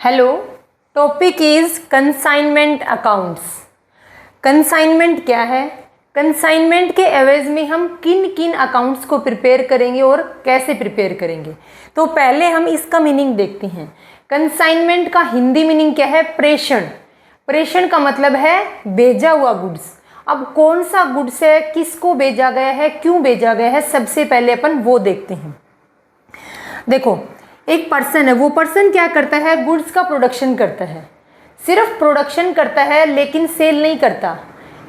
Hello, topic is consignment accounts. Consignment क्या है? Consignment के एवज में हम किन किन अकाउंट्स को प्रिपेयर करेंगे और कैसे प्रिपेयर करेंगे। तो पहले हम इसका मीनिंग देखते हैं। कंसाइनमेंट का हिंदी मीनिंग क्या है? प्रेषण। प्रेषण का मतलब है भेजा हुआ गुड्स। अब कौन सा गुड्स है, किसको भेजा गया है, क्यों भेजा गया है, सबसे पहले अपन वो देखते हैं। देखो, एक पर्सन है, वो पर्सन क्या करता है? गुड्स का प्रोडक्शन करता है। सिर्फ प्रोडक्शन करता है लेकिन सेल नहीं करता।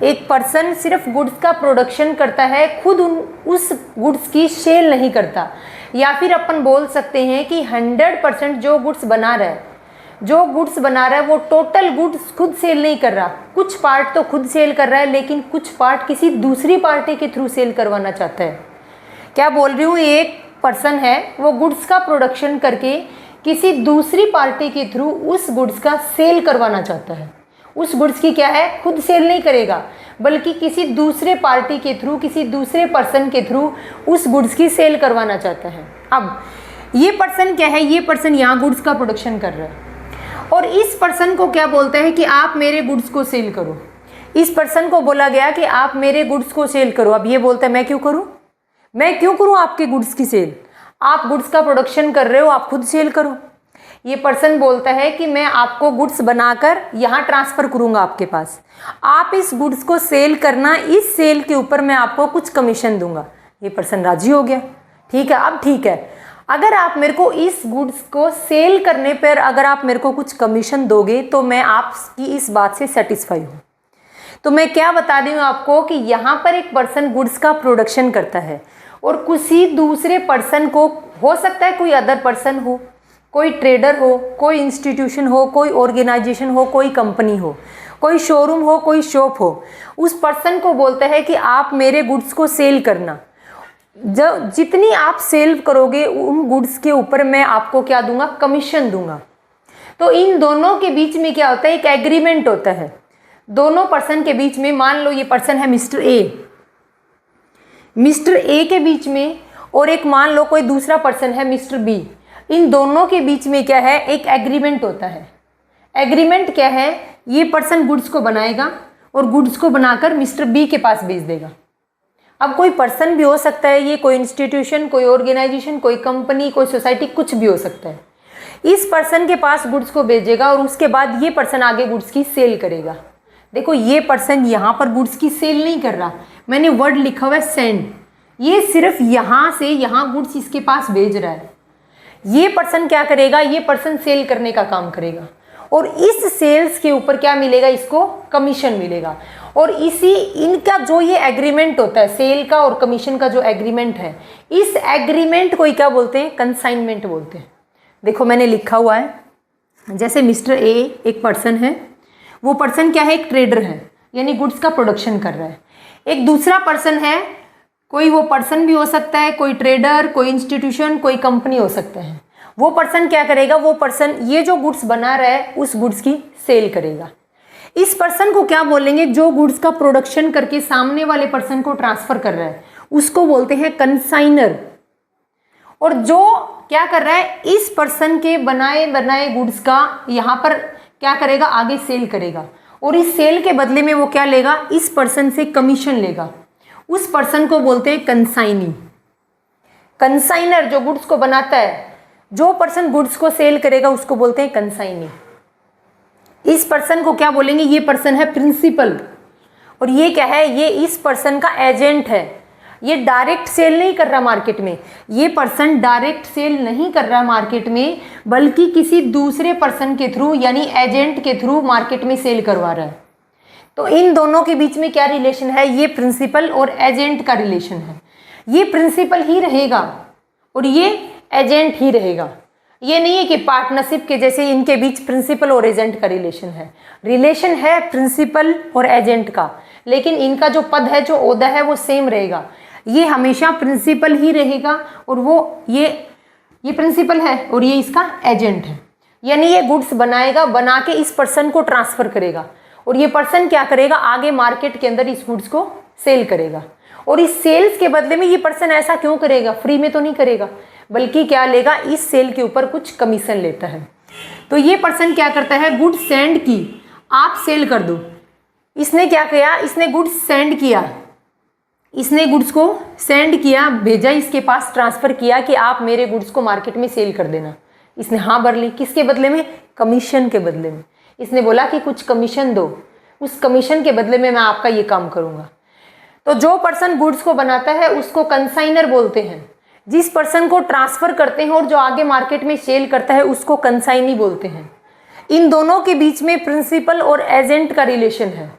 एक पर्सन सिर्फ गुड्स का प्रोडक्शन करता है, खुद उस गुड्स की सेल नहीं करता। या फिर अपन बोल सकते हैं कि 100% जो गुड्स बना रहा है वो टोटल गुड्स खुद सेल नहीं कर रहा। कुछ पार्ट तो खुद सेल कर रहा है लेकिन कुछ पार्ट किसी दूसरी पार्टी के थ्रू सेल करवाना चाहता है। क्या बोल रही हूँ? एक पर्सन है, वो गुड्स का प्रोडक्शन करके किसी दूसरी पार्टी के थ्रू उस गुड्स का सेल करवाना चाहता है। उस गुड्स की क्या है? खुद सेल नहीं करेगा बल्कि किसी दूसरे पार्टी के थ्रू, किसी दूसरे पर्सन के थ्रू उस गुड्स की सेल करवाना चाहता है। अब ये पर्सन क्या है? ये पर्सन यहाँ गुड्स का प्रोडक्शन कर रहा है और इस पर्सन को क्या बोलता है कि आप मेरे गुड्स को सेल करो। इस पर्सन को बोला गया कि आप मेरे गुड्स को सेल करो। अब ये बोलता है मैं क्यों करूँ आपके गुड्स की सेल? आप गुड्स का प्रोडक्शन कर रहे हो, आप खुद सेल करो। ये पर्सन बोलता है कि मैं आपको गुड्स बनाकर यहाँ ट्रांसफ़र करूँगा आपके पास, आप इस गुड्स को सेल करना, इस सेल के ऊपर मैं आपको कुछ कमीशन दूंगा। ये पर्सन राजी हो गया। ठीक है, अब ठीक है, अगर आप मेरे को इस गुड्स को सेल करने पर अगर आप मेरे को कुछ कमीशन दोगे तो मैं आपकी इस बात से सेटिस्फाई हूँ। तो मैं क्या बता रही हूँ आपको कि यहाँ पर एक पर्सन गुड्स का प्रोडक्शन करता है और किसी दूसरे पर्सन को, हो सकता है कोई अदर पर्सन हो, कोई ट्रेडर हो, कोई इंस्टीट्यूशन हो, कोई ऑर्गेनाइजेशन हो, कोई कंपनी हो, कोई शोरूम हो, कोई शॉप हो, उस पर्सन को बोलता है कि आप मेरे गुड्स को सेल करना। जब जितनी आप सेल करोगे उन गुड्स के ऊपर मैं आपको क्या दूंगा? कमीशन दूंगा। तो इन दोनों के बीच में क्या होता है? एक एग्रीमेंट होता है दोनों पर्सन के बीच में। मान लो ये पर्सन है मिस्टर ए के बीच में, और एक मान लो कोई दूसरा पर्सन है मिस्टर बी। इन दोनों के बीच में क्या है? एक एग्रीमेंट होता है। एग्रीमेंट क्या है? ये पर्सन गुड्स को बनाएगा और गुड्स को बनाकर मिस्टर बी के पास भेज देगा। अब कोई पर्सन भी हो सकता है, ये कोई इंस्टीट्यूशन, कोई ऑर्गेनाइजेशन, कोई कंपनी, कोई सोसाइटी, कुछ भी हो सकता है। इस पर्सन के पास गुड्स को भेजेगा और उसके बाद ये पर्सन आगे गुड्स की सेल करेगा। देखो, ये पर्सन यहाँ पर गुड्स की सेल नहीं कर रहा, मैंने वर्ड लिखा हुआ है सेंड। ये सिर्फ यहाँ से यहाँ गुड्स इसके पास भेज रहा है। ये पर्सन क्या करेगा? ये पर्सन सेल करने का काम करेगा और इस सेल्स के ऊपर क्या मिलेगा? इसको कमीशन मिलेगा। और इसी इनका जो ये एग्रीमेंट होता है, सेल का और कमीशन का जो एग्रीमेंट है, इस एग्रीमेंट को क्या बोलते हैं? कंसाइनमेंट बोलते हैं। देखो, मैंने लिखा हुआ है, जैसे मिस्टर ए एक पर्सन है, वो पर्सन क्या है? एक ट्रेडर है, यानी गुड्स का प्रोडक्शन कर रहा है। एक दूसरा पर्सन है, कोई वो पर्सन भी हो सकता है, कोई ट्रेडर, कोई इंस्टीट्यूशन, कोई कंपनी हो सकता है। वो पर्सन क्या करेगा? वो पर्सन ये जो गुड्स बना रहा है उस गुड्स की सेल करेगा। इस पर्सन को क्या बोलेंगे? जो गुड्स का प्रोडक्शन करके सामने वाले पर्सन को ट्रांसफर कर रहा है उसको बोलते हैं कंसाइनर। और जो क्या कर रहा है? इस पर्सन के बनाए गुड्स का यहाँ पर क्या करेगा? आगे सेल करेगा और इस सेल के बदले में वो क्या लेगा? इस पर्सन से कमीशन लेगा। उस पर्सन को बोलते हैं कंसाइनी। कंसाइनर जो गुड्स को बनाता है, जो पर्सन गुड्स को सेल करेगा उसको बोलते हैं कंसाइनी। इस पर्सन को क्या बोलेंगे? ये पर्सन है प्रिंसिपल। और ये क्या है? ये इस पर्सन का एजेंट है। ये डायरेक्ट सेल नहीं कर रहा मार्केट में, ये पर्सन डायरेक्ट सेल नहीं कर रहा मार्केट में, बल्कि किसी दूसरे पर्सन के थ्रू, यानी एजेंट के थ्रू मार्केट में सेल करवा रहा है। तो इन दोनों के बीच में क्या रिलेशन है? ये प्रिंसिपल और एजेंट का रिलेशन है। ये प्रिंसिपल ही रहेगा और ये एजेंट ही रहेगा। ये नहीं है कि पार्टनरशिप के जैसे इनके बीच प्रिंसिपल और एजेंट का रिलेशन है प्रिंसिपल और एजेंट का, लेकिन इनका जो पद है, जो ओहदा है, वो सेम रहेगा। ये हमेशा प्रिंसिपल ही रहेगा और वो ये प्रिंसिपल है और ये इसका एजेंट है। यानी ये गुड्स बनाएगा, बना के इस पर्सन को ट्रांसफ़र करेगा और ये पर्सन क्या करेगा? आगे मार्केट के अंदर इस गुड्स को सेल करेगा। और इस सेल्स के बदले में ये पर्सन ऐसा क्यों करेगा? फ्री में तो नहीं करेगा, बल्कि क्या लेगा? इस सेल के ऊपर कुछ कमीशन लेता है। तो ये पर्सन क्या करता है, गुड्स सेंड की, आप सेल कर दो। इसने क्या किया, इसने गुड्स सेंड किया, इसने गुड्स को सेंड किया, भेजा इसके पास, ट्रांसफ़र किया कि आप मेरे गुड्स को मार्केट में सेल कर देना। इसने हाँ भर ली, किसके बदले में, कमीशन के बदले में। इसने बोला कि कुछ कमीशन दो, उस कमीशन के बदले में मैं आपका ये काम करूँगा। तो जो पर्सन गुड्स को बनाता है उसको कंसाइनर बोलते हैं, जिस पर्सन को ट्रांसफ़र करते हैं और जो आगे मार्केट में सेल करता है उसको कंसाइनी बोलते हैं। इन दोनों के बीच में प्रिंसिपल और एजेंट का रिलेशन है,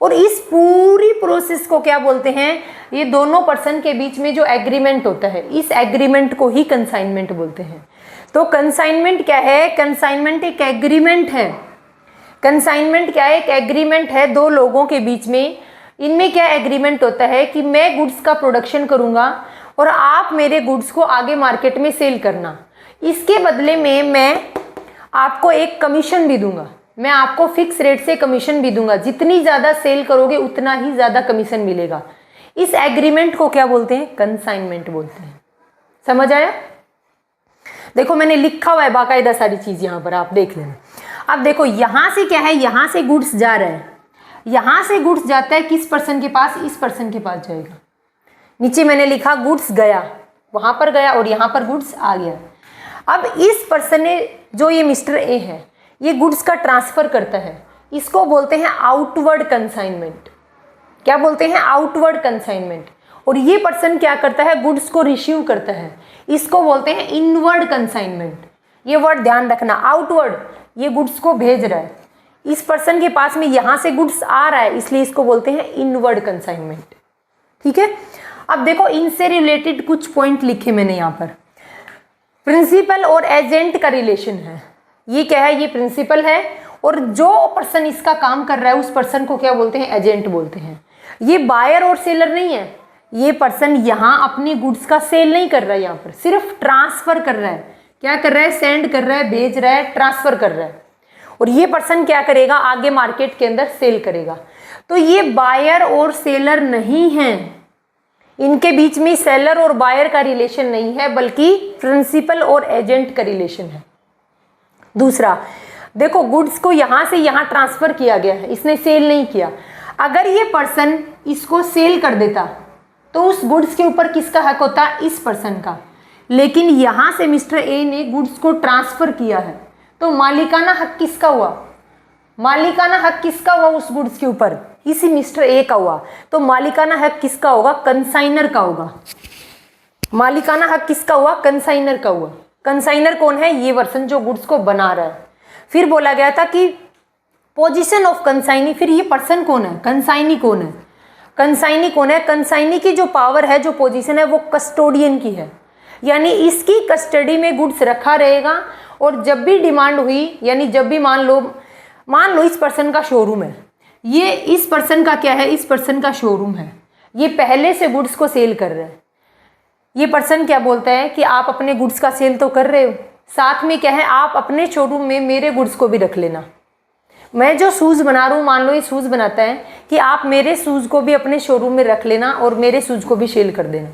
और इस पूरी प्रोसेस को क्या बोलते हैं, ये दोनों पर्सन के बीच में जो एग्रीमेंट होता है, इस एग्रीमेंट को ही कंसाइनमेंट बोलते हैं। तो कंसाइनमेंट क्या है, कंसाइनमेंट एक एग्रीमेंट है। कंसाइनमेंट क्या है, एक एग्रीमेंट है दो लोगों के बीच में। इनमें क्या एग्रीमेंट होता है कि मैं गुड्स का प्रोडक्शन करूँगा और आप मेरे गुड्स को आगे मार्केट में सेल करना, इसके बदले में मैं आपको एक कमीशन भी दूंगा, मैं आपको फिक्स रेट से कमीशन भी दूंगा, जितनी ज़्यादा सेल करोगे उतना ही ज़्यादा कमीशन मिलेगा। इस एग्रीमेंट को क्या बोलते हैं, कंसाइनमेंट बोलते हैं। समझ आया? देखो मैंने लिखा हुआ है बाकायदा सारी चीज़, यहाँ पर आप देख लेना। अब देखो यहाँ से क्या है, यहाँ से गुड्स जा रहा है, यहाँ से गुड्स जाता है किस पर्सन के पास, इस पर्सन के पास जाएगा। नीचे मैंने लिखा गुड्स गया, वहाँ पर गया और यहाँ पर गुड्स आ गया। अब इस पर्सन ने, जो ये मिस्टर ए है, ये गुड्स का ट्रांसफ़र करता है, इसको बोलते हैं आउटवर्ड कंसाइनमेंट। क्या बोलते हैं, आउटवर्ड कंसाइनमेंट। और ये पर्सन क्या करता है, गुड्स को रिसीव करता है, इसको बोलते हैं इनवर्ड कंसाइनमेंट। ये वर्ड ध्यान रखना, आउटवर्ड, ये गुड्स को भेज रहा है, इस पर्सन के पास में यहाँ से गुड्स आ रहा है, इसलिए इसको बोलते हैं इनवर्ड कंसाइनमेंट। ठीक है, अब देखो इनसे रिलेटेड कुछ पॉइंट लिखे मैंने यहाँ पर। प्रिंसिपल और एजेंट का रिलेशन है, ये क्या है, ये प्रिंसिपल है, और जो पर्सन इसका काम कर रहा है उस पर्सन को क्या बोलते हैं, एजेंट बोलते हैं। ये बायर और सेलर नहीं है, ये पर्सन यहाँ अपनी गुड्स का सेल नहीं कर रहा है, यहाँ पर सिर्फ ट्रांसफ़र कर रहा है। क्या कर रहा है, सेंड कर रहा है, भेज रहा है, ट्रांसफ़र कर रहा है। और ये पर्सन क्या करेगा, आगे मार्केट के अंदर सेल करेगा। तो ये बायर और सेलर नहीं है, इनके बीच में सेलर और बायर का रिलेशन नहीं है, बल्कि प्रिंसिपल और एजेंट का रिलेशन है। दूसरा देखो, गुड्स को यहाँ से यहाँ ट्रांसफ़र किया गया है, इसने सेल नहीं किया। अगर ये पर्सन इसको सेल कर देता तो उस गुड्स के ऊपर किसका हक होता, इस पर्सन का। लेकिन यहाँ से मिस्टर ए ने गुड्स को ट्रांसफ़र किया है, तो मालिकाना हक किसका हुआ, मालिकाना हक किसका हुआ उस गुड्स के ऊपर, इसी मिस्टर ए का हुआ। तो मालिकाना हक किसका होगा, कंसाइनर का होगा। मालिकाना हक किसका हुआ, कंसाइनर का हुआ। कंसाइनर कौन है, ये पर्सन जो गुड्स को बना रहा है। फिर बोला गया था कि पोजीशन ऑफ कंसाइनी, फिर ये पर्सन कौन है, कंसाइनी कौन है, कंसाइनी कौन है। कंसाइनी की जो पावर है, जो पोजीशन है, वो कस्टोडियन की है, यानी इसकी कस्टडी में गुड्स रखा रहेगा। और जब भी डिमांड हुई, यानी जब भी मान लो इस पर्सन का शोरूम है, ये इस पर्सन का क्या है, इस पर्सन का शोरूम है, ये पहले से गुड्स को सेल कर रहा है। ये पर्सन क्या बोलता है कि आप अपने गुड्स का सेल तो कर रहे हो, साथ में क्या है, आप अपने शोरूम में मेरे गुड्स को भी रख लेना। मैं जो शूज़ बना रहा हूँ, मान लो ये शूज़ बनाता है, कि आप मेरे शूज़ को भी अपने शोरूम में रख लेना और मेरे शूज़ को भी सेल कर देना।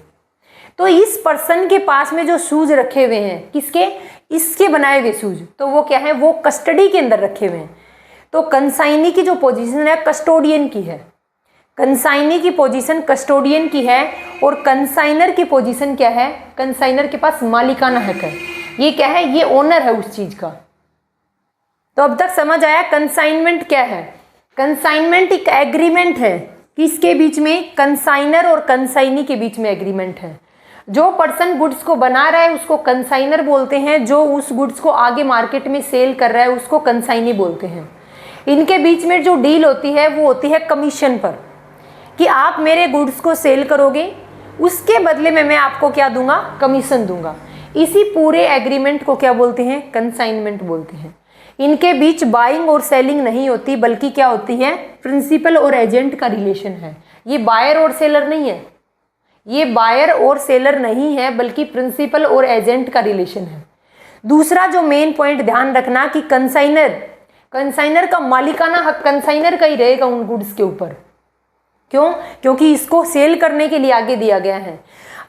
तो इस पर्सन के पास में जो शूज़ रखे हुए हैं, किसके, इसके बनाए हुए शूज़, तो वो क्या है, वो कस्टडी के अंदर रखे हुए हैं। तो कंसाइनी की जो पोजीशन है, कस्टोडियन की है। कंसाइनी की पोजीशन कस्टोडियन की है, और कंसाइनर की पोजीशन क्या है, कंसाइनर के पास मालिकाना हक है। ये क्या है, ये ओनर है उस चीज़ का। तो अब तक समझ आया कंसाइनमेंट क्या है। कंसाइनमेंट एक एग्रीमेंट है, किसके बीच में, कंसाइनर और कंसाइनी के बीच में एग्रीमेंट है। जो पर्सन गुड्स को बना रहा है उसको कंसाइनर बोलते हैं, जो उस गुड्स को आगे मार्केट में सेल कर रहा है उसको कंसाइनी बोलते हैं। इनके बीच में जो डील होती है वो होती है कमीशन पर, कि आप मेरे गुड्स को सेल करोगे, उसके बदले में मैं आपको क्या दूंगा, कमीशन दूंगा। इसी पूरे एग्रीमेंट को क्या बोलते हैं, कंसाइनमेंट बोलते हैं। इनके बीच बाइंग और सेलिंग नहीं होती, बल्कि क्या होती है, प्रिंसिपल और एजेंट का रिलेशन है। ये बायर और सेलर नहीं है, ये बायर और सेलर नहीं है, बल्कि प्रिंसिपल और एजेंट का रिलेशन है। दूसरा जो मेन पॉइंट ध्यान रखना कि कंसाइनर का मालिकाना हक कंसाइनर का ही रहेगा उन गुड्स के ऊपर। क्यों, क्योंकि इसको सेल करने के लिए आगे दिया गया है।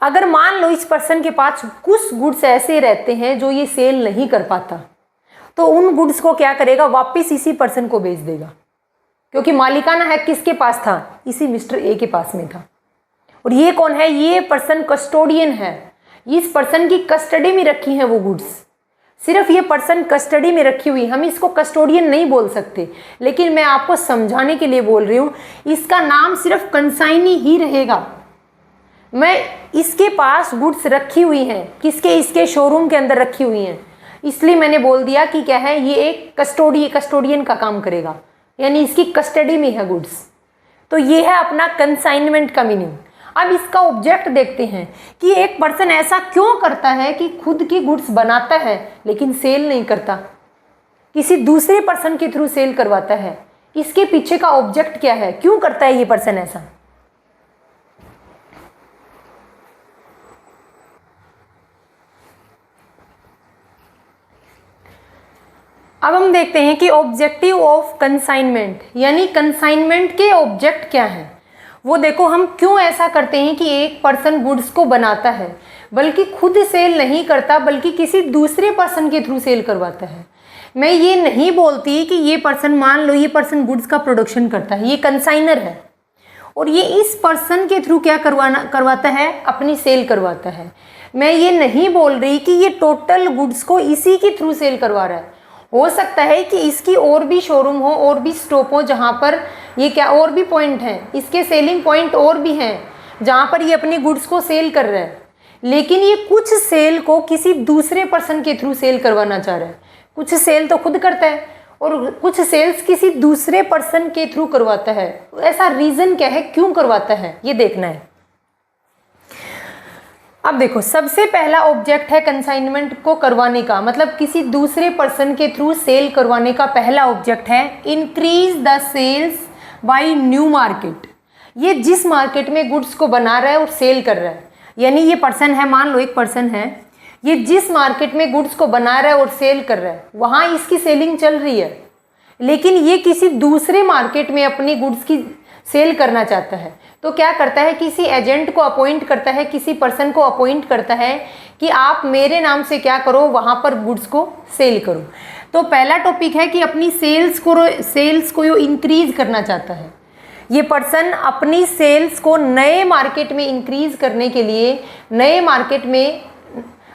अगर मान लो इस पर्सन के पास कुछ गुड्स ऐसे रहते हैं जो ये सेल नहीं कर पाता, तो उन गुड्स को क्या करेगा, वापस इसी पर्सन को बेच देगा, क्योंकि मालिकाना हक किसके पास था, इसी मिस्टर ए के पास में था। और ये कौन है, ये पर्सन कस्टोडियन है, इस पर्सन की कस्टडी में रखी है वो गुड्स, सिर्फ ये पर्सन कस्टडी में रखी हुई, हम इसको कस्टोडियन नहीं बोल सकते, लेकिन मैं आपको समझाने के लिए बोल रही हूँ, इसका नाम सिर्फ कंसाइनी ही रहेगा। मैं इसके पास गुड्स रखी हुई हैं, किसके, इसके शोरूम के अंदर रखी हुई हैं, इसलिए मैंने बोल दिया कि क्या है, ये एक कस्टोडियन का काम करेगा, यानी इसकी कस्टडी में है गुड्स। तो ये है अपना कंसाइनमेंट का मीनिंग। अब इसका ऑब्जेक्ट देखते हैं कि एक पर्सन ऐसा क्यों करता है कि खुद की गुड्स बनाता है लेकिन सेल नहीं करता, किसी दूसरे पर्सन के थ्रू सेल करवाता है। इसके पीछे का ऑब्जेक्ट क्या है, क्यों करता है ये पर्सन ऐसा। अब हम देखते हैं कि ऑब्जेक्टिव ऑफ कंसाइनमेंट, यानी कंसाइनमेंट के ऑब्जेक्ट क्या है। वो देखो, हम क्यों ऐसा करते हैं कि एक पर्सन गुड्स को बनाता है बल्कि खुद सेल नहीं करता, बल्कि किसी दूसरे पर्सन के थ्रू सेल करवाता है। मैं ये नहीं बोलती कि ये पर्सन, मान लो ये पर्सन गुड्स का प्रोडक्शन करता है, ये कंसाइनर है, और ये इस पर्सन के थ्रू क्या करवाता है, अपनी सेल करवाता है। मैं ये नहीं बोल रही कि ये टोटल गुड्स को इसी के थ्रू सेल करवा रहा है। हो सकता है कि इसकी और भी शोरूम हो, और भी स्टॉप हो, जहाँ पर ये क्या और भी पॉइंट हैं, इसके सेलिंग पॉइंट और भी हैं जहाँ पर ये अपनी गुड्स को सेल कर रहा है, लेकिन ये कुछ सेल को किसी दूसरे पर्सन के थ्रू सेल करवाना चाह रहा है। कुछ सेल तो खुद करता है और कुछ सेल्स किसी दूसरे पर्सन के थ्रू करवाता है। ऐसा रीज़न क्या है, क्यों करवाता है, ये देखना है। अब देखो, सबसे पहला ऑब्जेक्ट है कंसाइनमेंट को करवाने का, मतलब किसी दूसरे पर्सन के थ्रू सेल करवाने का पहला ऑब्जेक्ट है increase the sales by new market. ये जिस मार्केट में गुड्स को बना रहा है और सेल कर रहा है, यानी ये पर्सन है, मान लो एक पर्सन है, ये जिस मार्केट में गुड्स को बना रहा है और सेल कर रहा है, वहाँ इसकी सेलिंग चल रही है, लेकिन ये किसी दूसरे मार्केट में अपनी गुड्स की सेल करना चाहता है। तो क्या करता है, किसी एजेंट को अपॉइंट करता है, किसी पर्सन को अपॉइंट करता है कि आप मेरे नाम से क्या करो, वहाँ पर गुड्स को सेल करो। तो पहला टॉपिक है कि अपनी सेल्स को यो इंक्रीज करना चाहता है। ये पर्सन अपनी सेल्स को नए मार्केट में इंक्रीज करने के लिए, नए मार्केट में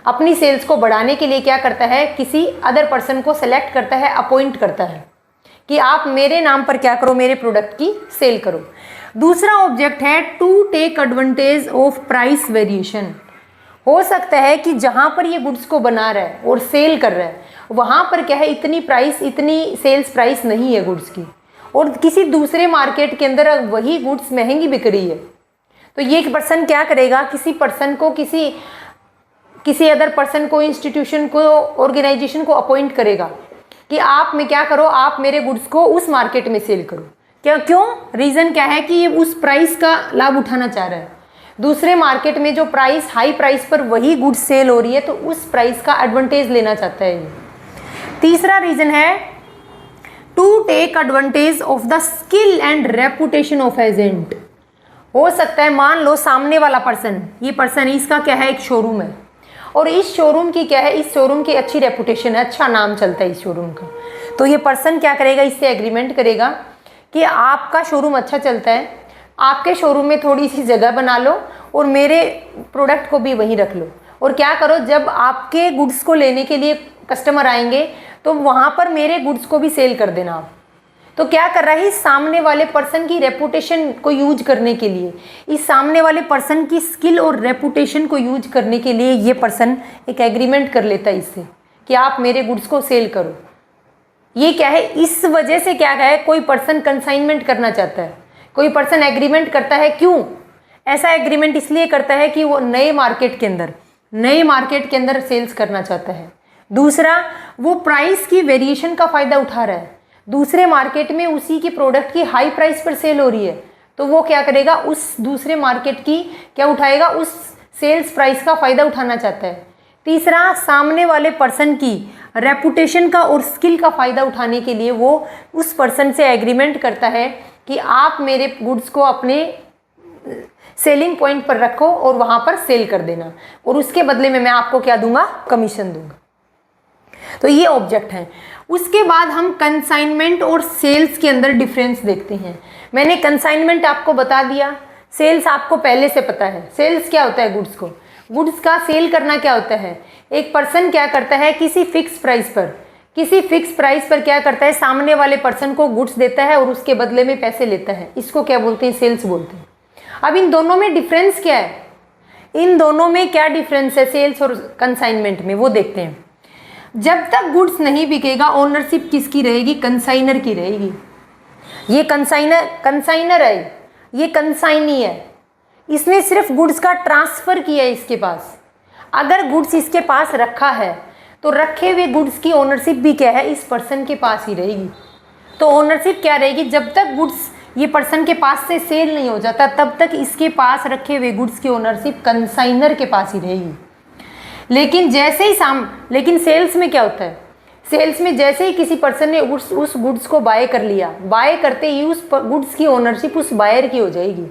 अपनी सेल्स को बढ़ाने के लिए क्या करता है, किसी अदर पर्सन को सेलेक्ट करता है, अपॉइंट करता है कि आप मेरे नाम पर क्या करो, मेरे प्रोडक्ट की सेल करो। दूसरा ऑब्जेक्ट है to take advantage of price variation. हो सकता है कि जहाँ पर ये गुड्स को बना रहा है और सेल कर रहा है, वहाँ पर क्या है, इतनी सेल्स प्राइस नहीं है गुड्स की, और किसी दूसरे मार्केट के अंदर वही गुड्स महंगी बिक रही है। तो ये एक पर्सन क्या करेगा, किसी पर्सन को, किसी अदर पर्सन को, इंस्टीट्यूशन को, ऑर्गेनाइजेशन को अपॉइंट करेगा कि आप में क्या करो, आप मेरे गुड्स को उस मार्केट में सेल करो। क्यों, रीज़न क्या है कि ये उस प्राइस का लाभ उठाना चाह रहा है। दूसरे मार्केट में जो प्राइस, हाई प्राइस पर वही गुड्स सेल हो रही है, तो उस प्राइस का एडवांटेज लेना चाहता है ये। तीसरा रीज़न है to take advantage of the skill and reputation of agent. हो सकता है, मान लो सामने वाला पर्सन, ये पर्सन, इसका क्या है, एक शोरूम है, और इस शोरूम की क्या है, इस शोरूम की अच्छी रेपुटेशन है, अच्छा नाम चलता है इस शोरूम का। तो ये पर्सन क्या करेगा, इससे एग्रीमेंट करेगा कि आपका शोरूम अच्छा चलता है, आपके शोरूम में थोड़ी सी जगह बना लो और मेरे प्रोडक्ट को भी वहीं रख लो, और क्या करो, जब आपके गुड्स को लेने के लिए कस्टमर आएंगे तो वहाँ पर मेरे गुड्स को भी सेल कर देना आप। तो क्या कर रहा है, इस सामने वाले पर्सन की रेपुटेशन को यूज करने के लिए, इस सामने वाले पर्सन की स्किल और रेपुटेशन को यूज करने के लिए ये पर्सन एक एग्रीमेंट कर लेता है इससे कि आप मेरे गुड्स को सेल करो। ये क्या है, इस वजह से क्या है, कोई पर्सन कंसाइनमेंट करना चाहता है, कोई पर्सन एग्रीमेंट करता है। क्यों ऐसा एग्रीमेंट, इसलिए करता है कि वो नए मार्केट के अंदर सेल्स करना चाहता है। दूसरा, वो प्राइस की वेरिएशन का फ़ायदा उठा रहा है, दूसरे मार्केट में उसी की प्रोडक्ट की हाई प्राइस पर सेल हो रही है, तो वो क्या करेगा, उस दूसरे मार्केट की क्या उठाएगा, उस सेल्स प्राइस का फ़ायदा उठाना चाहता है। तीसरा, सामने वाले पर्सन की रेपुटेशन का और स्किल का फ़ायदा उठाने के लिए वो उस पर्सन से एग्रीमेंट करता है कि आप मेरे गुड्स को अपने सेलिंग पॉइंट पर रखो और वहाँ पर सेल कर देना, और उसके बदले में मैं आपको क्या दूंगा, कमीशन दूंगा। तो ये ऑब्जेक्ट है। उसके बाद हम कंसाइनमेंट और सेल्स के अंदर डिफरेंस देखते हैं। मैंने कंसाइनमेंट आपको बता दिया, सेल्स आपको पहले से पता है। सेल्स क्या होता है? गुड्स को, गुड्स का सेल करना क्या होता है? एक पर्सन क्या करता है, किसी फिक्स प्राइस पर क्या करता है, सामने वाले पर्सन को गुड्स देता है और उसके बदले में पैसे लेता है। इसको क्या बोलते हैं? सेल्स बोलते हैं। अब इन दोनों में डिफरेंस क्या है? इन दोनों में क्या डिफरेंस है सेल्स और कंसाइनमेंट में, वो देखते हैं। जब तक गुड्स नहीं बिकेगा ओनरशिप किसकी रहेगी? कंसाइनर की रहेगी। ये कंसाइनर है, ये कंसाइनी है। इसने सिर्फ गुड्स का ट्रांसफ़र किया है इसके पास। अगर गुड्स इसके पास रखा है तो रखे हुए गुड्स की ओनरशिप भी क्या है? इस पर्सन के पास ही रहेगी। तो ओनरशिप क्या रहेगी? जब तक गुड्स ये पर्सन के पास से सेल नहीं हो जाता तब तक इसके पास रखे हुए गुड्स की ओनरशिप कंसाइनर के पास ही रहेगी। लेकिन जैसे ही लेकिन सेल्स में क्या होता है? सेल्स में जैसे ही किसी पर्सन ने उस गुड्स को बाय कर लिया, बाय करते ही उस गुड्स की ओनरशिप उस बायर की हो जाएगी।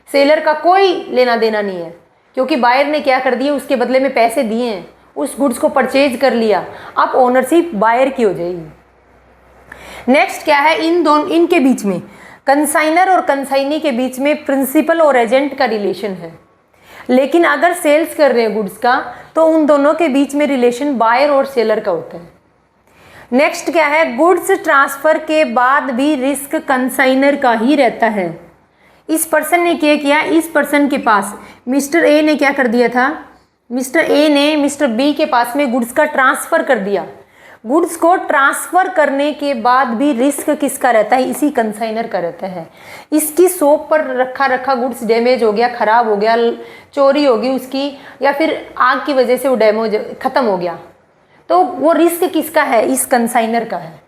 सेलर का कोई लेना देना नहीं है, क्योंकि बायर ने क्या कर दिया, उसके बदले में पैसे दिए हैं, उस गुड्स को परचेज कर लिया, अब ओनरशिप बायर की हो जाएगी। नेक्स्ट क्या है? इनके बीच में, कंसाइनर और कंसाइनी के बीच में प्रिंसिपल और एजेंट का रिलेशन है। लेकिन अगर सेल्स कर रहे हैं गुड्स का तो उन दोनों के बीच में रिलेशन बायर और सेलर का होता है। नेक्स्ट क्या है? गुड्स ट्रांसफ़र के बाद भी रिस्क कंसाइनर का ही रहता है। इस पर्सन ने क्या किया? इस पर्सन के पास मिस्टर ए ने क्या कर दिया था? मिस्टर ए ने मिस्टर बी के पास में गुड्स का ट्रांसफ़र कर दिया। गुड्स को ट्रांसफ़र करने के बाद भी रिस्क किसका रहता है? इसी कंसाइनर का रहता है। इसकी शॉप पर रखा गुड्स डैमेज हो गया, ख़राब हो गया, चोरी होगी उसकी, या फिर आग की वजह से वो डैमेज ख़त्म हो गया, तो वो रिस्क किसका है? इस कंसाइनर का है।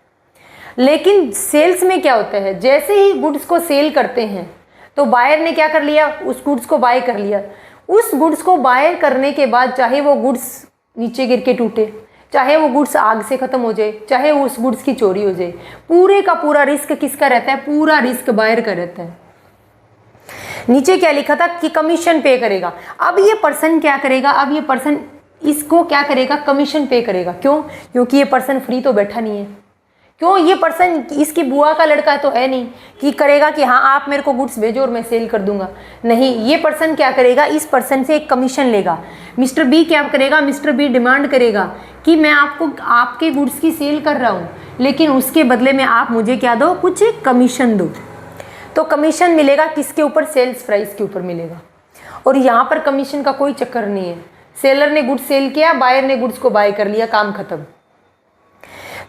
लेकिन सेल्स में क्या होता है? जैसे ही गुड्स को सेल करते हैं तो बायर ने क्या कर लिया? उस गुड्स को बाय कर लिया। उस गुड्स को बाय करने के बाद चाहे वो गुड्स नीचे गिर के टूटे, चाहे वो गुड्स आग से ख़त्म हो जाए, चाहे उस गुड्स की चोरी हो जाए, पूरे का पूरा रिस्क किसका रहता है? पूरा रिस्क बायर का रहता है। नीचे क्या लिखा था कि कमीशन पे करेगा। अब ये पर्सन क्या करेगा? अब ये पर्सन इसको क्या करेगा? कमीशन पे करेगा। क्यों? क्योंकि ये पर्सन फ्री तो बैठा नहीं है। क्यों? ये पर्सन इसकी बुआ का लड़का तो है नहीं कि करेगा कि हाँ आप मेरे को गुड्स भेजो और मैं सेल कर दूंगा। नहीं, ये पर्सन क्या करेगा? इस पर्सन से एक कमीशन लेगा। मिस्टर बी क्या करेगा? मिस्टर बी डिमांड करेगा कि मैं आपको आपके गुड्स की सेल कर रहा हूँ, लेकिन उसके बदले में आप मुझे क्या दो? कुछ कमीशन दो। तो कमीशन मिलेगा किसके ऊपर? सेल्स प्राइस के ऊपर मिलेगा। और यहाँ पर कमीशन का कोई चक्कर नहीं है। सेलर ने गुड्स सेल किया, बायर ने गुड्स को बाय कर लिया, काम खत्म।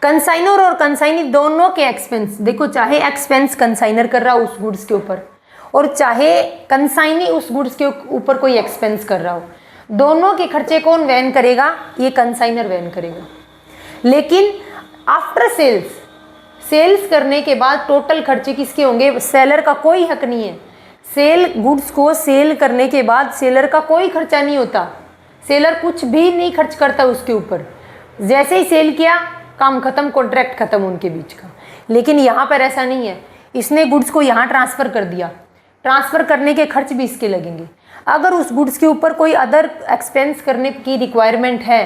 कंसाइनर और कंसाइनी दोनों के एक्सपेंस देखो, चाहे एक्सपेंस कंसाइनर कर रहा हो उस गुड्स के ऊपर और चाहे कंसाइनी उस गुड्स के ऊपर कोई एक्सपेंस कर रहा हो, दोनों के खर्चे कौन वहन करेगा? ये कंसाइनर वहन करेगा। लेकिन आफ्टर सेल्स करने के बाद टोटल खर्चे किसके होंगे? सेलर का कोई हक नहीं है। गुड्स को सेल करने के बाद सेलर का कोई खर्चा नहीं होता। सेलर कुछ भी नहीं खर्च करता उसके ऊपर। जैसे ही सेल किया, काम खत्म, कॉन्ट्रैक्ट खत्म उनके बीच का। लेकिन यहाँ पर ऐसा नहीं है। इसने गुड्स को यहाँ ट्रांसफ़र कर दिया, ट्रांसफ़र करने के खर्च भी इसके लगेंगे। अगर उस गुड्स के ऊपर कोई अदर एक्सपेंस करने की रिक्वायरमेंट है,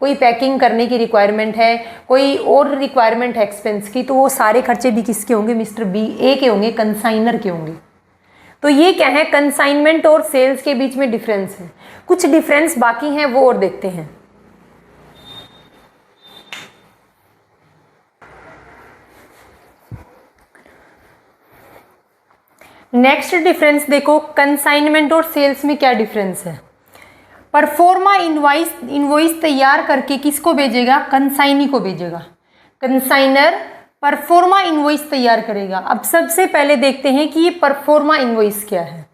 कोई पैकिंग करने की रिक्वायरमेंट है, कोई और रिक्वायरमेंट है एक्सपेंस की, तो वो सारे खर्चे भी किसके होंगे? मिस्टर बी ए के होंगे, कंसाइनर के होंगे। तो ये क्या है? कंसाइनमेंट और सेल्स के बीच में डिफरेंस है। कुछ डिफरेंस बाकी हैं वो और देखते हैं। नेक्स्ट डिफरेंस देखो, कंसाइनमेंट और सेल्स में क्या डिफरेंस है। परफॉर्मा इनवॉइस तैयार करके किसको भेजेगा? कंसाइनी को भेजेगा। कंसाइनर परफॉर्मा इनवॉइस तैयार करेगा। अब सबसे पहले देखते हैं कि ये परफॉर्मा इनवॉइस क्या है।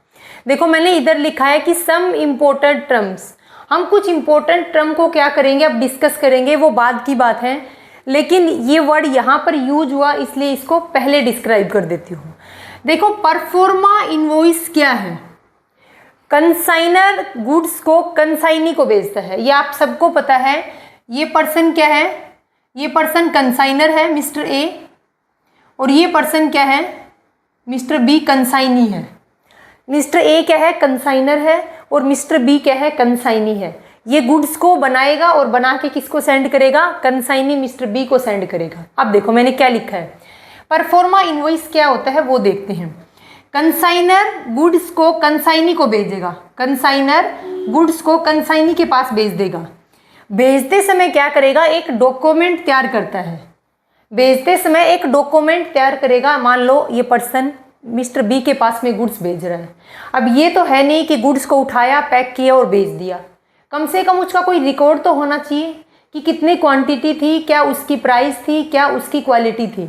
देखो मैंने इधर लिखा है कि सम इम्पोर्टेंट टर्म्स। हम कुछ इम्पोर्टेंट टर्म को क्या करेंगे? अब डिस्कस करेंगे, वो बाद की बात है। लेकिन ये वर्ड यहाँ पर यूज हुआ इसलिए इसको पहले डिस्क्राइब कर देती हूँ। देखो परफॉर्मा इनवॉइस क्या है? कंसाइनर गुड्स को कंसाइनी को बेचता है, ये आप सबको पता है। ये पर्सन क्या है? ये पर्सन कंसाइनर है मिस्टर ए, और ये पर्सन क्या है? मिस्टर बी कंसाइनी है। मिस्टर ए क्या है? कंसाइनर है, और मिस्टर बी क्या है? कंसाइनी है। ये गुड्स को बनाएगा और बना के किसको सेंड करेगा, कंसाइनी मिस्टर बी को सेंड करेगा। अब देखो मैंने क्या लिखा है, परफॉर्मा इनवॉइस क्या होता है वो देखते हैं। कंसाइनर गुड्स को कंसाइनी को भेजेगा, कंसाइनर गुड्स को कंसाइनी के पास भेज देगा। भेजते समय क्या करेगा, एक डॉक्यूमेंट तैयार करता है। भेजते समय एक डॉक्यूमेंट तैयार करेगा, मान लो ये पर्सन मिस्टर बी के पास में गुड्स भेज रहा है। अब ये तो है नहीं कि गुड्स को उठाया, पैक किया और भेज दिया, कम से कम उसका कोई रिकॉर्ड तो होना चाहिए कि कितनी क्वांटिटी थी, क्या उसकी प्राइस थी, क्या उसकी क्वालिटी थी।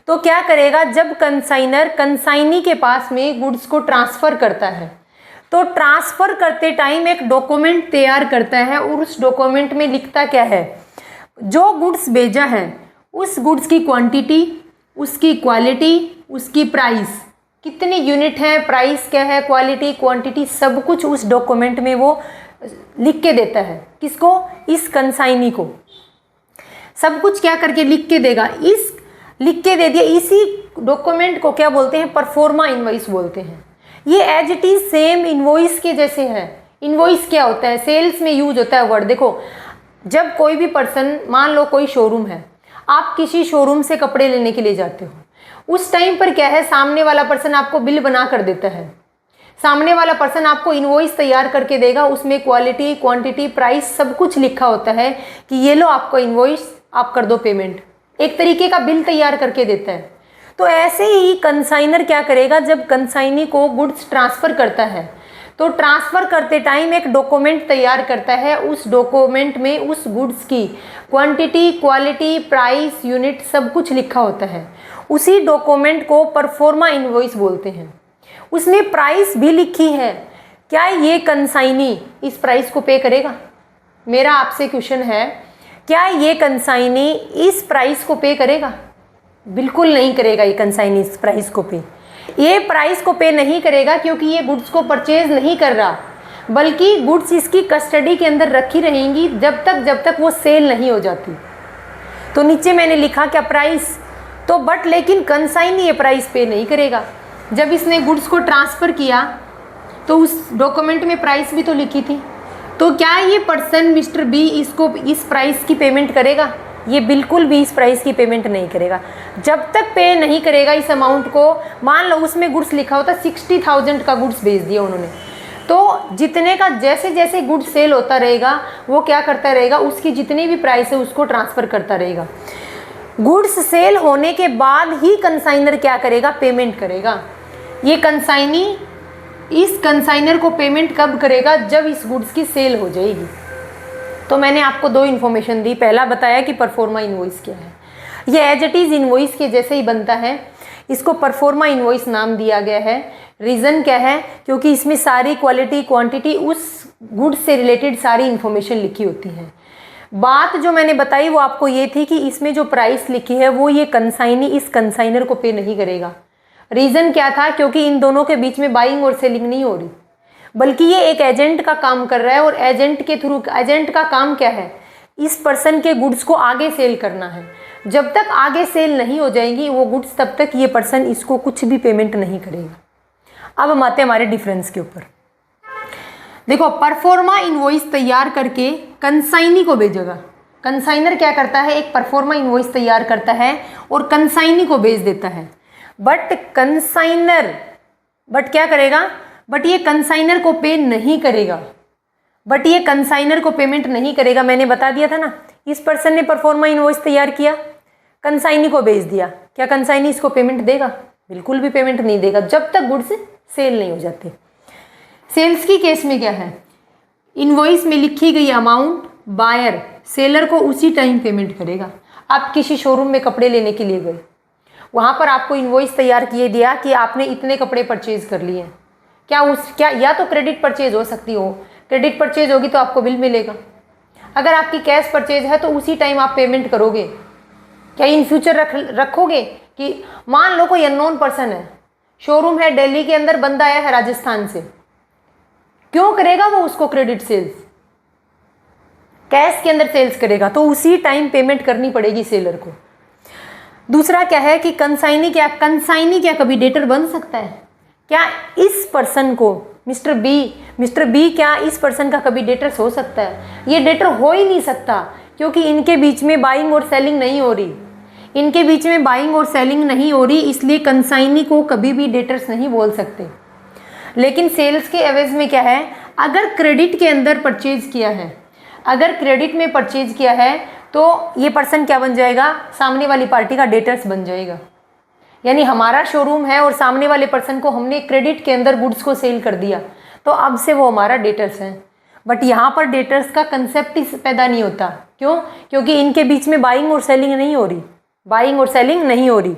तो क्या करेगा, जब कंसाइनर कंसाइनी के पास में गुड्स को ट्रांसफ़र करता है तो ट्रांसफ़र करते टाइम एक डॉक्यूमेंट तैयार करता है और उस डॉक्यूमेंट में लिखता क्या है, जो गुड्स भेजा है उस गुड्स की क्वांटिटी, उसकी क्वालिटी, उसकी प्राइस, कितनी यूनिट है, प्राइस क्या है, क्वालिटी, क्वांटिटी, सब कुछ उस डॉक्यूमेंट में वो लिख के देता है। किसको, इस कंसाइनी को सब कुछ क्या करके लिख के देगा, इस लिख के दे दिया। इसी डॉक्यूमेंट को क्या बोलते हैं, परफॉर्मा इनवॉइस बोलते हैं। ये as it is same invoice के जैसे है। इनवॉइस क्या होता है, सेल्स में यूज होता है वर्ड। देखो जब कोई भी पर्सन, मान लो कोई शोरूम है, आप किसी शोरूम से कपड़े लेने के लिए जाते हो, उस टाइम पर क्या है, सामने वाला पर्सन आपको बिल बना कर देता है, सामने वाला पर्सन आपको इनवॉइस तैयार करके देगा, उसमें क्वालिटी, क्वांटिटी, प्राइस सब कुछ लिखा होता है कि ये लो आपको इनवॉइस, आप कर दो पेमेंट, एक तरीके का बिल तैयार करके देता है। तो ऐसे ही कंसाइनर क्या करेगा, जब कंसाइनी को गुड्स ट्रांसफ़र करता है तो ट्रांसफ़र करते टाइम एक डॉक्यूमेंट तैयार करता है। उस डॉक्यूमेंट में उस गुड्स की क्वांटिटी, क्वालिटी, प्राइस, यूनिट सब कुछ लिखा होता है। उसी डॉक्यूमेंट को परफॉर्मा इनवॉइस बोलते हैं। उसमें प्राइस भी लिखी है। क्या ये कंसाइनी इस प्राइस को पे करेगा? मेरा आपसे क्वेश्चन है, क्या ये कंसाइनी इस प्राइस को पे करेगा? बिल्कुल नहीं करेगा ये कंसाइनी इस प्राइस को पे। ये प्राइस को पे नहीं करेगा क्योंकि ये गुड्स को परचेज नहीं कर रहा, बल्कि गुड्स इसकी कस्टडी के अंदर रखी रहेंगी जब तक वो सेल नहीं हो जाती। तो नीचे मैंने लिखा क्या, प्राइस, तो बट लेकिन कंसाइनी ये प्राइस पे नहीं करेगा। जब इसने गुड्स को ट्रांसफ़र किया तो उस डॉक्यूमेंट में प्राइस भी तो लिखी थी। तो क्या ये पर्सन मिस्टर बी इसको इस प्राइस की पेमेंट करेगा? ये बिल्कुल भी इस प्राइस की पेमेंट नहीं करेगा। जब तक पे नहीं करेगा इस अमाउंट को, मान लो उसमें गुड्स लिखा होता 60,000 का गुड्स भेज दिया उन्होंने, तो जितने का जैसे जैसे गुड्स सेल होता रहेगा वो क्या करता रहेगा, उसकी जितनी भी प्राइस है उसको ट्रांसफ़र करता रहेगा। गुड्स सेल होने के बाद ही कंसाइनर क्या करेगा, पेमेंट करेगा। ये कंसाइनी इस कंसाइनर को पेमेंट कब करेगा, जब इस गुड्स की सेल हो जाएगी। तो मैंने आपको दो इन्फॉर्मेशन दी। पहला बताया कि परफॉर्मा इनवॉइस क्या है। ये एज इट इज़ इनवॉइस के जैसे ही बनता है, इसको परफॉर्मा इनवॉइस नाम दिया गया है। रीज़न क्या है, क्योंकि इसमें सारी क्वालिटी, क्वांटिटी, उस गुड्स से रिलेटेड सारी इन्फॉर्मेशन लिखी होती है। बात जो मैंने बताई वो आपको ये थी कि इसमें जो प्राइस लिखी है वो ये कंसाइनी इस कंसाइनर को पे नहीं करेगा। रीज़न क्या था, क्योंकि इन दोनों के बीच में बाइंग और सेलिंग नहीं हो रही, बल्कि ये एक एजेंट का काम कर रहा है। और एजेंट के थ्रू, एजेंट का काम क्या है, इस पर्सन के गुड्स को आगे सेल करना है। जब तक आगे सेल नहीं हो जाएंगी वो गुड्स, तब तक ये पर्सन इसको कुछ भी पेमेंट नहीं करेगा। अब हम आते हैं हमारे डिफरेंस के ऊपर। देखो, परफॉर्मा इनवॉइस तैयार करके कंसाइनी को भेजेगा। कंसाइनर क्या करता है, एक परफॉर्मा इनवॉइस तैयार करता है और कंसाइनी को भेज देता है। बट कंसाइनर क्या करेगा, बट ये कंसाइनर को पे नहीं करेगा। बट ये कंसाइनर को पेमेंट नहीं करेगा। मैंने बता दिया था ना, इस पर्सन ने परफॉर्मा इनवॉइस तैयार किया, कंसाइनी को भेज दिया। क्या कंसाइनी इसको पेमेंट देगा? बिल्कुल भी पेमेंट नहीं देगा जब तक गुड्स सेल नहीं हो जाते। सेल्स की केस में क्या है, इनवॉइस में लिखी गई अमाउंट बायर सेलर को उसी टाइम पेमेंट करेगा। आप किसी शोरूम में कपड़े लेने के लिए गए, वहाँ पर आपको इनवॉइस तैयार किए दिया कि आपने इतने कपड़े परचेज कर लिए हैं। क्या या तो क्रेडिट परचेज हो सकती हो, क्रेडिट परचेज होगी तो आपको बिल मिलेगा। अगर आपकी कैश परचेज है तो उसी टाइम आप पेमेंट करोगे। क्या इन फ्यूचर रखोगे कि मान लो कोई अननोन पर्सन है, शोरूम है दिल्ली के अंदर, बंदा आया है राजस्थान से, क्यों करेगा वो उसको क्रेडिट सेल्स? कैश के अंदर सेल्स करेगा तो उसी टाइम पेमेंट करनी पड़ेगी सेलर को। दूसरा क्या है कि कंसाइनी क्या कभी डेटर बन सकता है? क्या इस पर्सन को, मिस्टर बी क्या इस पर्सन का कभी डेटर्स हो सकता है? ये डेटर हो ही नहीं सकता, क्योंकि इनके बीच में बाइंग और सेलिंग नहीं हो रही, इनके बीच में बाइंग और सेलिंग नहीं हो रही, इसलिए कंसाइनी को कभी भी डेटर्स नहीं बोल सकते। लेकिन सेल्स के एवज में क्या है, अगर क्रेडिट के अंदर परचेज किया है, अगर क्रेडिट में परचेज किया है तो ये पर्सन क्या बन जाएगा, सामने वाली पार्टी का डेटर्स बन जाएगा। यानी हमारा शोरूम है और सामने वाले पर्सन को हमने क्रेडिट के अंदर गुड्स को सेल कर दिया, तो अब से वो हमारा डेटर्स है। बट यहाँ पर डेटर्स का कंसेप्ट ही पैदा नहीं होता। क्यों? क्योंकि इनके बीच में बाइंग और सेलिंग नहीं हो रही, बाइंग और सेलिंग नहीं हो रही।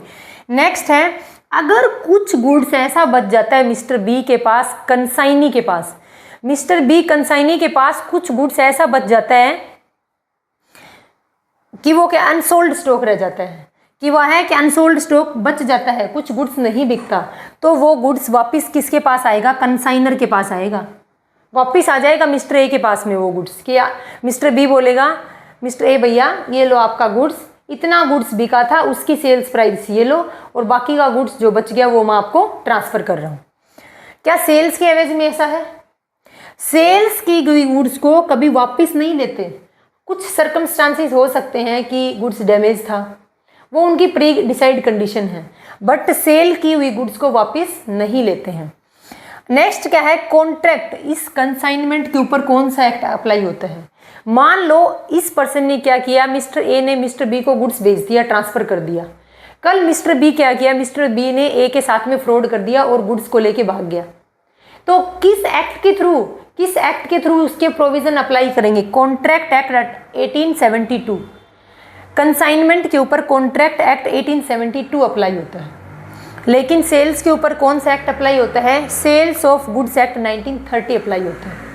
नेक्स्ट है, अगर कुछ गुड्स ऐसा बच जाता है मिस्टर बी के पास, कंसाइनी के पास, मिस्टर बी कंसाइनी के पास कुछ गुड्स ऐसा बच जाता है कि वो क्या अनसोल्ड स्टॉक रह जाता है, कि वह है कि अनसोल्ड स्टॉक बच जाता है, कुछ गुड्स नहीं बिकता, तो वो गुड्स वापस किसके पास आएगा, कंसाइनर के पास आएगा, वापस आ जाएगा मिस्टर ए के पास में वो गुड्स। कि मिस्टर बी बोलेगा मिस्टर ए भैया ये लो आपका गुड्स, इतना गुड्स बिका था, उसकी सेल्स प्राइस ये लो, और बाकी का गुड्स जो बच गया वो मैं आपको ट्रांसफ़र कर रहा हूँ। क्या सेल्स के एवज में ऐसा है? सेल्स की गई गुड्स को कभी वापस नहीं लेते। कुछ सर्कमस्टांसेस हो सकते हैं कि गुड्स डैमेज था, वो उनकी प्री डिसाइड कंडीशन है, बट सेल की हुई गुड्स को वापस नहीं लेते हैं। नेक्स्ट क्या है, कॉन्ट्रैक्ट। इस कंसाइनमेंट के ऊपर कौन सा एक्ट अप्लाई होता है? मान लो इस पर्सन ने क्या किया, मिस्टर ए ने मिस्टर बी को गुड्स बेच दिया, ट्रांसफ़र कर दिया। कल मिस्टर बी क्या किया, मिस्टर बी ने ए के साथ में फ्रॉड कर दिया और गुड्स को लेके भाग गया। तो किस एक्ट के थ्रू उसके प्रोविज़न अप्लाई करेंगे? Contract act 1872। कंसाइनमेंट के ऊपर कॉन्ट्रैक्ट एक्ट 1872 अप्लाई होता है। लेकिन सेल्स के ऊपर कौन सा एक्ट अप्लाई होता है? Sales of goods act 1930 apply होता है।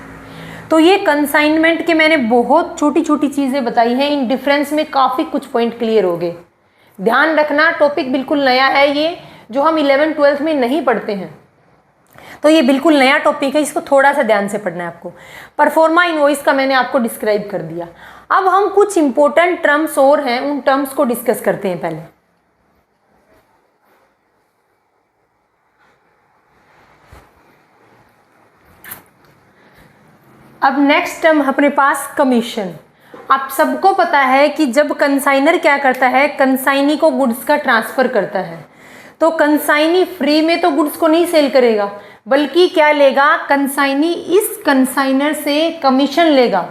तो ये कंसाइनमेंट के मैंने बहुत छोटी छोटी चीज़ें बताई हैं, इन डिफरेंस में काफ़ी कुछ पॉइंट क्लियर हो गए। ध्यान रखना, टॉपिक बिल्कुल नया है, ये जो हम 11th-12th में नहीं पढ़ते हैं, तो ये बिल्कुल नया टॉपिक है, इसको थोड़ा सा ध्यान से पढ़ना है आपको। परफॉर्मा इनवॉइस का मैंने आपको डिस्क्राइब कर दिया। अब हम कुछ इंपॉर्टेंट टर्म्स और हैं, उन टर्म्स को डिस्कस करते हैं पहले। अब नेक्स्ट टर्म अपने पास कमीशन। आप सबको पता है कि जब कंसाइनर क्या करता है, कंसाइनी को गुड्स का ट्रांसफ़र करता है, तो कंसाइनी फ्री में तो गुड्स को नहीं सेल करेगा, बल्कि क्या लेगा, कंसाइनी इस कंसाइनर से कमीशन लेगा।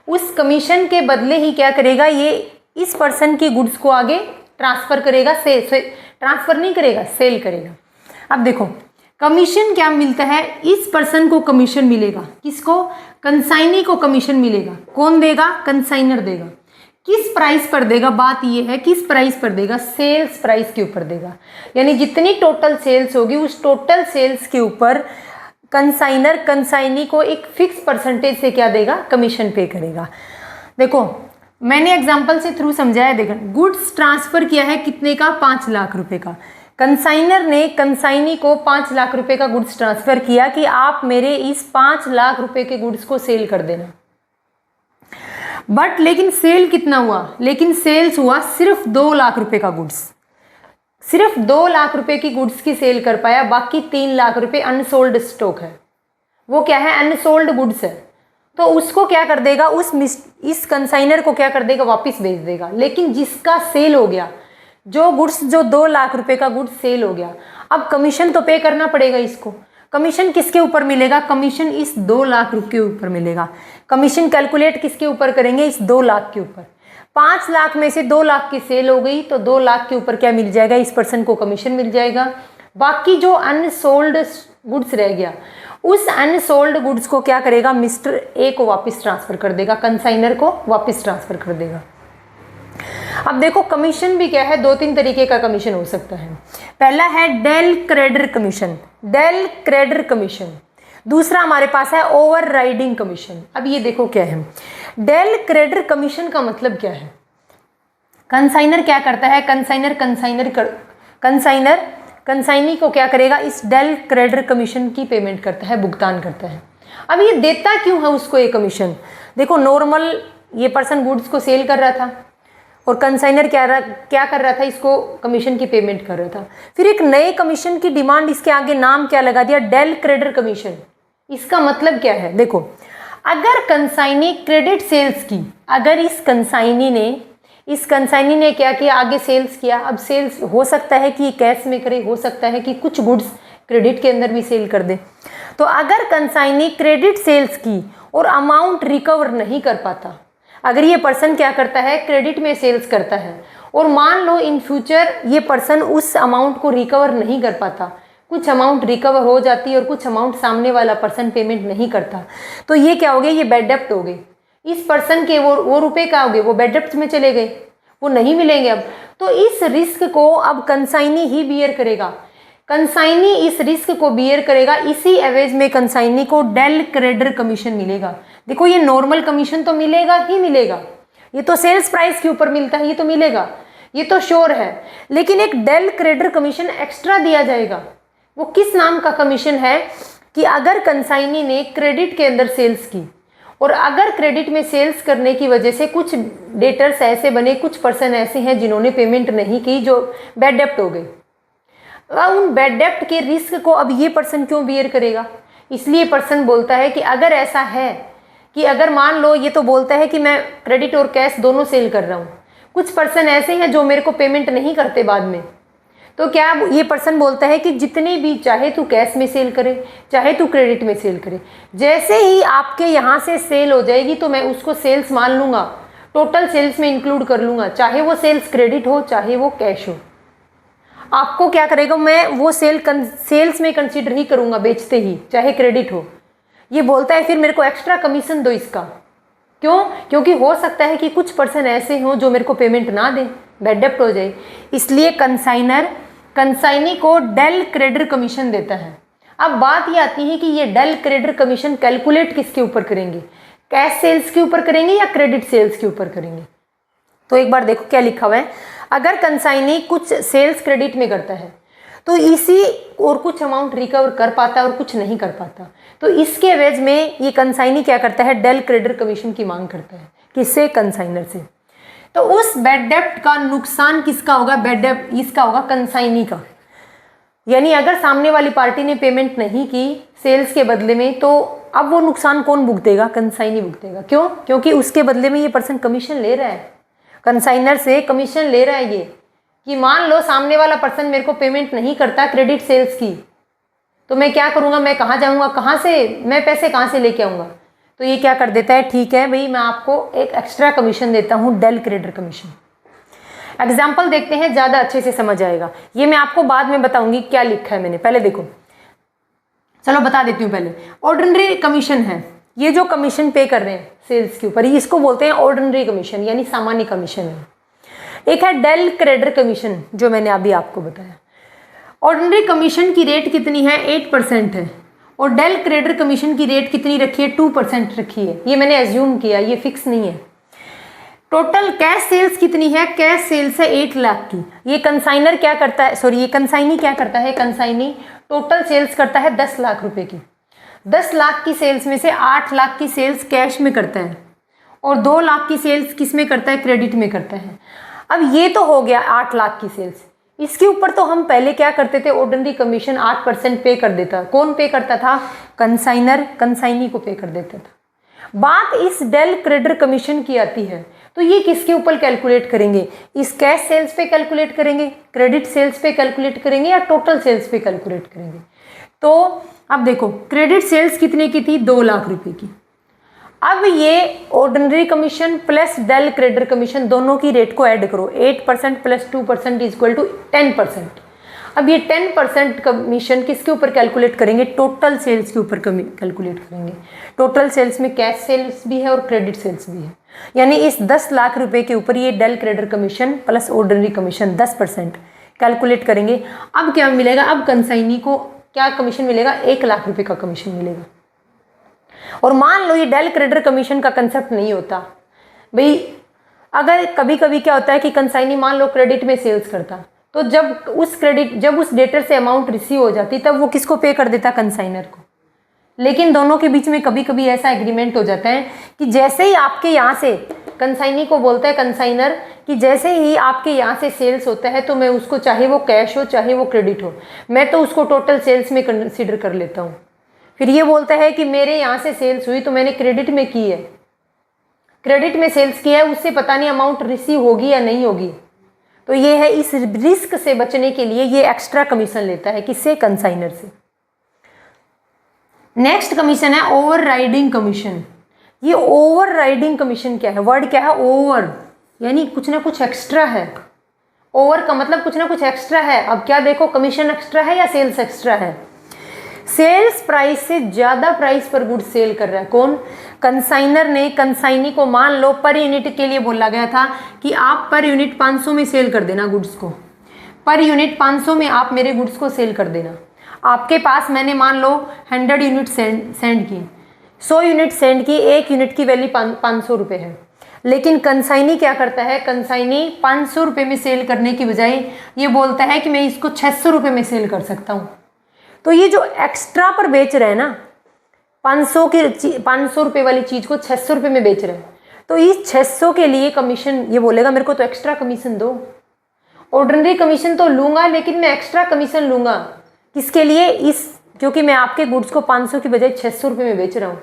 उस कमीशन के बदले ही क्या करेगा, ये इस पर्सन की गुड्स को आगे ट्रांसफ़र करेगा, ट्रांसफ़र नहीं करेगा, सेल करेगा। अब देखो कमीशन क्या मिलता है, इस पर्सन को कमीशन मिलेगा, किसको, कंसाइनी को कमीशन मिलेगा। कौन देगा, कंसाइनर देगा। किस प्राइस पर देगा, बात ये है किस प्राइस पर देगा, सेल्स प्राइस के ऊपर देगा। यानी जितनी टोटल सेल्स होगी उस टोटल सेल्स के ऊपर कंसाइनर कंसाइनी को एक फिक्स परसेंटेज से क्या देगा, कमीशन पे करेगा। देखो मैंने एग्जांपल से थ्रू समझाया। देखो गुड्स ट्रांसफ़र किया है कितने का, 5 लाख रुपए का। कंसाइनर ने कंसाइनी को 5 लाख रुपए का गुड्स ट्रांसफ़र किया कि आप मेरे इस 5 लाख रुपए के गुड्स को सेल कर देना। बट लेकिन सेल कितना हुआ, लेकिन सेल्स हुआ सिर्फ 2 लाख रुपए का गुड्स, सिर्फ 2 लाख रुपए की गुड्स की सेल कर पाया, बाकी 3 लाख रुपए अनसोल्ड स्टॉक है। वो क्या है, अनसोल्ड गुड्स है। तो उसको क्या कर देगा, इस कंसाइनर को क्या कर देगा, वापस भेज देगा। लेकिन जिसका सेल हो गया, जो गुड्स, जो 2 लाख रुपए का गुड्स सेल हो गया, अब कमीशन तो पे करना पड़ेगा इसको। कमीशन किसके ऊपर मिलेगा, कमीशन इस 2 लाख रुपए के ऊपर मिलेगा। कमीशन कैलकुलेट किसके ऊपर करेंगे, इस 2 लाख के ऊपर। 5 लाख में से 2 लाख की सेल हो गई तो 2 लाख के ऊपर क्या मिल जाएगा, इस पर्सन को कमीशन मिल जाएगा। बाकी जो अनसोल्ड गुड्स रह गया, उस अनसोल्ड गुड्स को क्या करेगा, मिस्टर ए को वापस ट्रांसफ़र कर देगा, कंसाइनर को वापस ट्रांसफ़र कर देगा। अब देखो कमीशन भी क्या है, 2-3 तरीके का कमीशन हो सकता है। पहला है del credere commission, del credere commission. दूसरा हमारे पास है ओवर राइडिंग कमीशन। अब ये देखो क्या है, डेल क्रेडिटर कमीशन का मतलब क्या है। कंसाइनर क्या करता है, कंसाइनी को क्या करेगा, इस डेल क्रेडिटर कमीशन की पेमेंट करता है, भुगतान करता है। अब ये देता क्यों है उसको ये कमीशन, देखो नॉर्मल ये पर्सन गुड्स को सेल कर रहा था और कंसाइनर क्या कर रहा था, इसको कमीशन की पेमेंट कर रहा था। फिर एक नए कमीशन की डिमांड इसके आगे नाम क्या लगा दिया, डेल क्रेडिटर कमीशन। इसका मतलब क्या है, देखो अगर कंसाइनी क्रेडिट सेल्स की, अगर इस कंसाइनी ने क्या किया, आगे सेल्स किया, अब सेल्स हो सकता है कि कैश में करे, हो सकता है कि कुछ गुड्स क्रेडिट के अंदर भी सेल कर दे। तो अगर कंसाइनी क्रेडिट सेल्स की और अमाउंट रिकवर नहीं कर पाता, अगर ये पर्सन क्या करता है, क्रेडिट में सेल्स करता है और मान लो इन फ्यूचर ये पर्सन उस अमाउंट को रिकवर नहीं कर पाता, कुछ अमाउंट रिकवर हो जाती है और कुछ अमाउंट सामने वाला पर्सन पेमेंट नहीं करता, तो ये क्या हो गया, ये बैड डेप्ट हो गए। इस पर्सन के वो रुपए क्या हो गए, वो बैड डेप्ट में चले गए, वो नहीं मिलेंगे अब। तो इस रिस्क को अब कंसाइनी ही बियर करेगा, कंसाइनी इस रिस्क को बियर करेगा। इसी एवज में कंसाइनी को डेल क्रेडिटर कमीशन मिलेगा। देखो ये नॉर्मल कमीशन तो मिलेगा ही मिलेगा, ये तो सेल्स प्राइस के ऊपर मिलता है, ये तो मिलेगा, ये तो श्योर है, लेकिन एक डेल क्रेडिटर कमीशन एक्स्ट्रा दिया जाएगा। वो किस नाम का कमीशन है कि अगर कंसाइनी ने क्रेडिट के अंदर सेल्स की और अगर क्रेडिट में सेल्स करने की वजह से कुछ डेटर्स ऐसे बने, कुछ पर्सन ऐसे हैं जिन्होंने पेमेंट नहीं की, जो बैड डेप्ट हो गए, उन बैड डेप्ट के रिस्क को अब ये पर्सन क्यों बियर करेगा। इसलिए पर्सन बोलता है कि अगर ऐसा है कि अगर मान लो ये तो बोलता है कि मैं क्रेडिट और कैश दोनों सेल कर रहा हूँ, कुछ पर्सन ऐसे हैं जो मेरे को पेमेंट नहीं करते बाद में, तो क्या ये पर्सन बोलता है कि जितने भी, चाहे तू कैश में सेल करे चाहे तू क्रेडिट में सेल करे, जैसे ही आपके यहाँ से सेल हो जाएगी तो मैं उसको सेल्स मान लूँगा, टोटल सेल्स में इंक्लूड कर लूँगा, चाहे वो सेल्स क्रेडिट हो चाहे वो कैश हो। आपको क्या करेगा, मैं वो सेल्स में कंसीडर ही करूँगा बेचते ही, चाहे क्रेडिट हो। ये बोलता है फिर मेरे को एक्स्ट्रा कमीशन दो इसका, क्यों, क्योंकि हो सकता है कि कुछ पर्सन ऐसे हों जो मेरे को पेमेंट ना दें, बैड डेप्ट हो जाए। इसलिए कंसाइनी को डेल क्रेडिटर कमीशन देता है। अब बात ये आती है कि ये डेल क्रेडिटर कमीशन कैलकुलेट किसके ऊपर करेंगे, कैश सेल्स के ऊपर करेंगे या क्रेडिट सेल्स के ऊपर करेंगे। तो एक बार देखो क्या लिखा हुआ है, अगर कंसाइनी कुछ सेल्स क्रेडिट में करता है तो इसी और कुछ अमाउंट रिकवर कर पाता है और कुछ नहीं कर पाता, तो इसके एवज में ये कंसाइनी क्या करता है, डेल क्रेडिटर कमीशन की मांग करता है। किससे, कंसाइनर से। तो उस बैड डेप्ट का नुकसान किसका होगा, बैड डेप्ट इसका होगा कंसाइनी का। यानी अगर सामने वाली पार्टी ने पेमेंट नहीं की सेल्स के बदले में, तो अब वो नुकसान कौन भुगतेगा, कंसाइनी भुगतेगा। क्यों, क्योंकि उसके बदले में ये पर्सन कमीशन ले रहा है, कंसाइनर से कमीशन ले रहा है। ये कि मान लो सामने वाला पर्सन मेरे को पेमेंट नहीं करता क्रेडिट सेल्स की, तो मैं क्या करूँगा, मैं कहाँ जाऊँगा, कहाँ से मैं पैसे कहाँ से लेके आऊँगा। तो ये क्या कर देता है, ठीक है भाई मैं आपको एक एक्स्ट्रा कमीशन देता हूँ, डेल क्रेडिटर कमीशन। एग्जाम्पल देखते हैं, ज़्यादा अच्छे से समझ आएगा। ये मैं आपको बाद में बताऊंगी क्या लिखा है मैंने, पहले देखो, चलो बता देती हूँ पहले। ऑर्डिनरी कमीशन है, ये जो कमीशन पे कर रहे हैं सेल्स के ऊपर, इसको बोलते हैं ऑर्डिनरी कमीशन, यानी सामान्य कमीशन है। एक है डेल क्रेडिटर कमीशन, जो मैंने अभी आपको बताया। ऑर्डिनरी कमीशन की रेट कितनी है, 8% है, और डेल क्रेडिटर कमीशन की रेट कितनी रखी है, 2% रखी है। ये मैंने एज्यूम किया, ये फिक्स नहीं है। टोटल कैश सेल्स कितनी है, कैश सेल्स है 8 लाख की। ये कंसाइनर क्या करता है, सॉरी ये कंसाइनी क्या करता है, कंसाइनी टोटल सेल्स करता है 10 लाख रुपए की। 10 लाख की सेल्स में से 8 लाख की सेल्स कैश में करता है और 2 लाख की सेल्स किस में करता है, क्रेडिट में करता है। अब ये तो हो गया 8 लाख की सेल्स। इसके ऊपर तो हम पहले क्या करते थे, ऑर्डिनरी कमीशन 8% पे कर देता। कौन पे करता था, कंसाइनर, कंसाइनी को पे कर देता था। बात इस डेल क्रेडिटर कमीशन की आती है, तो ये किसके ऊपर कैलकुलेट करेंगे, इस कैश सेल्स पे कैलकुलेट करेंगे, क्रेडिट सेल्स पे कैलकुलेट करेंगे या टोटल सेल्स पे कैलकुलेट करेंगे। तो अब देखो क्रेडिट सेल्स कितने की थी, 2 लाख रुपए की। अब ये ordinary commission plus del credere commission दोनों की रेट को ऐड करो, 8% प्लस 2% इज इक्वल टू 10%। अब ये 10% कमीशन किसके ऊपर कैलकुलेट करेंगे, टोटल सेल्स के ऊपर कैलकुलेट करेंगे। टोटल सेल्स में कैश सेल्स भी है और क्रेडिट सेल्स भी है, यानी इस 10 लाख रुपए के ऊपर ये del credere commission plus ordinary commission 10% calculate करेंगे। अब क्या मिलेगा, अब कंसाइनी को क्या कमीशन मिलेगा, 1 लाख रुपए का कमीशन मिलेगा। और मान लो ये डेल क्रेडिटर कमीशन का कंसेप्ट नहीं होता भाई, अगर कभी कभी क्या होता है कि कंसाइनी मान लो क्रेडिट में सेल्स करता, तो जब उस डेटर से अमाउंट रिसीव हो जाती तब वो किसको पे कर देता, कंसाइनर को। लेकिन दोनों के बीच में कभी कभी ऐसा एग्रीमेंट हो जाता है कि जैसे ही आपके यहाँ से, कंसाइनी को बोलता है कंसाइनर कि जैसे ही आपके यहाँ से सेल्स होता है तो मैं उसको, चाहे वो कैश हो चाहे वो क्रेडिट हो, मैं तो उसको टोटल सेल्स में कंसिडर कर लेता हूँ। फिर ये बोलता है कि मेरे यहाँ से सेल्स हुई तो मैंने क्रेडिट में की है, क्रेडिट में सेल्स किया है, उससे पता नहीं अमाउंट रिसीव होगी या नहीं होगी। तो ये है, इस रिस्क से बचने के लिए ये एक्स्ट्रा कमीशन लेता है, किससे? कंसाइनर से। नेक्स्ट कमीशन है ओवर राइडिंग कमीशन। ये ओवर राइडिंग कमीशन क्या है? वर्ड क्या है? ओवर, यानी कुछ ना कुछ एक्स्ट्रा है। ओवर का मतलब कुछ ना कुछ एक्स्ट्रा है। अब क्या देखो, कमीशन एक्स्ट्रा है या सेल्स एक्स्ट्रा है? सेल्स प्राइस से ज़्यादा प्राइस पर गुड्स सेल कर रहा है। कौन? कंसाइनर ने कंसाइनी को मान लो पर यूनिट के लिए बोला गया था कि आप पर यूनिट 500 में सेल कर देना गुड्स को, पर यूनिट 500 में आप मेरे गुड्स को सेल कर देना। आपके पास मैंने मान लो 100 यूनिट सेंड की, 100 यूनिट सेंड की, 1 यूनिट की वैल्यू 500 रुपये है। लेकिन कंसाइनी क्या करता है? कंसाइनी 500 रुपये में सेल करने की बजाय ये बोलता है कि मैं इसको 600 रुपये में सेल कर सकता हूँ। तो ये जो एक्स्ट्रा पर बेच रहे हैं ना, 500 रुपये वाली चीज़ को 600 रुपये में बेच रहे हैं, तो इस 600 के लिए कमीशन ये बोलेगा मेरे को तो एक्स्ट्रा कमीशन दो। ऑर्डिनरी कमीशन तो लूँगा लेकिन मैं एक्स्ट्रा कमीशन लूँगा। किसके लिए? क्योंकि मैं आपके गुड्स को 500 की बजाय 600 रुपये में बेच रहा हूँ।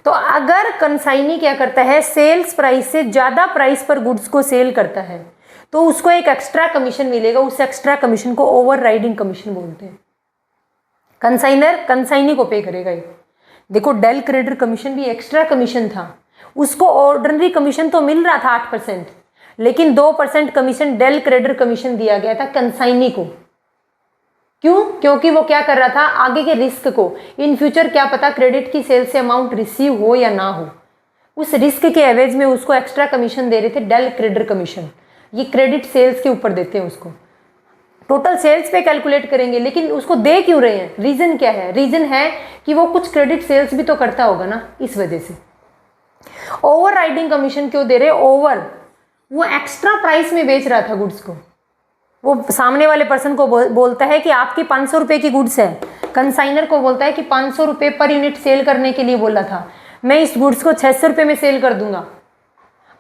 तो अगर कंसाइनी क्या करता है? सेल्स प्राइस से ज़्यादा प्राइस पर गुड्स को सेल करता है तो उसको एक एक्स्ट्रा कमीशन मिलेगा। उस एक्स्ट्रा कमीशन को ओवर राइडिंग कमीशन बोलते हैं। कंसाइनर कंसाइनी को पे करेगा। ये देखो, डेल क्रेडिटर कमीशन भी एक्स्ट्रा कमीशन था। उसको ऑर्डिनरी कमीशन तो मिल रहा था 8%, लेकिन 2% कमीशन डेल क्रेडिटर कमीशन दिया गया था कंसाइनी को। क्यों? क्योंकि वो क्या कर रहा था? आगे के रिस्क को, इन फ्यूचर क्या पता क्रेडिट की सेल से अमाउंट रिसीव हो या ना हो, उस रिस्क के एवज में उसको एक्स्ट्रा कमीशन दे रहे थे, डेल क्रेडिटर कमीशन। ये क्रेडिट सेल्स के ऊपर देते हैं उसको, टोटल सेल्स पे कैलकुलेट करेंगे। लेकिन उसको दे क्यों रहे हैं? रीज़न क्या है? रीज़न है कि वो कुछ क्रेडिट सेल्स भी तो करता होगा ना, इस वजह से। ओवर राइडिंग कमीशन क्यों दे रहे? ओवर, वो एक्स्ट्रा प्राइस में बेच रहा था गुड्स को। वो सामने वाले पर्सन को बोलता है कि आपकी 500 रुपये की गुड्स है, कंसाइनर को बोलता है कि 500 रुपये पर यूनिट सेल करने के लिए बोला था, मैं इस गुड्स को 600 रुपये में सेल कर दूंगा,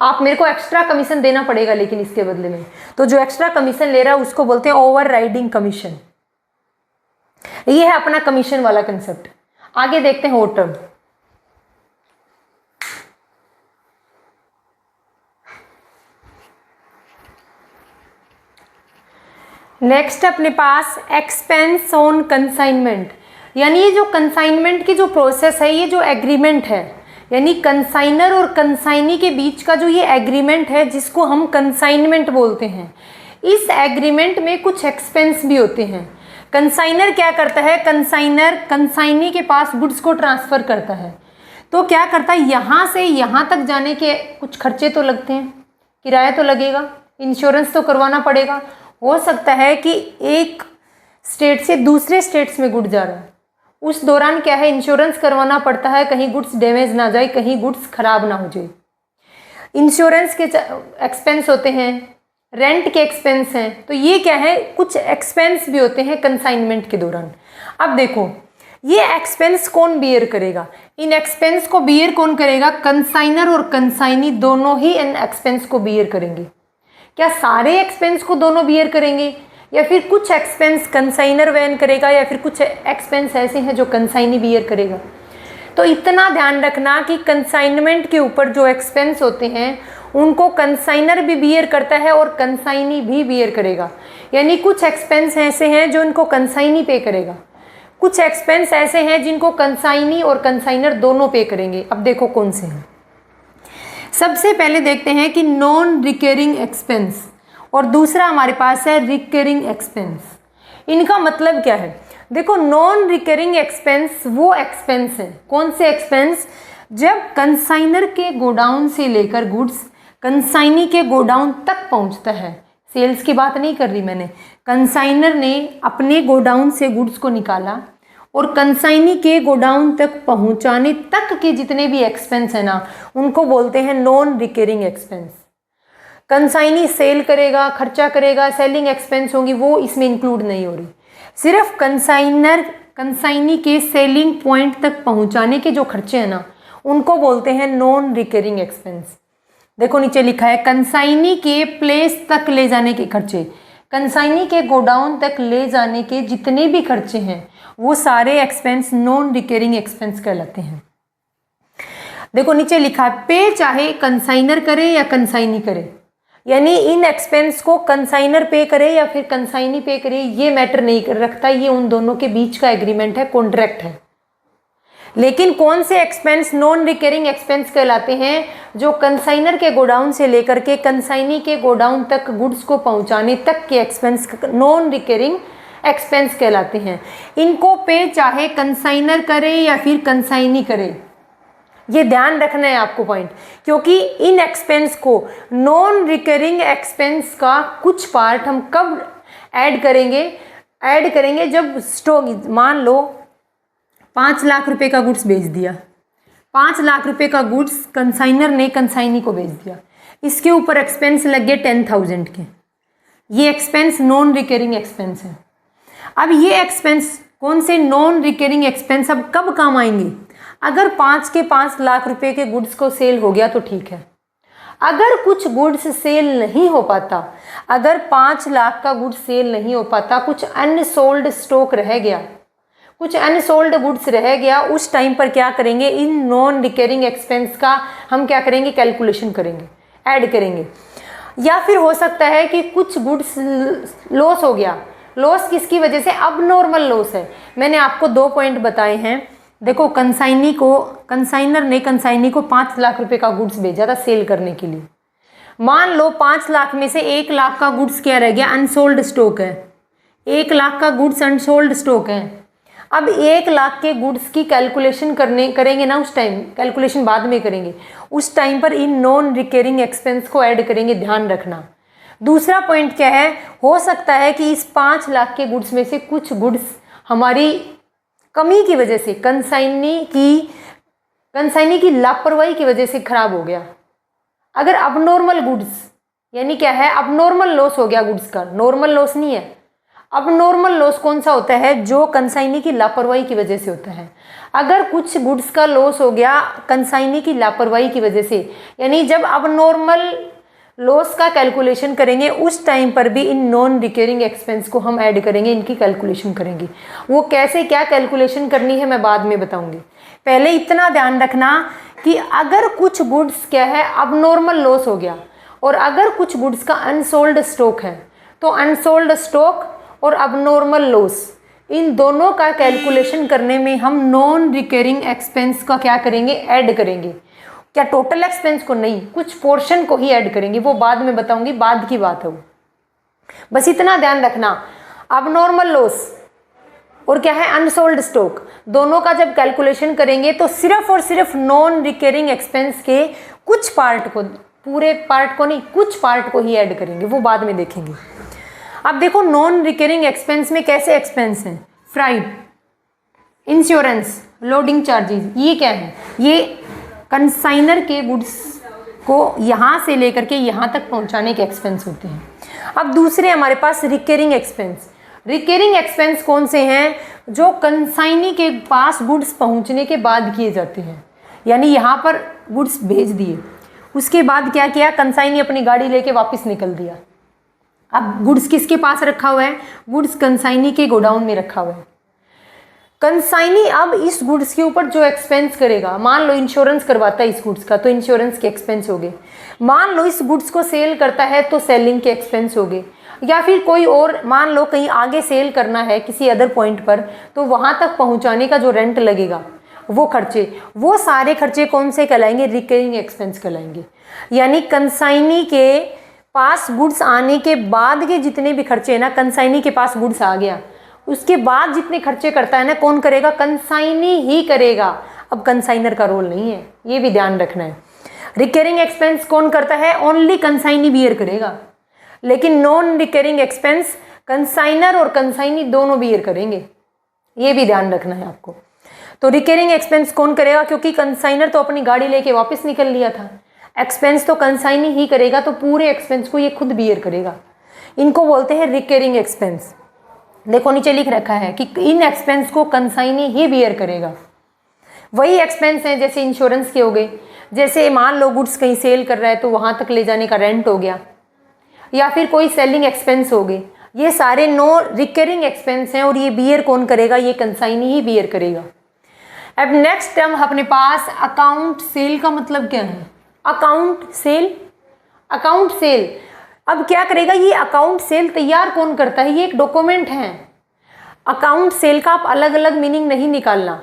आप मेरे को एक्स्ट्रा कमीशन देना पड़ेगा लेकिन इसके बदले में। तो जो एक्स्ट्रा कमीशन ले रहा है उसको बोलते हैं ओवर राइडिंग कमीशन। ये है अपना कमीशन वाला कंसेप्ट। आगे देखते हैं और टर्म। नेक्स्ट अपने पास एक्सपेंस ऑन कंसाइनमेंट, यानी ये जो कंसाइनमेंट की जो प्रोसेस है, ये जो एग्रीमेंट है, यानी कंसाइनर और कंसाइनी के बीच का जो ये एग्रीमेंट है जिसको हम कंसाइनमेंट बोलते हैं, इस एग्रीमेंट में कुछ एक्सपेंस भी होते हैं। कंसाइनर क्या करता है? कंसाइनर कंसाइनी के पास गुड्स को ट्रांसफ़र करता है, तो क्या करता है? यहाँ से यहाँ तक जाने के कुछ खर्चे तो लगते हैं, किराया तो लगेगा, इंश्योरेंस तो करवाना पड़ेगा। हो सकता है कि एक स्टेट से दूसरे स्टेट्स में गुड्स जा रहा है, उस दौरान क्या है? इंश्योरेंस करवाना पड़ता है, कहीं गुड्स डैमेज ना जाए, कहीं गुड्स खराब ना हो जाए। इंश्योरेंस के एक्सपेंस होते हैं, रेंट के एक्सपेंस हैं, तो ये क्या है? कुछ एक्सपेंस भी होते हैं कंसाइनमेंट के दौरान। अब देखो, ये एक्सपेंस कौन बियर करेगा? इन एक्सपेंस को बियर कौन करेगा? कंसाइनर और कंसाइनी दोनों ही इन एक्सपेंस को बियर करेंगे। क्या सारे एक्सपेंस को दोनों बियर करेंगे, या फिर कुछ एक्सपेंस कंसाइनर वहन करेगा, या फिर कुछ एक्सपेंस ऐसे हैं जो कंसाइनी बियर करेगा? तो इतना ध्यान रखना कि कंसाइनमेंट के ऊपर जो एक्सपेंस होते हैं उनको कंसाइनर भी बियर करता है और कंसाइनी भी बियर करेगा। यानी कुछ एक्सपेंस ऐसे हैं जो इनको कंसाइनी पे करेगा, कुछ एक्सपेंस ऐसे हैं जिनको कंसाइनी और कंसाइनर दोनों पे करेंगे। अब देखो कौन से हैं। सबसे पहले देखते हैं कि नॉन रिकरिंग एक्सपेंस, और दूसरा हमारे पास है रिकरिंग एक्सपेंस। इनका मतलब क्या है? देखो, नॉन रिकरिंग एक्सपेंस वो एक्सपेंस है, कौन से एक्सपेंस? जब कंसाइनर के गोडाउन से लेकर गुड्स कंसाइनी के गोडाउन तक पहुंचता है, सेल्स की बात नहीं कर रही मैंने, कंसाइनर ने अपने गोडाउन से गुड्स को निकाला और कंसाइनी के गोडाउन तक पहुंचाने तक के जितने भी एक्सपेंस है ना, उनको बोलते हैं non recurring expense. Consignee sale करेगा, खर्चा करेगा, सेलिंग एक्सपेंस होंगी, वो इसमें इंक्लूड नहीं हो रही। सिर्फ कंसाइनी के सेलिंग पॉइंट तक पहुंचाने के जो खर्चे हैं ना, उनको बोलते हैं नॉन रिकरिंग एक्सपेंस। देखो नीचे लिखा है कंसाइनी के प्लेस तक ले जाने के खर्चे, कंसाइनी के गोडाउन तक ले जाने के जितने भी खर्चे हैं वो सारे एक्सपेंस नॉन रिकरिंग एक्सपेंस कहलाते हैं। देखो नीचे लिखा है, पे चाहे कंसाइनर करे या कंसाइनी करे, यानी इन एक्सपेंस को कंसाइनर पे करे या फिर कंसाइनी पे करे, ये मैटर नहीं कर रखता, ये उन दोनों के बीच का एग्रीमेंट है, कॉन्ट्रैक्ट है। लेकिन कौन से एक्सपेंस नॉन रिकरिंग एक्सपेंस कहलाते हैं? जो कंसाइनर के गोडाउन से लेकर के कंसाइनी के गोडाउन तक गुड्स को पहुंचाने तक के एक्सपेंस नॉन रिकरिंग एक्सपेंस कहलाते हैं। इनको पे चाहे कंसाइनर करे या फिर कंसाइनी करे, ये ध्यान रखना है आपको पॉइंट, क्योंकि इन एक्सपेंस को नॉन रिकरिंग एक्सपेंस का कुछ पार्ट हम कब ऐड करेंगे जब स्टॉक, मान लो 5 लाख रुपए का गुड्स बेच दिया, 5 लाख रुपए का गुड्स कंसाइनर ने कंसाइनी को बेच दिया, इसके ऊपर एक्सपेंस लग गए 10,000 के, ये एक्सपेंस नॉन रिकरिंग एक्सपेंस है। अब ये एक्सपेंस कौन से नॉन रिकरिंग एक्सपेंस अब कब काम आएंगे? अगर 5 लाख रुपए के गुड्स को सेल हो गया तो ठीक है। अगर कुछ गुड्स सेल नहीं हो पाता, अगर 5 लाख का गुड्स सेल नहीं हो पाता, कुछ अनसोल्ड स्टॉक रह गया, कुछ अनसोल्ड गुड्स रह गया, उस टाइम पर क्या करेंगे? इन नॉन रिकरिंग एक्सपेंस का हम क्या करेंगे? कैलकुलेशन करेंगे, ऐड करेंगे। या फिर हो सकता है कि कुछ गुड्स लॉस हो गया, लॉस किसकी वजह से? अब नॉर्मल लॉस है। मैंने आपको 2 पॉइंट बताए हैं। देखो, कंसाइनर ने कंसाइनी को 5 लाख रुपए का गुड्स भेजा था सेल करने के लिए। मान लो 5 लाख में से 1 लाख का गुड्स क्या रह गया? अनसोल्ड स्टॉक है। 1 लाख का गुड्स अनसोल्ड स्टॉक है। अब 1 लाख के गुड्स की कैलकुलेशन करेंगे ना, उस टाइम कैलकुलेशन बाद में करेंगे, उस टाइम पर इन नॉन रिकरिंग एक्सपेंस को ऐड करेंगे, ध्यान रखना। दूसरा पॉइंट क्या है? हो सकता है कि इस 5 लाख के गुड्स में से कुछ गुड्स हमारी कमी की वजह से, कंसाइनी की लापरवाही की वजह से खराब हो गया। अगर अबनॉर्मल गुड्स, यानी क्या है? अबनॉर्मल लॉस हो गया गुड्स का, नॉर्मल लॉस नहीं है। अबनॉर्मल लॉस कौन सा होता है? जो कंसाइनी की लापरवाही की वजह से होता है। अगर कुछ गुड्स का लॉस हो गया कंसाइनी की लापरवाही की वजह से, यानी जब अबनॉर्मल लॉस का कैलकुलेशन करेंगे उस टाइम पर भी इन नॉन रिकरिंग एक्सपेंस को हम ऐड करेंगे, इनकी कैलकुलेशन करेंगे। वो कैसे, क्या कैलकुलेशन करनी है मैं बाद में बताऊंगी। पहले इतना ध्यान रखना कि अगर कुछ गुड्स क्या है अबनॉर्मल लॉस हो गया और अगर कुछ गुड्स का अनसोल्ड स्टॉक है, तो अनसोल्ड स्टॉक और अबनॉर्मल लॉस, इन दोनों का कैलकुलेशन करने में हम नॉन रिकरिंग एक्सपेंस का क्या करेंगे? ऐड करेंगे। क्या टोटल एक्सपेंस को नहीं, कुछ पोर्शन को ही ऐड करेंगे, वो बाद में बताऊंगी, बाद की बात है वो। बस इतना ध्यान रखना, अबनॉर्मल लॉस और क्या है? अनसोल्ड स्टॉक, दोनों का जब कैलकुलेशन करेंगे तो सिर्फ और सिर्फ नॉन रिकरिंग एक्सपेंस के कुछ पार्ट को, पूरे पार्ट को नहीं, कुछ पार्ट को ही ऐड करेंगे, वो बाद में देखेंगे। अब देखो, नॉन रिकरिंग एक्सपेंस में कैसे एक्सपेंस हैं? फ्राइट, इंश्योरेंस, लोडिंग चार्जेस, ये क्या है? ये कंसाइनर के गुड्स को यहाँ से लेकर के यहाँ तक पहुँचाने के एक्सपेंस होते हैं। अब दूसरे हमारे पास रिकरिंग एक्सपेंस। रिकरिंग एक्सपेंस कौन से हैं? जो कंसाइनी के पास गुड्स पहुँचने के बाद किए जाते हैं। यानी यहाँ पर गुड्स भेज दिए, उसके बाद क्या किया? कंसाइनी अपनी गाड़ी लेके वापस निकल दिया। अब गुड्स किसके पास रखा हुआ है? गुड्स कंसाइनी के गोडाउन में रखा हुआ है। कंसाइनी अब इस गुड्स के ऊपर जो एक्सपेंस करेगा, मान लो इंश्योरेंस करवाता है इस गुड्स का, तो इंश्योरेंस के एक्सपेंस हो गए। मान लो इस गुड्स को सेल करता है तो सेलिंग के एक्सपेंस हो गए। या फिर कोई और, मान लो कहीं आगे सेल करना है किसी अदर पॉइंट पर, तो वहाँ तक पहुँचाने का जो रेंट लगेगा, वो खर्चे, वो सारे खर्चे कौन से कहलाएंगे? रिकरिंग एक्सपेंस कहलाएंगे। यानी कंसाइनी के पास गुड्स आने के बाद के जितने भी खर्चे हैं ना, कंसाइनी के पास गुड्स आ गया, उसके बाद जितने खर्चे करता है ना, कौन करेगा? कंसाइनी ही करेगा। अब कंसाइनर का रोल नहीं है, ये भी ध्यान रखना है। रिकरिंग एक्सपेंस कौन करता है? ओनली कंसाइनी बियर करेगा। लेकिन नॉन रिकरिंग एक्सपेंस कंसाइनर और कंसाइनी दोनों बियर करेंगे, ये भी ध्यान रखना है आपको। तो रिकरिंग एक्सपेंस कौन करेगा? क्योंकि कंसाइनर तो अपनी गाड़ी लेके वापस निकल लिया था, एक्सपेंस तो कंसाइनी ही करेगा, तो पूरे एक्सपेंस को ये खुद बियर करेगा। इनको बोलते हैं रिकरिंग एक्सपेंस। देखो नीचे लिख रखा है कि इन एक्सपेंस को कंसाइनी ही बियर करेगा। वही एक्सपेंस हैं जैसे इंश्योरेंस के हो गए, जैसे मान लो गुड्स कहीं सेल कर रहा है तो वहाँ तक ले जाने का रेंट हो गया, या फिर कोई सेलिंग एक्सपेंस हो गए, ये सारे नो रिकरिंग एक्सपेंस हैं और ये बियर कौन करेगा, ये कंसाइनी ही बियर करेगा। अब नेक्स्ट टर्म अपने पास अकाउंट सेल का मतलब क्या है, अकाउंट सेल। अकाउंट सेल अब क्या करेगा, ये अकाउंट सेल तैयार कौन करता है, ये एक डॉक्यूमेंट है। अकाउंट सेल का आप अलग अलग मीनिंग नहीं निकालना।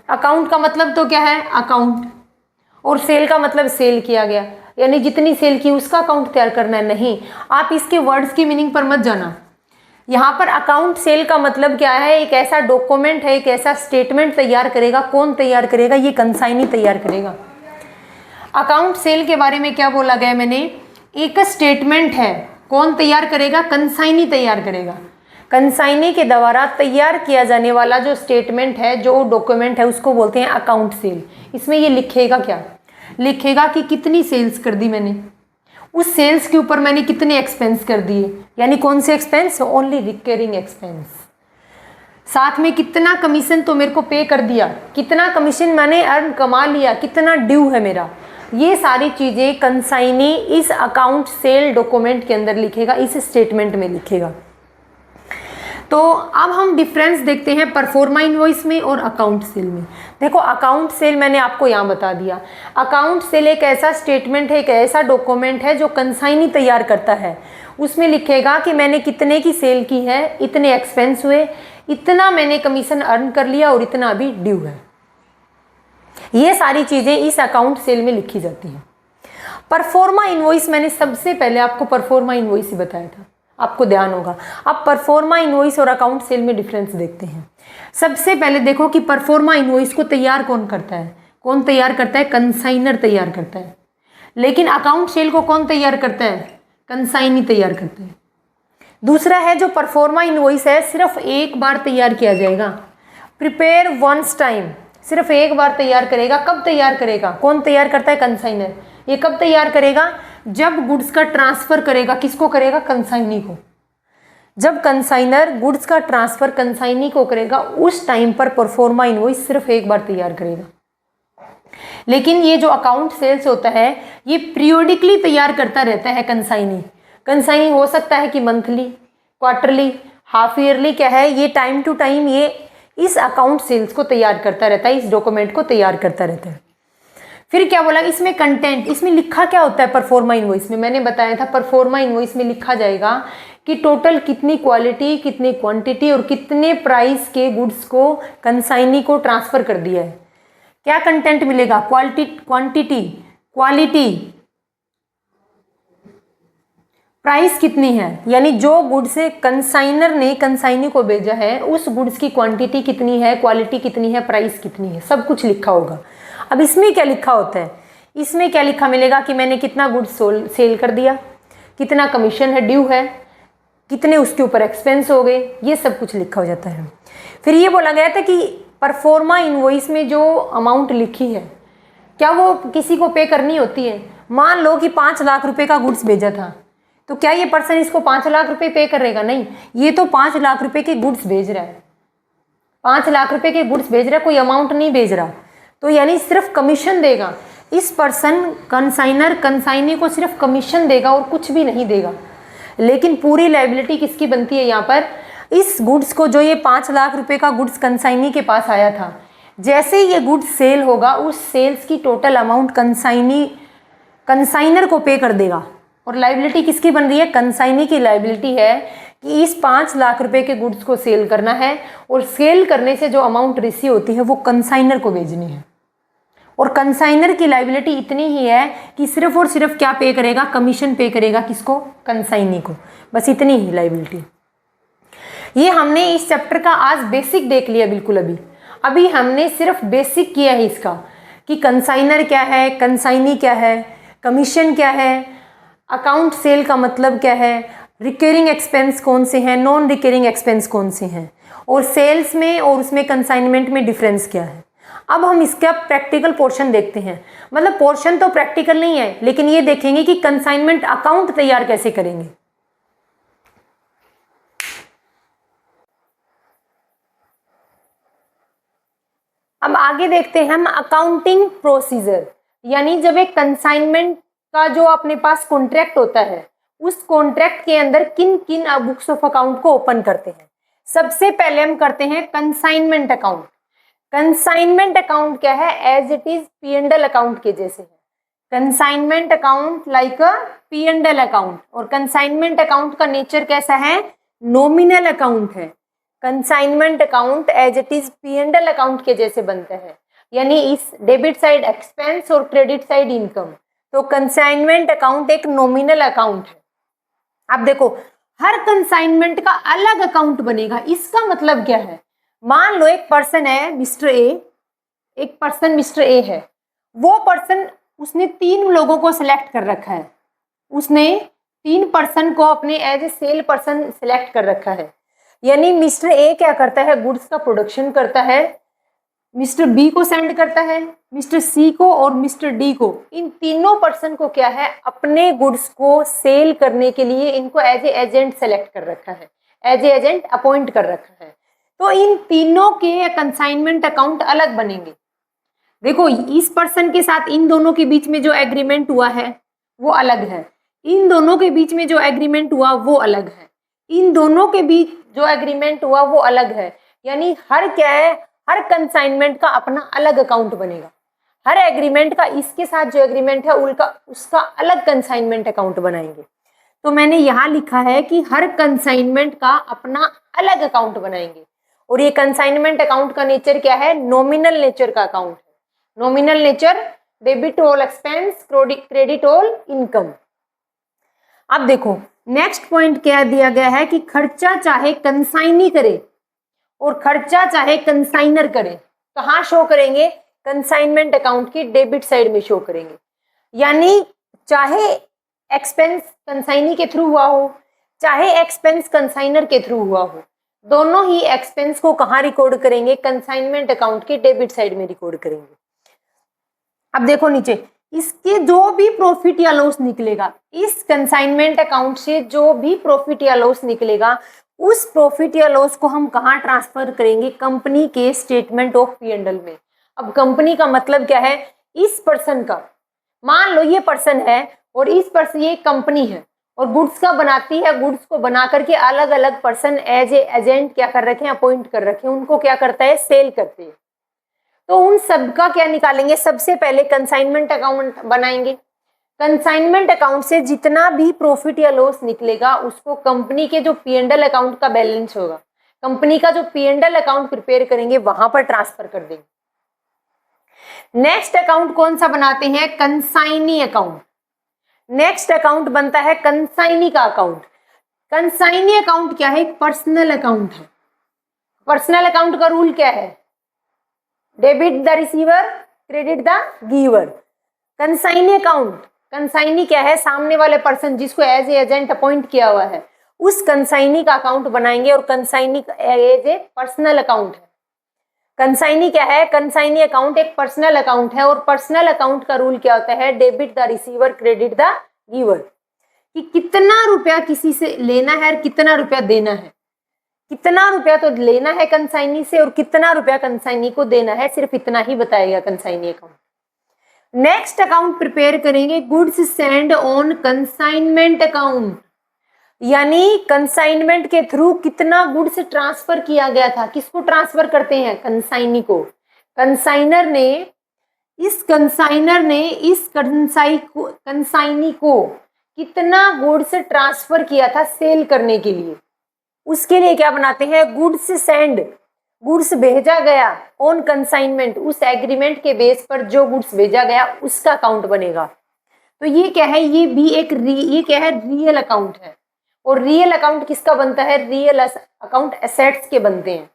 अकाउंट का मतलब तो क्या है, अकाउंट, और सेल का मतलब सेल किया गया, यानी जितनी सेल की उसका अकाउंट तैयार करना है। नहीं, आप इसके वर्ड्स की मीनिंग पर मत जाना। यहाँ पर अकाउंट सेल का मतलब क्या है, एक ऐसा डॉक्यूमेंट है, एक ऐसा स्टेटमेंट तैयार करेगा। कौन तैयार करेगा, ये कंसाइनी तैयार करेगा। अकाउंट सेल के बारे में क्या बोला गया मैंने, एक स्टेटमेंट है, कौन तैयार करेगा, कंसाइनी तैयार करेगा। कंसाइनी के द्वारा तैयार किया जाने वाला जो स्टेटमेंट है, जो डॉक्यूमेंट है, उसको बोलते हैं अकाउंट सेल। इसमें ये लिखेगा क्या, लिखेगा कि कितनी सेल्स कर दी मैंने, उस सेल्स के ऊपर मैंने कितने एक्सपेंस कर दिए, यानी कौन से एक्सपेंस, ओनली रिकरिंग एक्सपेंस। साथ में कितना कमीशन तो मेरे को पे कर दिया, कितना कमीशन मैंने अर्न कमा लिया, कितना ड्यू है मेरा, ये सारी चीज़ें कंसाइनी इस अकाउंट सेल डॉक्यूमेंट के अंदर लिखेगा, इस स्टेटमेंट में लिखेगा। तो अब हम डिफरेंस देखते हैं परफॉर्मा इनवॉइस में और अकाउंट सेल में। देखो अकाउंट सेल मैंने आपको यहाँ बता दिया। अकाउंट सेल एक ऐसा स्टेटमेंट है, एक ऐसा डॉक्यूमेंट है जो कंसाइनी तैयार करता है। उसमें लिखेगा कि मैंने कितने की सेल की है, इतने एक्सपेंस हुए, इतना मैंने कमीशन अर्न कर लिया और इतना अभी ड्यू है। ये सारी चीज़ें इस अकाउंट सेल में लिखी जाती हैं। परफॉर्मा इनवॉइस मैंने सबसे पहले आपको परफॉर्मा इनवॉइस ही बताया था, आपको ध्यान होगा। अब परफॉर्मा इनवॉइस और अकाउंट सेल में डिफरेंस देखते हैं। सबसे पहले देखो कि परफॉर्मा इनवॉइस को तैयार कौन करता है, कौन तैयार करता है, कंसाइनर तैयार करता है। लेकिन अकाउंट सेल को कौन तैयार करता है, कंसाइनी तैयार करता है। दूसरा है जो परफॉर्मा इनवॉइस है, सिर्फ एक बार तैयार किया जाएगा, प्रिपेयर वंस टाइम, सिर्फ एक बार तैयार करेगा। कब तैयार करेगा, कौन तैयार करता है, कंसाइनर। ये कब तैयार करेगा, जब गुड्स का ट्रांसफर करेगा, किसको करेगा, कंसाइनी को। जब कंसाइनर गुड्स का ट्रांसफर कंसाइनी को करेगा, उस टाइम पर परफॉर्मा इनवॉइस सिर्फ एक बार तैयार करेगा। लेकिन ये जो अकाउंट सेल्स होता है, ये पीरियोडिकली तैयार करता रहता है कंसाइनी। कंसाइनी हो सकता है कि मंथली, क्वार्टरली, हाफ ईयरली, क्या है, ये टाइम टू टाइम ये इस अकाउंट सेल्स को तैयार करता रहता है, इस डॉक्यूमेंट को तैयार करता रहता है। फिर क्या बोला, इसमें कंटेंट, इसमें लिखा क्या होता है परफॉर्मा इनवॉइस में, मैंने बताया था परफॉर्मा इनवॉइस में लिखा जाएगा कि टोटल कितनी क्वालिटी, कितनी क्वांटिटी और कितने प्राइस के गुड्स को कंसाइनी को ट्रांसफर कर दिया है। क्या कंटेंट मिलेगा, क्वांटिटी, क्वालिटी, प्राइस कितनी है, यानी जो गुड्स से कंसाइनर ने कंसाइनी को भेजा है उस गुड्स की क्वांटिटी कितनी है, क्वालिटी कितनी है, प्राइस कितनी है, सब कुछ लिखा होगा। अब इसमें क्या लिखा होता है, इसमें क्या लिखा मिलेगा कि मैंने कितना गुड्स सेल कर दिया, कितना कमीशन है, ड्यू है, कितने उसके ऊपर एक्सपेंस हो गए, ये सब कुछ लिखा हो जाता है। फिर ये बोला गया था कि परफॉर्मा इनवॉइस में जो अमाउंट लिखी है, क्या वो किसी को पे करनी होती है। मान लो कि 5 लाख रुपए का गुड्स भेजा था, तो क्या ये पर्सन इसको 5 लाख रुपए पे करेगा, नहीं, ये तो 5 लाख रुपए के गुड्स भेज रहा है, 5 लाख रुपए के गुड्स भेज रहा है, कोई अमाउंट नहीं भेज रहा, तो यानी सिर्फ कमीशन देगा इस पर्सन, कंसाइनर कंसाइनी को सिर्फ कमीशन देगा और कुछ भी नहीं देगा। लेकिन पूरी लायबिलिटी किसकी बनती है यहाँ पर, इस गुड्स को, जो ये 5 लाख रुपए का गुड्स कंसाइनी के पास आया था, जैसे ही ये गुड्स सेल होगा उस सेल्स की टोटल अमाउंट कंसाइनर को पे कर देगा। और लायबिलिटी किसकी बन रही है, कंसाइनी की लायबिलिटी है कि इस 5 लाख रुपए के गुड्स को सेल करना है और सेल करने से जो अमाउंट रिसीव होती है वो कंसाइनर को भेजनी है। और कंसाइनर की लायबिलिटी इतनी ही है कि सिर्फ और सिर्फ क्या पे करेगा, कमीशन पे करेगा, किसको, कंसाइनी को, बस इतनी ही लायबिलिटी। ये हमने इस चैप्टर का आज बेसिक देख लिया, बिल्कुल अभी हमने सिर्फ बेसिक किया है इसका कि कंसाइनर क्या है, कंसाइनी क्या है, कमीशन क्या है, अकाउंट सेल का मतलब क्या है, रिकरिंग एक्सपेंस कौन से हैं, नॉन रिकरिंग एक्सपेंस कौन से हैं, और सेल्स में और उसमें कंसाइनमेंट में डिफरेंस क्या है। अब हम इसका प्रैक्टिकल पोर्शन देखते हैं, मतलब पोर्शन तो प्रैक्टिकल नहीं है, लेकिन ये देखेंगे कि कंसाइनमेंट अकाउंट तैयार कैसे करेंगे। अब आगे देखते हैं हम अकाउंटिंग प्रोसीजर, यानी जब एक कंसाइनमेंट का जो अपने पास कॉन्ट्रैक्ट होता है उस कॉन्ट्रैक्ट के अंदर किन किन बुक्स ऑफ अकाउंट को ओपन करते हैं। सबसे पहले हम करते हैं कंसाइनमेंट अकाउंट। कंसाइनमेंट अकाउंट क्या है, as it is P&L account के जैसे है। Consignment account like a P&L account, और कंसाइनमेंट अकाउंट का नेचर कैसा है, नॉमिनल अकाउंट है। Consignment account as it is P&L account के जैसे बनते हैं, यानी इस डेबिट साइड एक्सपेंस और क्रेडिट साइड इनकम। तो कंसाइनमेंट अकाउंट एक नॉमिनल अकाउंट है। अब देखो, हर कंसाइनमेंट का अलग अकाउंट बनेगा। इसका मतलब क्या है, मान लो एक पर्सन है मिस्टर ए, एक पर्सन मिस्टर ए है, वो पर्सन उसने 3 लोगों को सिलेक्ट कर रखा है। उसने 3 पर्सन को अपने as a sale person select कर रखा है। यानी मिस्टर ए क्या करता है, गुड्स का प्रोडक्शन करता है, मिस्टर बी को सेंड करता है, मिस्टर सी को और मिस्टर डी को। इन तीनों पर्सन को क्या है, अपने गुड्स को सेल करने के लिए इनको एज ए एजेंट सेलेक्ट कर रखा है, एज ए एजेंट अपॉइंट कर रखा है। तो इन तीनों के कंसाइनमेंट अकाउंट अलग बनेंगे। देखो, इस पर्सन के साथ इन दोनों के बीच में जो एग्रीमेंट हुआ है वो अलग है, इन दोनों के बीच में जो एग्रीमेंट हुआ वो अलग है, इन दोनों के बीच जो एग्रीमेंट हुआ वो अलग है। यानी हर क्या है, हर कंसाइनमेंट का अपना अलग अकाउंट बनेगा। हर एग्रीमेंट का इसके साथ जो एग्रीमेंट है उसका अलग कंसाइनमेंट अकाउंट बनाएंगे। तो मैंने यहाँ लिखा है कि हर कंसाइनमेंट का अपना अलग अकाउंट बनाएंगे। और ये कंसाइनमेंट अकाउंट का नेचर क्या है, नॉमिनल नेचर का अकाउंट है। Nominal nature, debit all expense, credit all income. अब देखो, नेक्स्ट पॉइंट क्या दिया गया है कि खर्चा चाहे कंसाइनी करे और खर्चा चाहे कंसाइनर करे, कहाँ शो करेंगे, कंसाइनमेंट अकाउंट की डेबिट साइड में शो करेंगे। यानी चाहे एक्सपेंस कंसाइनी के थ्रू हुआ हो, चाहे एक्सपेंस कंसाइनर के थ्रू हुआ हो, दोनों ही एक्सपेंस को कहाँ रिकॉर्ड करेंगे, कंसाइनमेंट अकाउंट की डेबिट साइड में रिकॉर्ड करेंगे। अब देखो नीचे, इसके जो भी प्रॉफिट या लॉस निकलेगा, इस कंसाइनमेंट अकाउंट से जो भी प्रॉफिट या लॉस निकलेगा, उस प्रॉफिट या लॉस को हम कहाँ ट्रांसफर करेंगे, कंपनी के स्टेटमेंट ऑफ P&L में। अब कंपनी का मतलब क्या है, इस पर्सन का, मान लो ये पर्सन है और इस पर्सन, ये कंपनी है और गुड्स का बनाती है, गुड्स को बना करके अलग अलग पर्सन एज ए एजेंट क्या कर रखे हैं, अपॉइंट कर रखे हैं, उनको क्या करता है, सेल करते हैं। तो उन सब का क्या निकालेंगे, सबसे पहले कंसाइनमेंट अकाउंट बनाएंगे। कंसाइनमेंट अकाउंट से जितना भी प्रॉफिट या लॉस निकलेगा उसको कंपनी के जो P&L अकाउंट का बैलेंस होगा, कंपनी का जो P&L अकाउंट प्रिपेयर करेंगे वहां पर ट्रांसफर कर देंगे। नेक्स्ट अकाउंट कौन सा बनाते हैं, कंसाइनी अकाउंट। नेक्स्ट अकाउंट बनता है कंसाइनी का अकाउंट। कंसाइनी अकाउंट क्या है, एक पर्सनल अकाउंट है। पर्सनल अकाउंट का रूल क्या है, debit the receiver, credit the giver. Consignee account, consignee क्या है, सामने वाले पर्सन जिसको एज ए एजेंट अपॉइंट किया हुआ है, उस कंसाइनी का अकाउंट बनाएंगे। और consignee as a personal account है। कंसाइनी क्या है, कंसाइनी अकाउंट एक पर्सनल अकाउंट है। और पर्सनल अकाउंट का रूल क्या होता है, debit the receiver, credit the giver, कि कितना रुपया किसी से लेना है और कितना रुपया देना है, कितना रुपया तो लेना है कंसाइनी से और कितना रुपया कंसाइनी को देना है, सिर्फ इतना ही बताएगा consignee account. Next account prepare करेंगे, goods send on consignment account. यानी कंसाइनमेंट के थ्रू कितना गुड्स ट्रांसफर किया गया था, किसको ट्रांसफर करते हैं, कंसाइनी को। कंसाइनर ने इस कंसाइनी को कितना गुड्स ट्रांसफर किया था सेल करने के लिए, उसके लिए क्या बनाते हैं, गुड्स सेंड, गुड्स भेजा गया ऑन कंसाइनमेंट, उस एग्रीमेंट के बेस पर जो गुड्स भेजा गया उसका अकाउंट बनेगा। तो ये क्या है, ये भी एक ये क्या है, रियल अकाउंट है। और रियल अकाउंट किसका बनता है, रियल अकाउंट एसेट्स के बनते हैं।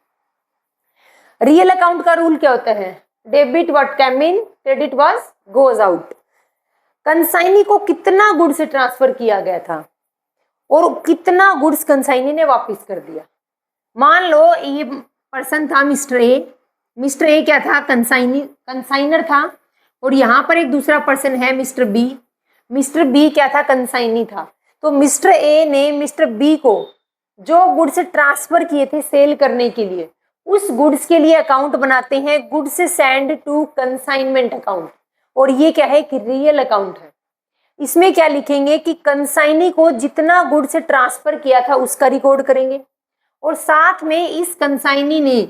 रियल अकाउंट का रूल क्या होता है, debit what come in, credit what goes out. Consignee को कितना गुड्स ट्रांसफर किया गया था और कितना गुड्स कंसाइनी ने वापस कर दिया। मान लो ये पर्सन था मिस्टर ए, मिस्टर ए क्या था, कंसाइनर था। और यहाँ पर एक दूसरा पर्सन है मिस्टर बी, मिस्टर बी क्या था, कंसाइनी था। तो मिस्टर ए ने मिस्टर बी को जो गुड्स ट्रांसफर किए थे सेल करने के लिए, उस गुड्स के लिए अकाउंट बनाते हैं, goods send to consignment account. और ये क्या है, कि रियल अकाउंट है। इसमें क्या लिखेंगे कि कंसाइनी को जितना गुड्स ट्रांसफर किया था उसका रिकॉर्ड करेंगे, और साथ में इस कंसाइनी ने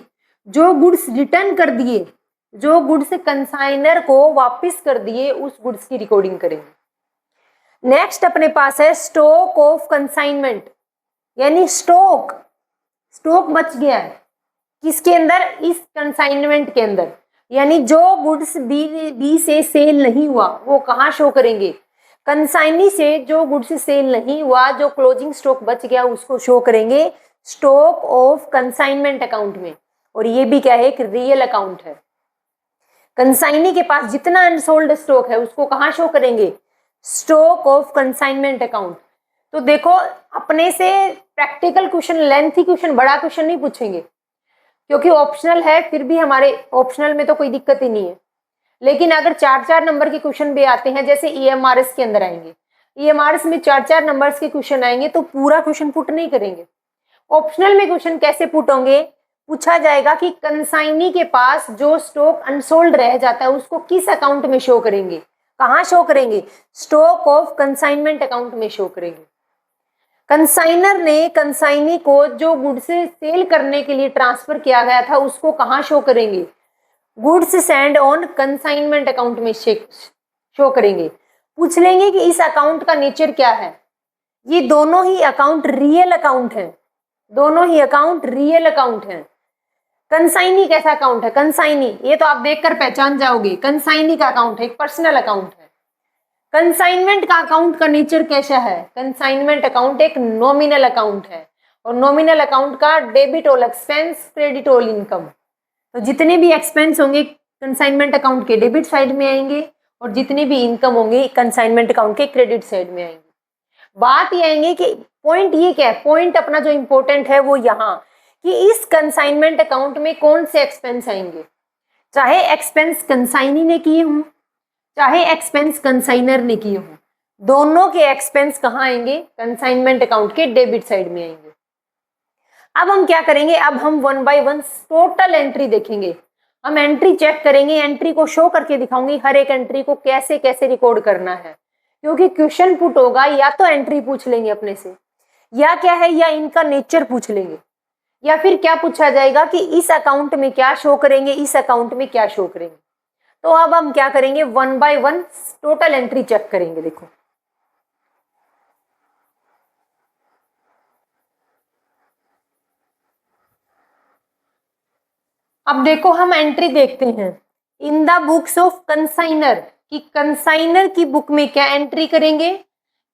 जो गुड्स रिटर्न कर दिए, जो गुड्स कंसाइनर को वापस कर दिए, उस गुड्स की रिकॉर्डिंग करेंगे। नेक्स्ट अपने पास है स्टॉक ऑफ कंसाइनमेंट, यानी स्टॉक बच गया है किसके अंदर, इस कंसाइनमेंट के अंदर, यानी जो गुड्स बी से सेल नहीं हुआ वो कहाँ शो करेंगे, कंसाइनी से जो गुड्स सेल नहीं हुआ, जो क्लोजिंग स्टॉक बच गया उसको शो करेंगे स्टॉक ऑफ कंसाइनमेंट अकाउंट में। और ये भी क्या है, एक रियल अकाउंट है। कंसाइनी के पास जितना अनसोल्ड स्टॉक है उसको कहाँ शो करेंगे, स्टॉक ऑफ कंसाइनमेंट अकाउंट। तो देखो अपने से प्रैक्टिकल क्वेश्चन, लेंथी क्वेश्चन, बड़ा क्वेश्चन नहीं पूछेंगे क्योंकि ऑप्शनल है, फिर भी हमारे ऑप्शनल में तो कोई दिक्कत ही नहीं है। लेकिन अगर 4-4 नंबर के क्वेश्चन भी आते हैं, जैसे ईएमआरएस के अंदर आएंगे, ईएमआरएस में 4-4 नंबर्स के क्वेश्चन आएंगे तो पूरा क्वेश्चन पुट नहीं करेंगे। ऑप्शनल में क्वेश्चन कैसे पुट होंगे, पूछा जाएगा कि कंसाइनी के पास जो स्टॉक अनसोल्ड रह जाता है उसको किस अकाउंट में शो करेंगे, कहाँ शो करेंगे, स्टॉक ऑफ कंसाइनमेंट अकाउंट में शो करेंगे। कंसाइनर ने कंसाइनी को जो गुड्स सेल करने के लिए ट्रांसफर किया गया था उसको कहाँ शो करेंगे, goods send on consignment account में शो करेंगे। पूछ लेंगे कि इस अकाउंट का नेचर क्या है, ये दोनों ही अकाउंट रियल अकाउंट है, दोनों ही अकाउंट रियल अकाउंट है। कंसाइनी कैसा अकाउंट है, कंसाइनी ये तो आप देखकर पहचान जाओगे, कंसाइनी का अकाउंट है, एक पर्सनल अकाउंट है। कंसाइनमेंट का अकाउंट का नेचर कैसा है, कंसाइनमेंट अकाउंट एक नॉमिनल अकाउंट है, और नॉमिनल अकाउंट का debit all expense, credit all income. तो जितने भी एक्सपेंस होंगे कंसाइनमेंट अकाउंट के डेबिट साइड में आएंगे, और जितने भी इनकम होंगे कंसाइनमेंट अकाउंट के क्रेडिट साइड में आएंगे। बात ये आएंगे कि पॉइंट ये क्या है, पॉइंट अपना जो इंपॉर्टेंट है वो यहाँ कि इस कंसाइनमेंट अकाउंट में कौन से एक्सपेंस आएंगे, चाहे एक्सपेंस कंसाइनी ने किए हों चाहे एक्सपेंस कंसाइनर ने किए हों, दोनों के एक्सपेंस कहाँ आएंगे, कंसाइनमेंट अकाउंट के डेबिट साइड में आएंगे। अब हम क्या करेंगे, अब हम 1 बाय 1 टोटल एंट्री देखेंगे, हम एंट्री चेक करेंगे, एंट्री को शो करके दिखाऊंगी हर एक एंट्री को कैसे कैसे रिकॉर्ड करना है, क्योंकि क्वेश्चन पुट होगा या तो एंट्री पूछ लेंगे अपने से, या क्या है, या इनका नेचर पूछ लेंगे, या फिर क्या पूछा जाएगा कि इस अकाउंट में क्या शो करेंगे, इस अकाउंट में क्या शो करेंगे। तो अब हम क्या करेंगे, 1 बाय 1 टोटल एंट्री चेक करेंगे। देखो अब देखो हम एंट्री देखते हैं in the books of consignor, कि कंसाइनर की बुक में क्या एंट्री करेंगे,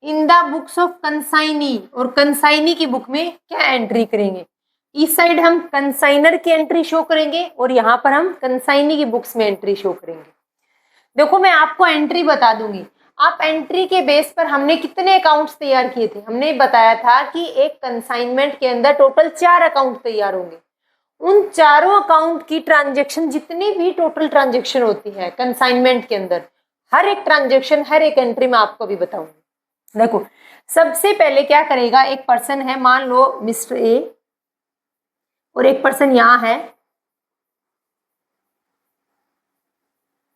in the books of consignee, और कंसाइनी की बुक में क्या एंट्री करेंगे। इस साइड हम कंसाइनर की एंट्री शो करेंगे और यहाँ पर हम कंसाइनी की बुक्स में एंट्री शो करेंगे। देखो मैं आपको एंट्री बता दूंगी, आप एंट्री के बेस पर हमने कितने अकाउंट्स तैयार किए थे, हमने बताया था कि एक कंसाइनमेंट के अंदर टोटल 4 अकाउंट तैयार होंगे। उन चारों अकाउंट की ट्रांजेक्शन, जितनी भी टोटल ट्रांजेक्शन होती है कंसाइनमेंट के अंदर, हर एक ट्रांजेक्शन हर एक एंट्री में आपको भी बताऊंगी। देखो सबसे पहले क्या करेगा, एक पर्सन है, मान लो मिस्टर ए, और एक पर्सन यहाँ है,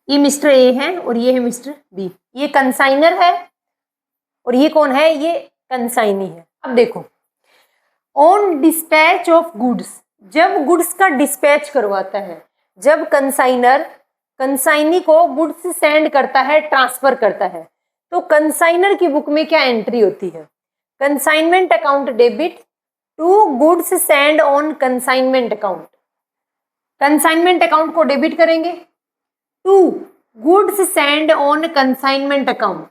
ये मिस्टर ए है और ये है मिस्टर बी, ये कंसाइनर है और ये कौन है, ये कंसाइनी है। अब देखो ऑन डिस्पैच ऑफ गुड्स, जब गुड्स का डिस्पैच करवाता है, जब कंसाइनर कंसाइनी को गुड्स सेंड करता है, ट्रांसफर करता है, तो कंसाइनर की बुक में क्या एंट्री होती है, consignment account debit to goods send on consignment account. Consignment account को डेबिट करेंगे to goods send on consignment account.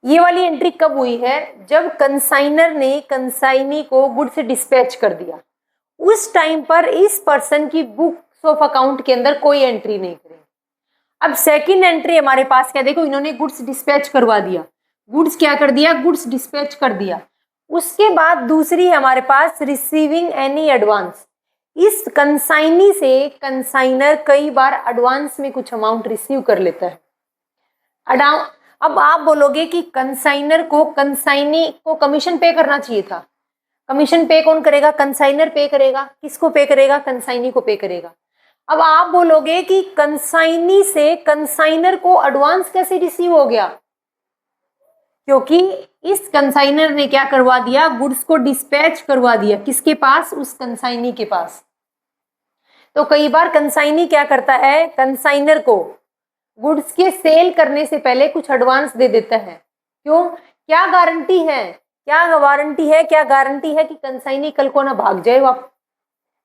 ये वाली एंट्री कब हुई है, जब कंसाइनर ने कंसाइनी को गुड्स डिस्पैच कर दिया, उस टाइम पर इस पर्सन की बुक्स ऑफ अकाउंट के अंदर कोई एंट्री नहीं करेगी। अब सेकंड एंट्री हमारे पास क्या, देखो इन्होंने गुड्स डिस्पैच करवा दिया, गुड्स क्या कर दिया, गुड्स डिस्पैच कर दिया। उसके बाद दूसरी हमारे पास रिसीविंग एनी एडवांस, इस कंसाइनी से कंसाइनर कई बार एडवांस में कुछ अमाउंट रिसीव कर लेता है। अब आप बोलोगे कि कंसाइनर को कंसाइनी को कमीशन पे करना चाहिए था, कमीशन पे कौन करेगा, कंसाइनर पे करेगा, किसको पे करेगा, कंसाइनी को पे करेगा। अब आप बोलोगे कि कंसाइनी से कंसाइनर को एडवांस कैसे रिसीव हो गया, क्योंकि इस कंसाइनर ने क्या करवा दिया, गुड्स को डिस्पैच करवा दिया, किसके पास, उस कंसाइनी के पास। तो कई बार कंसाइनी क्या करता है, कंसाइनर को गुड्स के सेल करने से पहले कुछ एडवांस दे देता है। क्यों, क्या गारंटी है, क्या वारंटी है, क्या गारंटी है कि कंसाइनी कल को ना भाग जाए,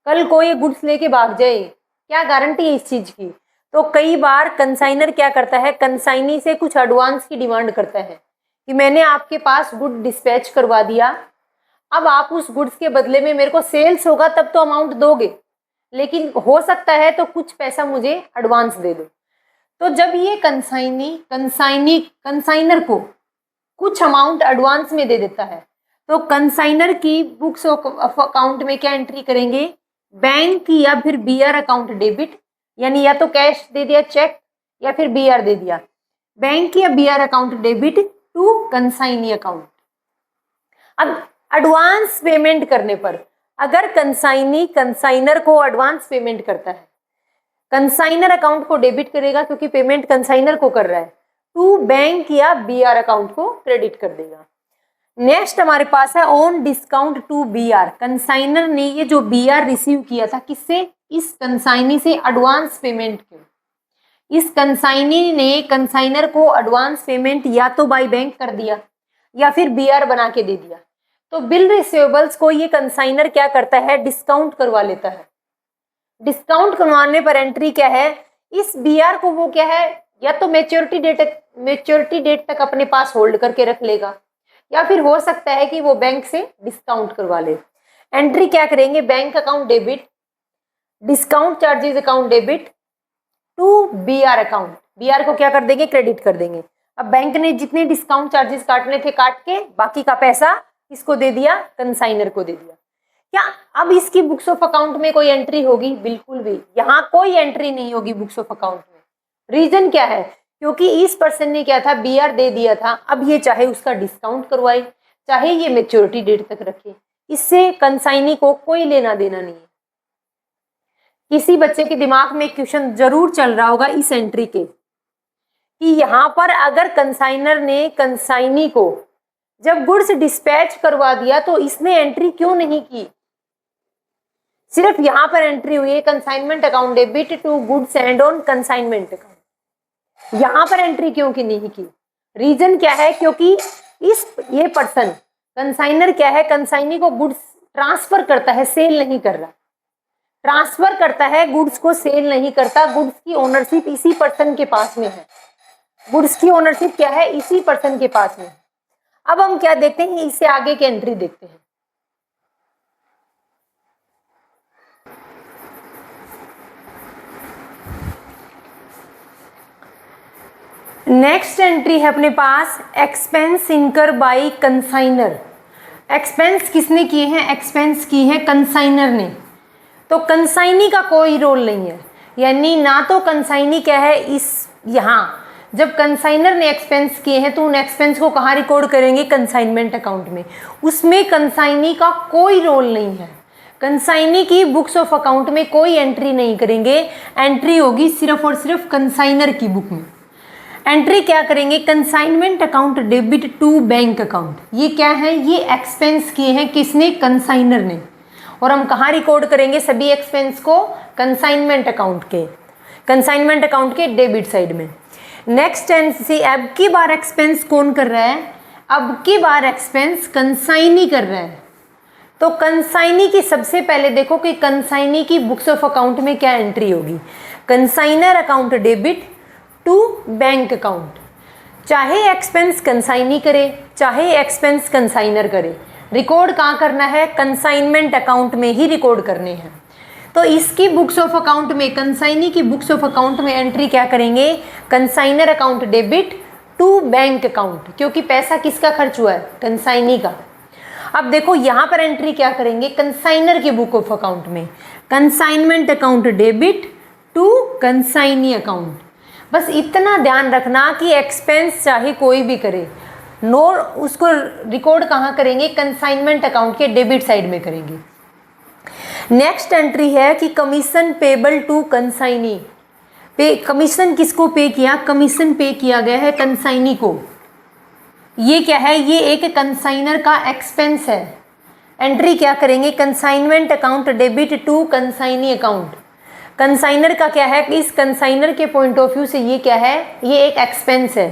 कल को ये गुड्स लेके भाग जाए, क्या गारंटी है इस चीज की। तो कई बार कंसाइनर क्या करता है, कंसाइनी से कुछ एडवांस की डिमांड करता है कि मैंने आपके पास गुड डिस्पैच करवा दिया, अब आप उस गुड्स के बदले में मेरे को सेल्स होगा तब तो अमाउंट दोगे, लेकिन हो सकता है तो कुछ पैसा मुझे एडवांस दे दो। तो जब ये कंसाइनर को कुछ अमाउंट एडवांस में दे देता है तो कंसाइनर की बुक्स ऑफ अकाउंट में क्या एंट्री करेंगे, बैंक या फिर बीआर अकाउंट डेबिट, यानी या तो कैश दे दिया चेक या फिर बीआर दे दिया, बैंक या BR account debit to consignee account. अब एडवांस पेमेंट करने पर अगर कंसाइनी कंसाइनर को एडवांस पेमेंट करता है, कंसाइनर अकाउंट को डेबिट करेगा क्योंकि पेमेंट कंसाइनर को कर रहा है, टू बैंक या बीआर अकाउंट को क्रेडिट कर देगा। नेक्स्ट हमारे पास है on discount to BR. Consignor ने ये जो बीआर रिसीव किया था किससे, इस कंसाइनी से एडवांस पेमेंट के, इस कंसाइनी ने कंसाइनर को एडवांस पेमेंट या तो बाय बैंक कर दिया या फिर बीआर बना के दे दिया। तो बिल रिसीवेबल्स को ये कंसाइनर क्या करता है, डिस्काउंट करवा लेता है। डिस्काउंट करवाने पर एंट्री क्या है, इस बीआर को वो क्या है, या तो मैच्योरिटी डेट तक अपने पास होल्ड करके रख लेगा या फिर हो सकता है कि वो बैंक से डिस्काउंट करवा ले। एंट्री क्या करेंगे, bank account debit, discount charges account debit to BR account, BR को क्या कर देंगे, क्रेडिट कर देंगे। अब बैंक ने जितने डिस्काउंट चार्जेस काटने थे काट के बाकी का पैसा किसको दे दिया, कंसाइनर को दे दिया। क्या अब इसकी बुक्स ऑफ अकाउंट में कोई एंट्री होगी, बिल्कुल भी यहाँ कोई एंट्री नहीं होगी बुक्स ऑफ अकाउंट में। रीजन क्या है, क्योंकि इस पर्सन ने क्या था, बीआर दे दिया था, अब ये चाहे उसका डिस्काउंट करवाए चाहे ये मैच्योरिटी डेट तक रखे, इससे कंसाइनी को कोई लेना देना नहीं है। किसी बच्चे के दिमाग में क्वेश्चन जरूर चल रहा होगा इस एंट्री के कि यहाँ पर अगर कंसाइनर ने कंसाइनी को जब गुड्स डिस्पैच करवा दिया तो इसने एंट्री क्यों नहीं की, सिर्फ यहाँ पर एंट्री हुई है consignment account debit to goods and on consignment account, यहाँ पर एंट्री क्यों की नहीं की। रीजन क्या है, क्योंकि ये पर्सन कंसाइनर क्या है, कंसाइनी को गुड्स ट्रांसफर करता है, सेल नहीं कर रहा, ट्रांसफर करता है गुड्स को, सेल नहीं करता। गुड्स की ओनरशिप इसी पर्सन के पास में है, गुड्स की ओनरशिप क्या है, इसी पर्सन के पास में है। अब हम क्या देखते हैं, इससे आगे की एंट्री देखते हैं। नेक्स्ट एंट्री है अपने पास एक्सपेंस इनकर बाय कंसाइनर। एक्सपेंस किसने किए हैं, एक्सपेंस की है कंसाइनर ने, तो कंसाइनी का कोई रोल नहीं है, यानी ना तो कंसाइनी क्या है, इस यहाँ जब कंसाइनर ने एक्सपेंस किए हैं तो उन एक्सपेंस को कहाँ रिकॉर्ड करेंगे, कंसाइनमेंट अकाउंट में, उसमें कंसाइनी का कोई रोल नहीं है। कंसाइनी की बुक्स ऑफ अकाउंट में कोई एंट्री नहीं करेंगे, एंट्री होगी सिर्फ और सिर्फ कंसाइनर की बुक में। एंट्री क्या करेंगे, consignment account debit to bank account. ये क्या है, ये एक्सपेंस किए हैं किसने, कंसाइनर ने, और हम कहाँ रिकॉर्ड करेंगे सभी एक्सपेंस को, कंसाइनमेंट अकाउंट के डेबिट साइड में। नेक्स्ट एंट्री, अब की बार एक्सपेंस कौन कर रहा है, अब की बार एक्सपेंस कंसाइनी कर रहा है। तो कंसाइनी की सबसे पहले देखो कि कंसाइनी की बुक्स ऑफ अकाउंट में क्या एंट्री होगी, consignor account debit to bank account. चाहे एक्सपेंस कंसाइनी करे चाहे एक्सपेंस कंसाइनर करे, रिकॉर्ड कहाँ करना है, कंसाइनमेंट अकाउंट में ही रिकॉर्ड करने हैं। तो इसकी बुक्स ऑफ अकाउंट में, कंसाइनी की बुक्स ऑफ अकाउंट में एंट्री क्या करेंगे, consignor account debit to bank account, क्योंकि पैसा किसका खर्च हुआ है, कंसाइनी का। अब देखो यहाँ पर एंट्री क्या करेंगे, कंसाइनर की बुक ऑफ अकाउंट में, consignment account debit to consignee account. बस इतना ध्यान रखना कि एक्सपेंस चाहे कोई भी करे, नोट उसको रिकॉर्ड कहाँ करेंगे, कंसाइनमेंट अकाउंट के डेबिट साइड में करेंगे। नेक्स्ट एंट्री है कि commission payable to consignee. Commission किसको पे किया, कमीशन पे किया गया है कंसाइनी को, ये क्या है, ये एक कंसाइनर का एक्सपेंस है। एंट्री क्या करेंगे, consignment account debit to consignee account. Consignor का क्या है कि इस कंसाइनर के पॉइंट ऑफ व्यू से ये क्या है, ये एक एक्सपेंस है।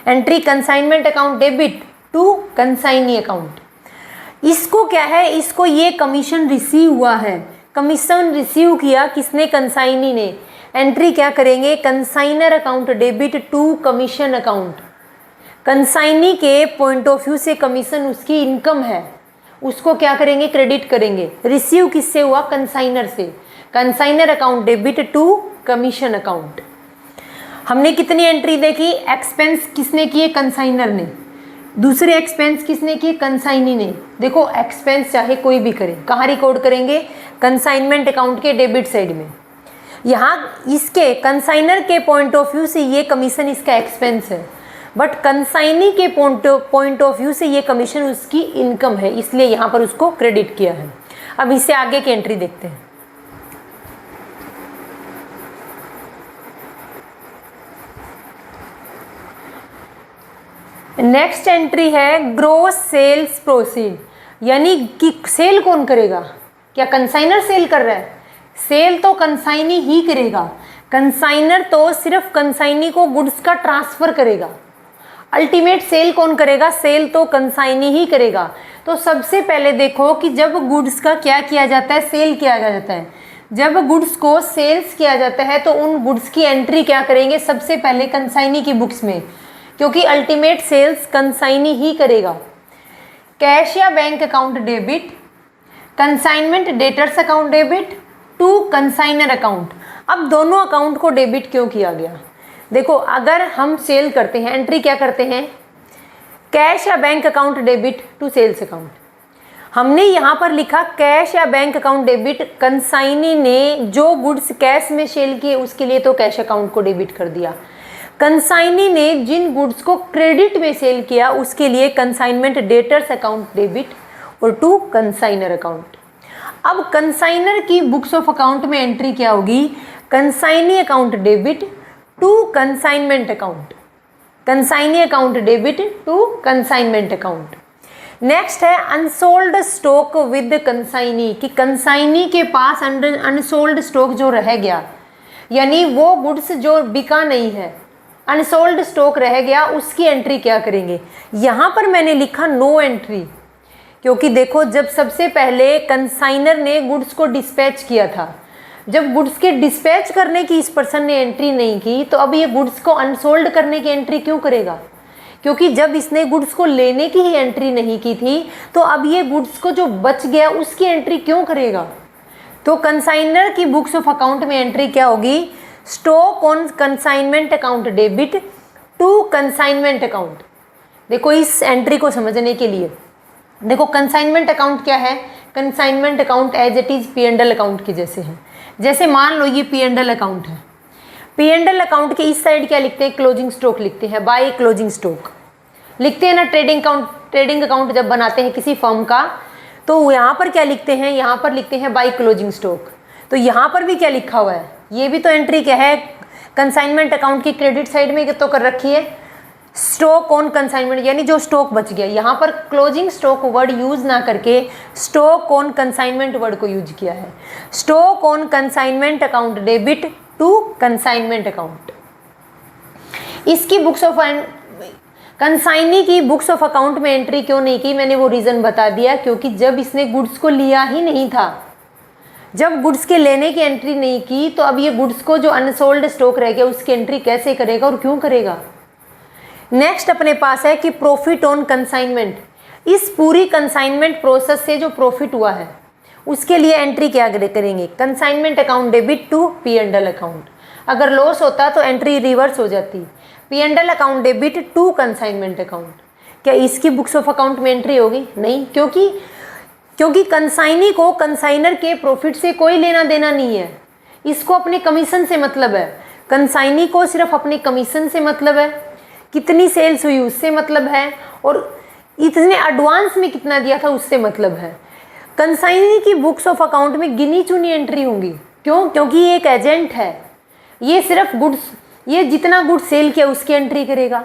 Entry consignment account debit to consignee account. इसको क्या है, इसको ये कमीशन रिसीव हुआ है, कमीशन रिसीव किया किसने, कंसाइनी ने। एंट्री क्या करेंगे, consignor account debit to commission account. Consignee के पॉइंट ऑफ व्यू से कमीशन उसकी इनकम है, उसको क्या करेंगे, क्रेडिट करेंगे। रिसीव किससे हुआ, कंसाइनर से। Consignor account debit to commission account. हमने कितनी एंट्री देखी, एक्सपेंस किसने किए, कंसाइनर ने। दूसरे एक्सपेंस किसने किए, कंसाइनी ने। देखो एक्सपेंस चाहे कोई भी करे, कहाँ रिकॉर्ड करेंगे, कंसाइनमेंट अकाउंट के डेबिट साइड में। यहाँ इसके कंसाइनर के पॉइंट ऑफ व्यू से ये कमीशन इसका एक्सपेंस है, बट कंसाइनी के पॉइंट ऑफ व्यू से ये कमीशन उसकी इनकम है, इसलिए यहाँ पर उसको क्रेडिट किया है। अब इससे आगे की एंट्री देखते हैं। नेक्स्ट एंट्री है ग्रोस सेल्स प्रोसीड, यानी कि सेल कौन करेगा, क्या कंसाइनर सेल कर रहा है, सेल तो कंसाइनी ही करेगा। कंसाइनर तो सिर्फ कंसाइनी को गुड्स का ट्रांसफर करेगा, अल्टीमेट सेल कौन करेगा, सेल तो कंसाइनी ही करेगा। तो सबसे पहले देखो कि जब गुड्स का क्या किया जाता है, सेल किया जाता है। जब गुड्स को सेल्स किया जाता है तो उन गुड्स की एंट्री क्या करेंगे, सबसे पहले कंसाइनी की बुक्स में, क्योंकि अल्टीमेट सेल्स कंसाइनी ही करेगा। कैश या bank account debit, consignment debtors account debit to consignor account. अब दोनों अकाउंट को डेबिट क्यों किया गया, देखो अगर हम सेल करते हैं, एंट्री क्या करते हैं, कैश या bank account debit to sales account. हमने यहाँ पर लिखा कैश या बैंक अकाउंट डेबिट, कंसाइनी ने जो गुड्स कैश में सेल किए उसके लिए तो कैश अकाउंट को डेबिट कर दिया। कंसाइनी ने जिन गुड्स को क्रेडिट में सेल किया उसके लिए कंसाइनमेंट डेटर्स अकाउंट डेबिट और टू कंसाइनर अकाउंट। अब कंसाइनर की बुक्स ऑफ अकाउंट में एंट्री क्या होगी, consignee account debit to consignment account, consignee account debit to consignment account. Next है अनसोल्ड स्टॉक विद कंसाइनी, कि कंसाइनी के पास अनसोल्ड स्टॉक जो रह गया, यानी वो गुड्स जो बिका नहीं है, अनसोल्ड स्टॉक रह गया, उसकी एंट्री क्या करेंगे। यहाँ पर मैंने लिखा नो एंट्री, क्योंकि देखो जब सबसे पहले कंसाइनर ने गुड्स को डिस्पैच किया था, जब गुड्स के डिस्पैच करने की इस पर्सन ने एंट्री नहीं की, तो अब ये गुड्स को अनसोल्ड करने की एंट्री क्यों करेगा, क्योंकि जब इसने गुड्स को लेने की ही एंट्री नहीं की थी, तो अब ये गुड्स को जो बच गया उसकी एंट्री क्यों करेगा। तो कंसाइनर की बुक्स ऑफ अकाउंट में एंट्री क्या होगी, stock on consignment account debit to consignment account. देखो इस एंट्री को समझने के लिए देखो कंसाइनमेंट अकाउंट क्या है, consignment account as it is P&L account के जैसे है। जैसे मान लो ये P&L अकाउंट है, P&L अकाउंट के इस साइड क्या लिखते हैं, क्लोजिंग स्टॉक लिखते हैं, बाय क्लोजिंग स्टॉक लिखते हैं ना। ट्रेडिंग अकाउंट जब बनाते हैं किसी फर्म का, तो यहाँ पर क्या लिखते हैं, यहाँ पर लिखते हैं बाय क्लोजिंग स्टॉक। तो यहाँ पर भी क्या लिखा हुआ है, ये भी तो एंट्री क्या है, कंसाइनमेंट अकाउंट की क्रेडिट साइड में तो कर रखी है, स्टॉक ऑन कंसाइनमेंट, यानी जो स्टॉक बच गया। यहाँ पर क्लोजिंग स्टॉक वर्ड यूज ना करके स्टॉक ऑन कंसाइनमेंट वर्ड को यूज किया है। Stock on consignment account debit to consignment account. इसकी बुक्स ऑफ कंसाइनी की बुक्स ऑफ अकाउंट में एंट्री क्यों नहीं की, मैंने वो रीज़न बता दिया, क्योंकि जब इसने गुड्स को लिया ही नहीं था, जब गुड्स के लेने की एंट्री नहीं की, तो अब ये गुड्स को जो अनसोल्ड स्टॉक रह गया उसकी एंट्री कैसे करेगा और क्यों करेगा। नेक्स्ट अपने पास है कि प्रॉफिट ऑन कंसाइनमेंट। इस पूरी कंसाइनमेंट प्रोसेस से जो प्रॉफिट हुआ है उसके लिए एंट्री क्या करेंगे, consignment account debit to P&L account. अगर लॉस होता तो एंट्री रिवर्स हो जाती, P&L account debit to consignment account. क्या इसकी बुक्स ऑफ अकाउंट में एंट्री होगी, नहीं, क्योंकि कंसाइनी को कंसाइनर के प्रॉफिट से कोई लेना देना नहीं है, इसको अपने कमीशन से मतलब है। कंसाइनी को सिर्फ अपने कमीशन से मतलब है, कितनी सेल्स हुई उससे मतलब है, और इतने एडवांस में कितना दिया था उससे मतलब है। कंसाइनी की बुक्स ऑफ अकाउंट में गिनी चुनी एंट्री होंगी, क्यों, क्योंकि ये एक एजेंट है, ये सिर्फ गुड्स, ये जितना गुड्स सेल किया उसकी एंट्री करेगा,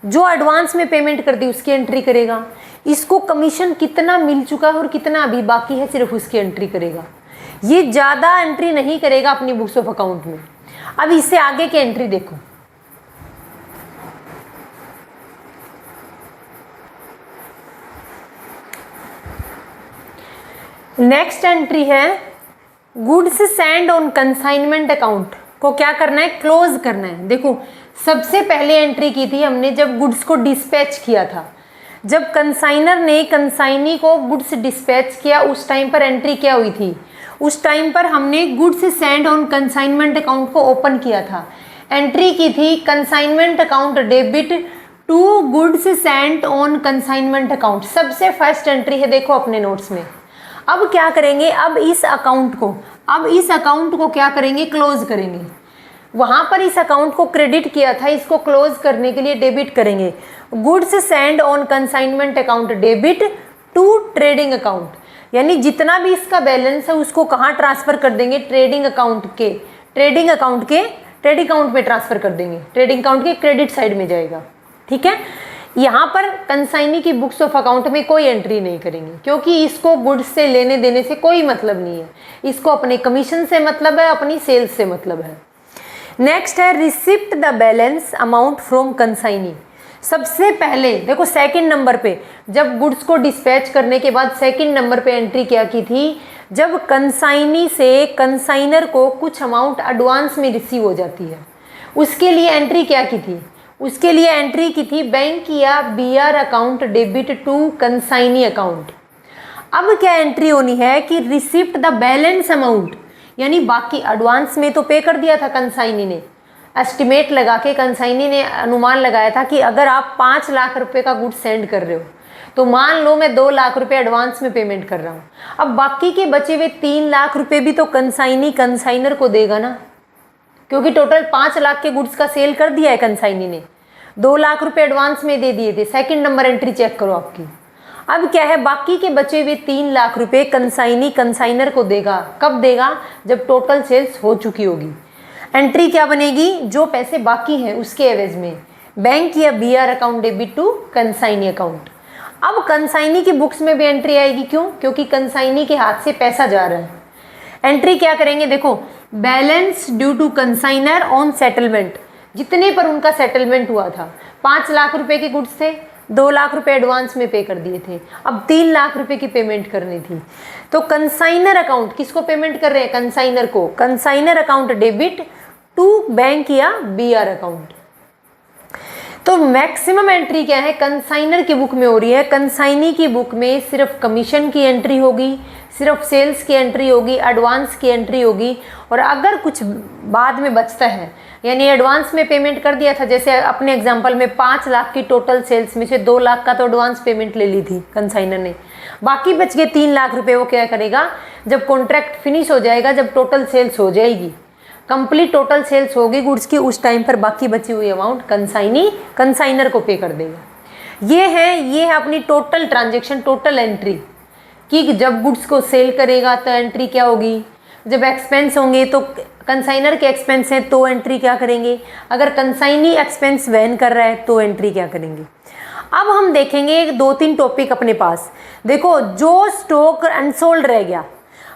जो एडवांस में पेमेंट कर दी उसकी एंट्री करेगा, इसको कमीशन कितना मिल चुका है और कितना अभी बाकी है सिर्फ उसकी एंट्री करेगा। ये ज़्यादा एंट्री नहीं करेगा अपनी बुक्स ऑफ अकाउंट में। अब इससे आगे की एंट्री देखो, नेक्स्ट एंट्री है goods send on consignment account को क्या करना है, क्लोज करना है। देखो सबसे पहले एंट्री की थी हमने जब गुड्स को डिस्पैच किया था, जब कंसाइनर ने कंसाइनी को गुड्स डिस्पैच किया उस टाइम पर एंट्री क्या हुई थी, उस टाइम पर हमने goods send on consignment account को ओपन किया था, एंट्री की थी consignment account debit to goods send on consignment account. सबसे फर्स्ट एंट्री है देखो अपने नोट्स में। अब क्या करेंगे, अब इस अकाउंट को क्या करेंगे, क्लोज करेंगे। वहाँ पर इस अकाउंट को क्रेडिट किया था, इसको क्लोज करने के लिए डेबिट करेंगे। Goods send on consignment account debit to trading account, यानी जितना भी इसका बैलेंस है उसको कहाँ ट्रांसफ़र कर देंगे, ट्रेडिंग अकाउंट में ट्रांसफ़र कर देंगे, ट्रेडिंग अकाउंट के क्रेडिट साइड में जाएगा। ठीक है, यहाँ पर कंसाइनी की बुक्स ऑफ अकाउंट में कोई एंट्री नहीं करेंगे क्योंकि इसको गुड्स से लेने देने से कोई मतलब नहीं है, इसको अपने कमीशन से मतलब है, अपनी सेल्स से मतलब है। नेक्स्ट है receipt the balance amount from consignee. सबसे पहले देखो सेकंड नंबर पे, जब गुड्स को डिस्पैच करने के बाद सेकंड नंबर पे एंट्री क्या की थी, जब कंसाइनी से कंसाइनर को कुछ अमाउंट एडवांस में रिसीव हो जाती है, उसके लिए एंट्री क्या की थी, उसके लिए एंट्री की थी बैंक या BR account debit to consignee account. अब क्या एंट्री होनी है कि रिसिप्ट द बैलेंस अमाउंट, यानी बाकी एडवांस में तो पे कर दिया था कंसाइनी ने, एस्टिमेट लगा के कंसाइनी ने अनुमान लगाया था कि अगर आप 5 लाख रुपए का गुड्स सेंड कर रहे हो तो मान लो मैं 2 लाख रुपए एडवांस में पेमेंट कर रहा हूँ। अब बाकी के बचे हुए 3 लाख रुपए भी तो कंसाइनी कंसाइनर को देगा ना, क्योंकि टोटल 5 लाख के गुड्स का सेल कर दिया है कंसाइनी ने, 2 लाख रुपए एडवांस में दे दिए थे। सेकंड नंबर एंट्री चेक करो आपकी। अब क्या है, बाकी के बचे हुए 3 लाख रुपए कंसाइनी कंसाइनर को देगा। कब देगा, जब टोटल सेल्स हो चुकी होगी। एंट्री क्या बनेगी, जो पैसे बाकी हैं उसके एवज में बैंक या BR account debit to consignee account. अब कंसाइनी की बुक्स में भी एंट्री आएगी, क्यों, क्योंकि कंसाइनी के हाथ से पैसा जा रहा है। एंट्री क्या करेंगे, देखो balance due to consignor on settlement, जितने पर उनका सेटलमेंट हुआ था। 5 लाख रुपए के गुड्स थे, 2 लाख रुपए एडवांस में पे कर दिए थे, अब 3 लाख रुपए की पेमेंट करनी थी। तो कंसाइनर अकाउंट किसको पेमेंट कर रहे हैं, कंसाइनर को। Consignor account debit to bank या बीआर अकाउंट। तो मैक्सिमम एंट्री क्या है, कंसाइनर की बुक में हो रही है। कंसाइनी की बुक में सिर्फ कमीशन की एंट्री होगी, सिर्फ सेल्स की एंट्री होगी, एडवांस की एंट्री होगी। और अगर कुछ बाद में बचता है, यानी एडवांस में पेमेंट कर दिया था, जैसे अपने एग्जांपल में 5 लाख की टोटल सेल्स में से 2 लाख का तो एडवांस पेमेंट ले ली थी कंसाइनर ने, बाकी बच गए 3 लाख रुपए, वो क्या करेगा, जब कॉन्ट्रैक्ट फिनिश हो जाएगा, जब टोटल सेल्स हो जाएगी, कंप्लीट टोटल सेल्स होगी गुड्स की, उस टाइम पर बाकी बची हुई अमाउंट कंसाइनर को पे कर देगा। ये है अपनी टोटल ट्रांजेक्शन, टोटल एंट्री कि जब गुड्स को सेल करेगा तो एंट्री क्या होगी, जब एक्सपेंस होंगे तो कंसाइनर के एक्सपेंस हैं तो एंट्री क्या करेंगे, अगर कंसाइनी एक्सपेंस वहन कर रहा है तो एंट्री क्या करेंगे। अब हम देखेंगे 2-3 टॉपिक अपने पास। देखो, जो स्टॉक अनसोल्ड रह गया,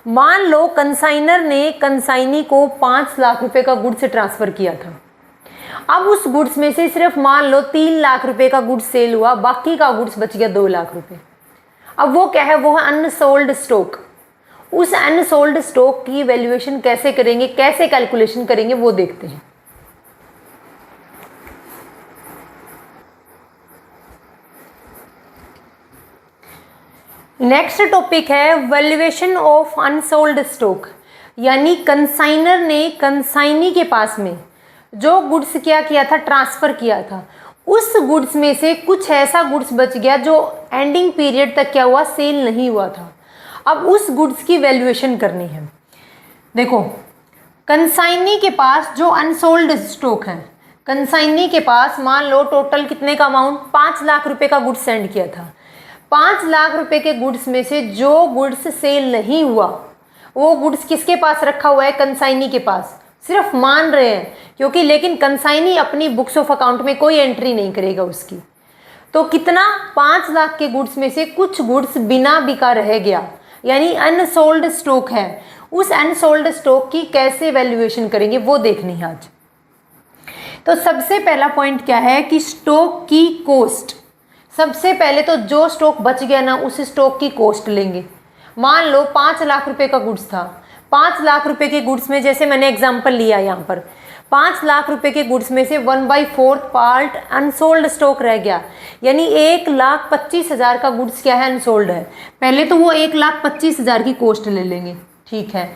मान लो कंसाइनर ने कंसाइनी को 5 लाख रुपए का गुड्स ट्रांसफ़र किया था। अब उस गुड्स में से सिर्फ मान लो 3 लाख रुपए का गुड्स सेल हुआ, बाकी का गुड्स बच गया 2 लाख रुपए। अब वो क्या है, वो है अनसोल्ड स्टॉक। उस अनसोल्ड स्टॉक की वैल्यूएशन कैसे करेंगे, कैसे कैलकुलेशन करेंगे, वो देखते हैं। नेक्स्ट टॉपिक है वैल्यूएशन ऑफ अनसोल्ड स्टॉक, यानी कंसाइनर ने कंसाइनी के पास में जो गुड्स क्या किया था, ट्रांसफ़र किया था, उस गुड्स में से कुछ ऐसा गुड्स बच गया जो एंडिंग पीरियड तक क्या हुआ, सेल नहीं हुआ था। अब उस गुड्स की वैल्यूएशन करनी है। देखो, कंसाइनी के पास जो अनसोल्ड स्टॉक है, कंसाइनी के पास मान लो टोटल कितने का अमाउंट, 5 लाख रुपए का गुड्स सेंड किया था। 5 लाख रुपए के गुड्स में से जो गुड्स सेल नहीं हुआ, वो गुड्स किसके पास रखा हुआ है, कंसाइनी के पास। सिर्फ मान रहे हैं, क्योंकि लेकिन कंसाइनी अपनी बुक्स ऑफ अकाउंट में कोई एंट्री नहीं करेगा उसकी। तो कितना, 5 लाख के गुड्स में से कुछ गुड्स बिना बिका रह गया, यानी अनसोल्ड स्टॉक है। उस अनसोल्ड स्टॉक की कैसे वैल्यूएशन करेंगे वो देखनी है आज। तो सबसे पहला पॉइंट क्या है कि स्टॉक की कॉस्ट। सबसे पहले तो जो स्टॉक बच गया ना, उस स्टॉक की कॉस्ट लेंगे। मान लो 5 लाख रुपए का गुड्स था, 5 लाख रुपए के गुड्स में, जैसे मैंने एग्जांपल लिया यहाँ पर, 5 लाख रुपए के गुड्स में से 1/4 पार्ट अनसोल्ड स्टॉक रह गया, यानी 1,25,000 का गुड्स क्या है, अनसोल्ड है। पहले तो वो 1,25,000 की कॉस्ट ले लेंगे, ठीक है।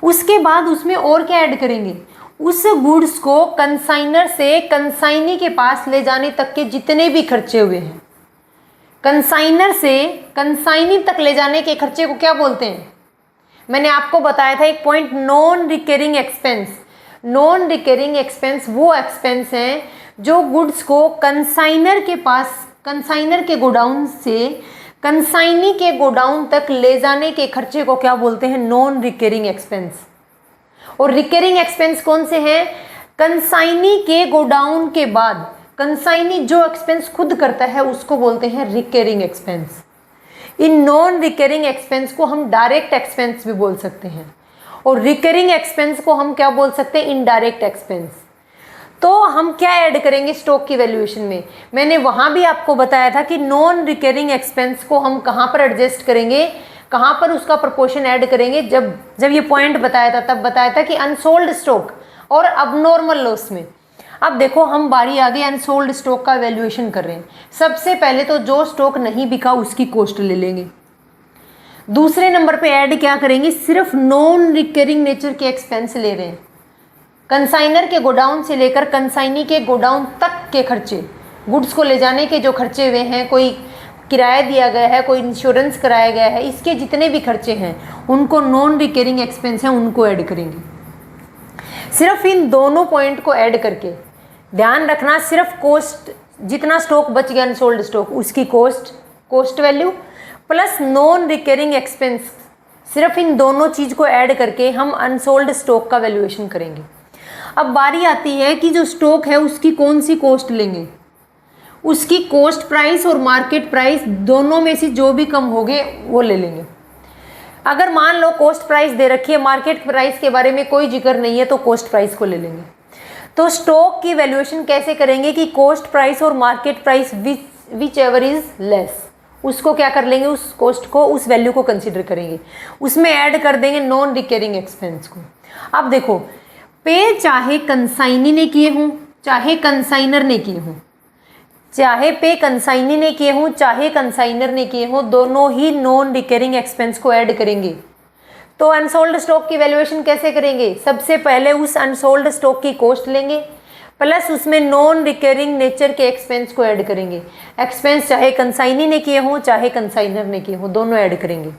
उसके बाद उसमें और क्या ऐड करेंगे, उस गुड्स को कंसाइनर से कंसाइनी के पास ले जाने तक के जितने भी खर्चे हुए हैं, कंसाइनर से कंसाइनी तक ले जाने के खर्चे को क्या बोलते हैं। मैंने आपको बताया था एक point, non recurring expense. Non recurring expense वो एक्सपेंस हैं जो गुड्स को कंसाइनर के पास, कंसाइनर के गोडाउन से कंसाइनी के गोडाउन तक ले जाने के खर्चे को क्या बोलते हैं, नॉन रिकरिंग एक्सपेंस। और रिकरिंग एक्सपेंस कौन से हैं, कंसाइनी के गोडाउन के बाद कंसाइनी जो एक्सपेंस खुद करता है उसको बोलते हैं recurring expense. In non recurring expense को हम डायरेक्ट एक्सपेंस भी बोल सकते हैं, और रिकरिंग एक्सपेंस को हम क्या बोल सकते हैं, इनडायरेक्ट एक्सपेंस। तो हम क्या ऐड करेंगे स्टॉक की वैल्यूएशन में, मैंने वहाँ भी आपको बताया था कि नॉन रिकरिंग एक्सपेंस को हम कहाँ पर एडजस्ट करेंगे, कहाँ पर उसका प्रोपोर्शन ऐड करेंगे। जब ये पॉइंट बताया था तब बताया था कि अनसोल्ड स्टॉक और अबनॉर्मल लॉस में। अब देखो हम बारी आ गई अनसोल्ड स्टॉक का वैल्यूएशन कर रहे हैं। सबसे पहले तो जो स्टॉक नहीं बिका उसकी कॉस्ट ले लेंगे। दूसरे नंबर पे ऐड क्या करेंगे, सिर्फ नॉन रिकरिंग नेचर के एक्सपेंस ले रहे हैं। कंसाइनर के गोडाउन से लेकर कंसाइनी के गोडाउन तक के खर्चे, गुड्स को ले जाने के जो खर्चे हुए हैं, कोई किराया दिया गया है, कोई इंश्योरेंस कराया गया है, इसके जितने भी खर्चे हैं उनको नॉन रिकरिंग एक्सपेंस हैं, उनको ऐड करेंगे। सिर्फ इन दोनों पॉइंट को ऐड करके ध्यान रखना, सिर्फ कॉस्ट, जितना स्टॉक बच गया अनसोल्ड स्टॉक उसकी cost value plus non recurring expense, सिर्फ इन दोनों चीज़ को ऐड करके हम अनसोल्ड स्टॉक का वैल्यूएशन करेंगे। अब बारी आती है कि जो स्टॉक है उसकी कौन सी कॉस्ट लेंगे। उसकी कॉस्ट प्राइस और मार्केट प्राइस दोनों में से जो भी कम होंगे वो ले लेंगे। अगर मान लो कॉस्ट प्राइस दे रखी है, मार्केट प्राइस के बारे में कोई जिक्र नहीं है, तो कॉस्ट प्राइस को ले लेंगे। तो स्टॉक की वैल्यूएशन कैसे करेंगे कि कॉस्ट प्राइस और market price which ever is less, उसको क्या कर लेंगे, उस कॉस्ट को, उस वैल्यू को कंसीडर करेंगे, उसमें ऐड कर देंगे नॉन रिकरिंग एक्सपेंस को। अब देखो, पे चाहे कंसाइनी ने किए हों चाहे कंसाइनर ने किए हों, चाहे पे कंसाइनी ने किए हों चाहे कंसाइनर ने किए हों, दोनों ही नॉन रिकरिंग एक्सपेंस को ऐड करेंगे। तो अनसोल्ड स्टॉक की वैल्यूएशन कैसे करेंगे, सबसे पहले उस अनसोल्ड स्टॉक की कॉस्ट लेंगे प्लस उसमें नॉन रिकरिंग नेचर के एक्सपेंस को ऐड करेंगे। एक्सपेंस चाहे कंसाइनी ने किए हों चाहे कंसाइनर ने किए हों, दोनों ऐड करेंगे।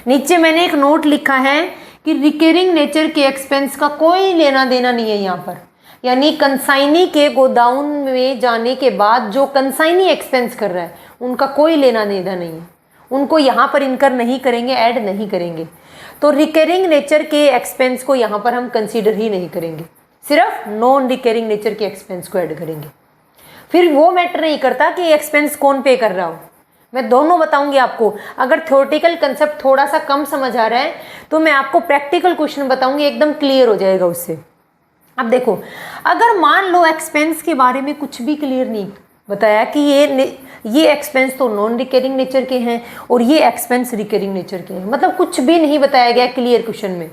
नीचे मैंने एक नोट लिखा है कि रिकरिंग नेचर के एक्सपेंस का कोई लेना देना नहीं है यहाँ पर, यानी कंसाइनी के गोदाउन में जाने के बाद जो कंसाइनी एक्सपेंस कर रहा है उनका कोई लेना देना नहीं है, उनको यहाँ पर इनकर नहीं करेंगे, ऐड नहीं करेंगे। तो रिकरिंग नेचर के एक्सपेंस को यहाँ पर हम कंसीडर ही नहीं करेंगे, सिर्फ नॉन रिकरिंग नेचर के एक्सपेंस को ऐड करेंगे। फिर वो मैटर नहीं करता कि एक्सपेंस कौन पे कर रहा हो, मैं दोनों बताऊंगी आपको। अगर थ्योरेटिकल कंसेप्ट थोड़ा सा कम समझ आ रहा है तो मैं आपको प्रैक्टिकल क्वेश्चन बताऊंगी, एकदम क्लियर हो जाएगा उससे। अब देखो, अगर मान लो एक्सपेंस के बारे में कुछ भी क्लियर नहीं बताया कि ये एक्सपेंस तो नॉन रिकरिंग नेचर के हैं और ये एक्सपेंस रिकरिंग नेचर के हैं, मतलब कुछ भी नहीं बताया गया क्लियर क्वेश्चन में,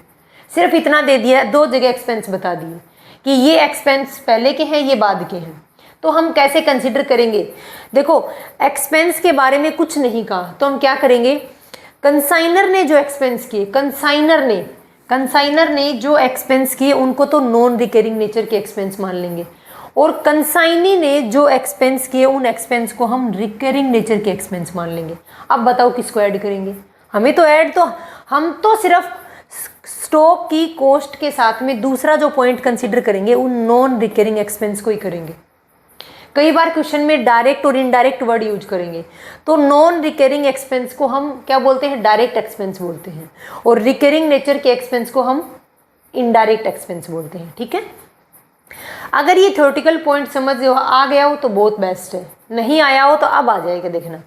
सिर्फ इतना दे दिया, 2 जगह एक्सपेंस बता दिए कि ये एक्सपेंस पहले के हैं ये बाद के हैं, तो हम कैसे कंसिडर करेंगे। देखो, एक्सपेंस के बारे में कुछ नहीं कहा तो हम क्या करेंगे, कंसाइनर ने जो एक्सपेंस किए, कंसाइनर ने जो एक्सपेंस किए उनको तो नॉन रिकरिंग नेचर के एक्सपेंस मान लेंगे, और कंसाइनी ने जो एक्सपेंस किए उन एक्सपेंस को हम रिकरिंग नेचर के एक्सपेंस मान लेंगे। अब बताओ किसको ऐड करेंगे, हमें तो ऐड, तो हम तो सिर्फ स्टॉक की कॉस्ट के साथ में दूसरा जो पॉइंट कंसीडर करेंगे उन नॉन रिकरिंग एक्सपेंस को ही करेंगे। कई बार क्वेश्चन में डायरेक्ट और इनडायरेक्ट वर्ड यूज करेंगे, तो नॉन रिकरिंग एक्सपेंस को हम क्या बोलते हैं, डायरेक्ट एक्सपेंस बोलते हैं, और रिकरिंग नेचर के एक्सपेंस को हम इनडायरेक्ट एक्सपेंस बोलते हैं। ठीक है, अगर ये थ्योरेटिकल पॉइंट समझ आ गया हो तो बहुत बेस्ट है, नहीं आया हो तो अब आ जाएगा। देखना,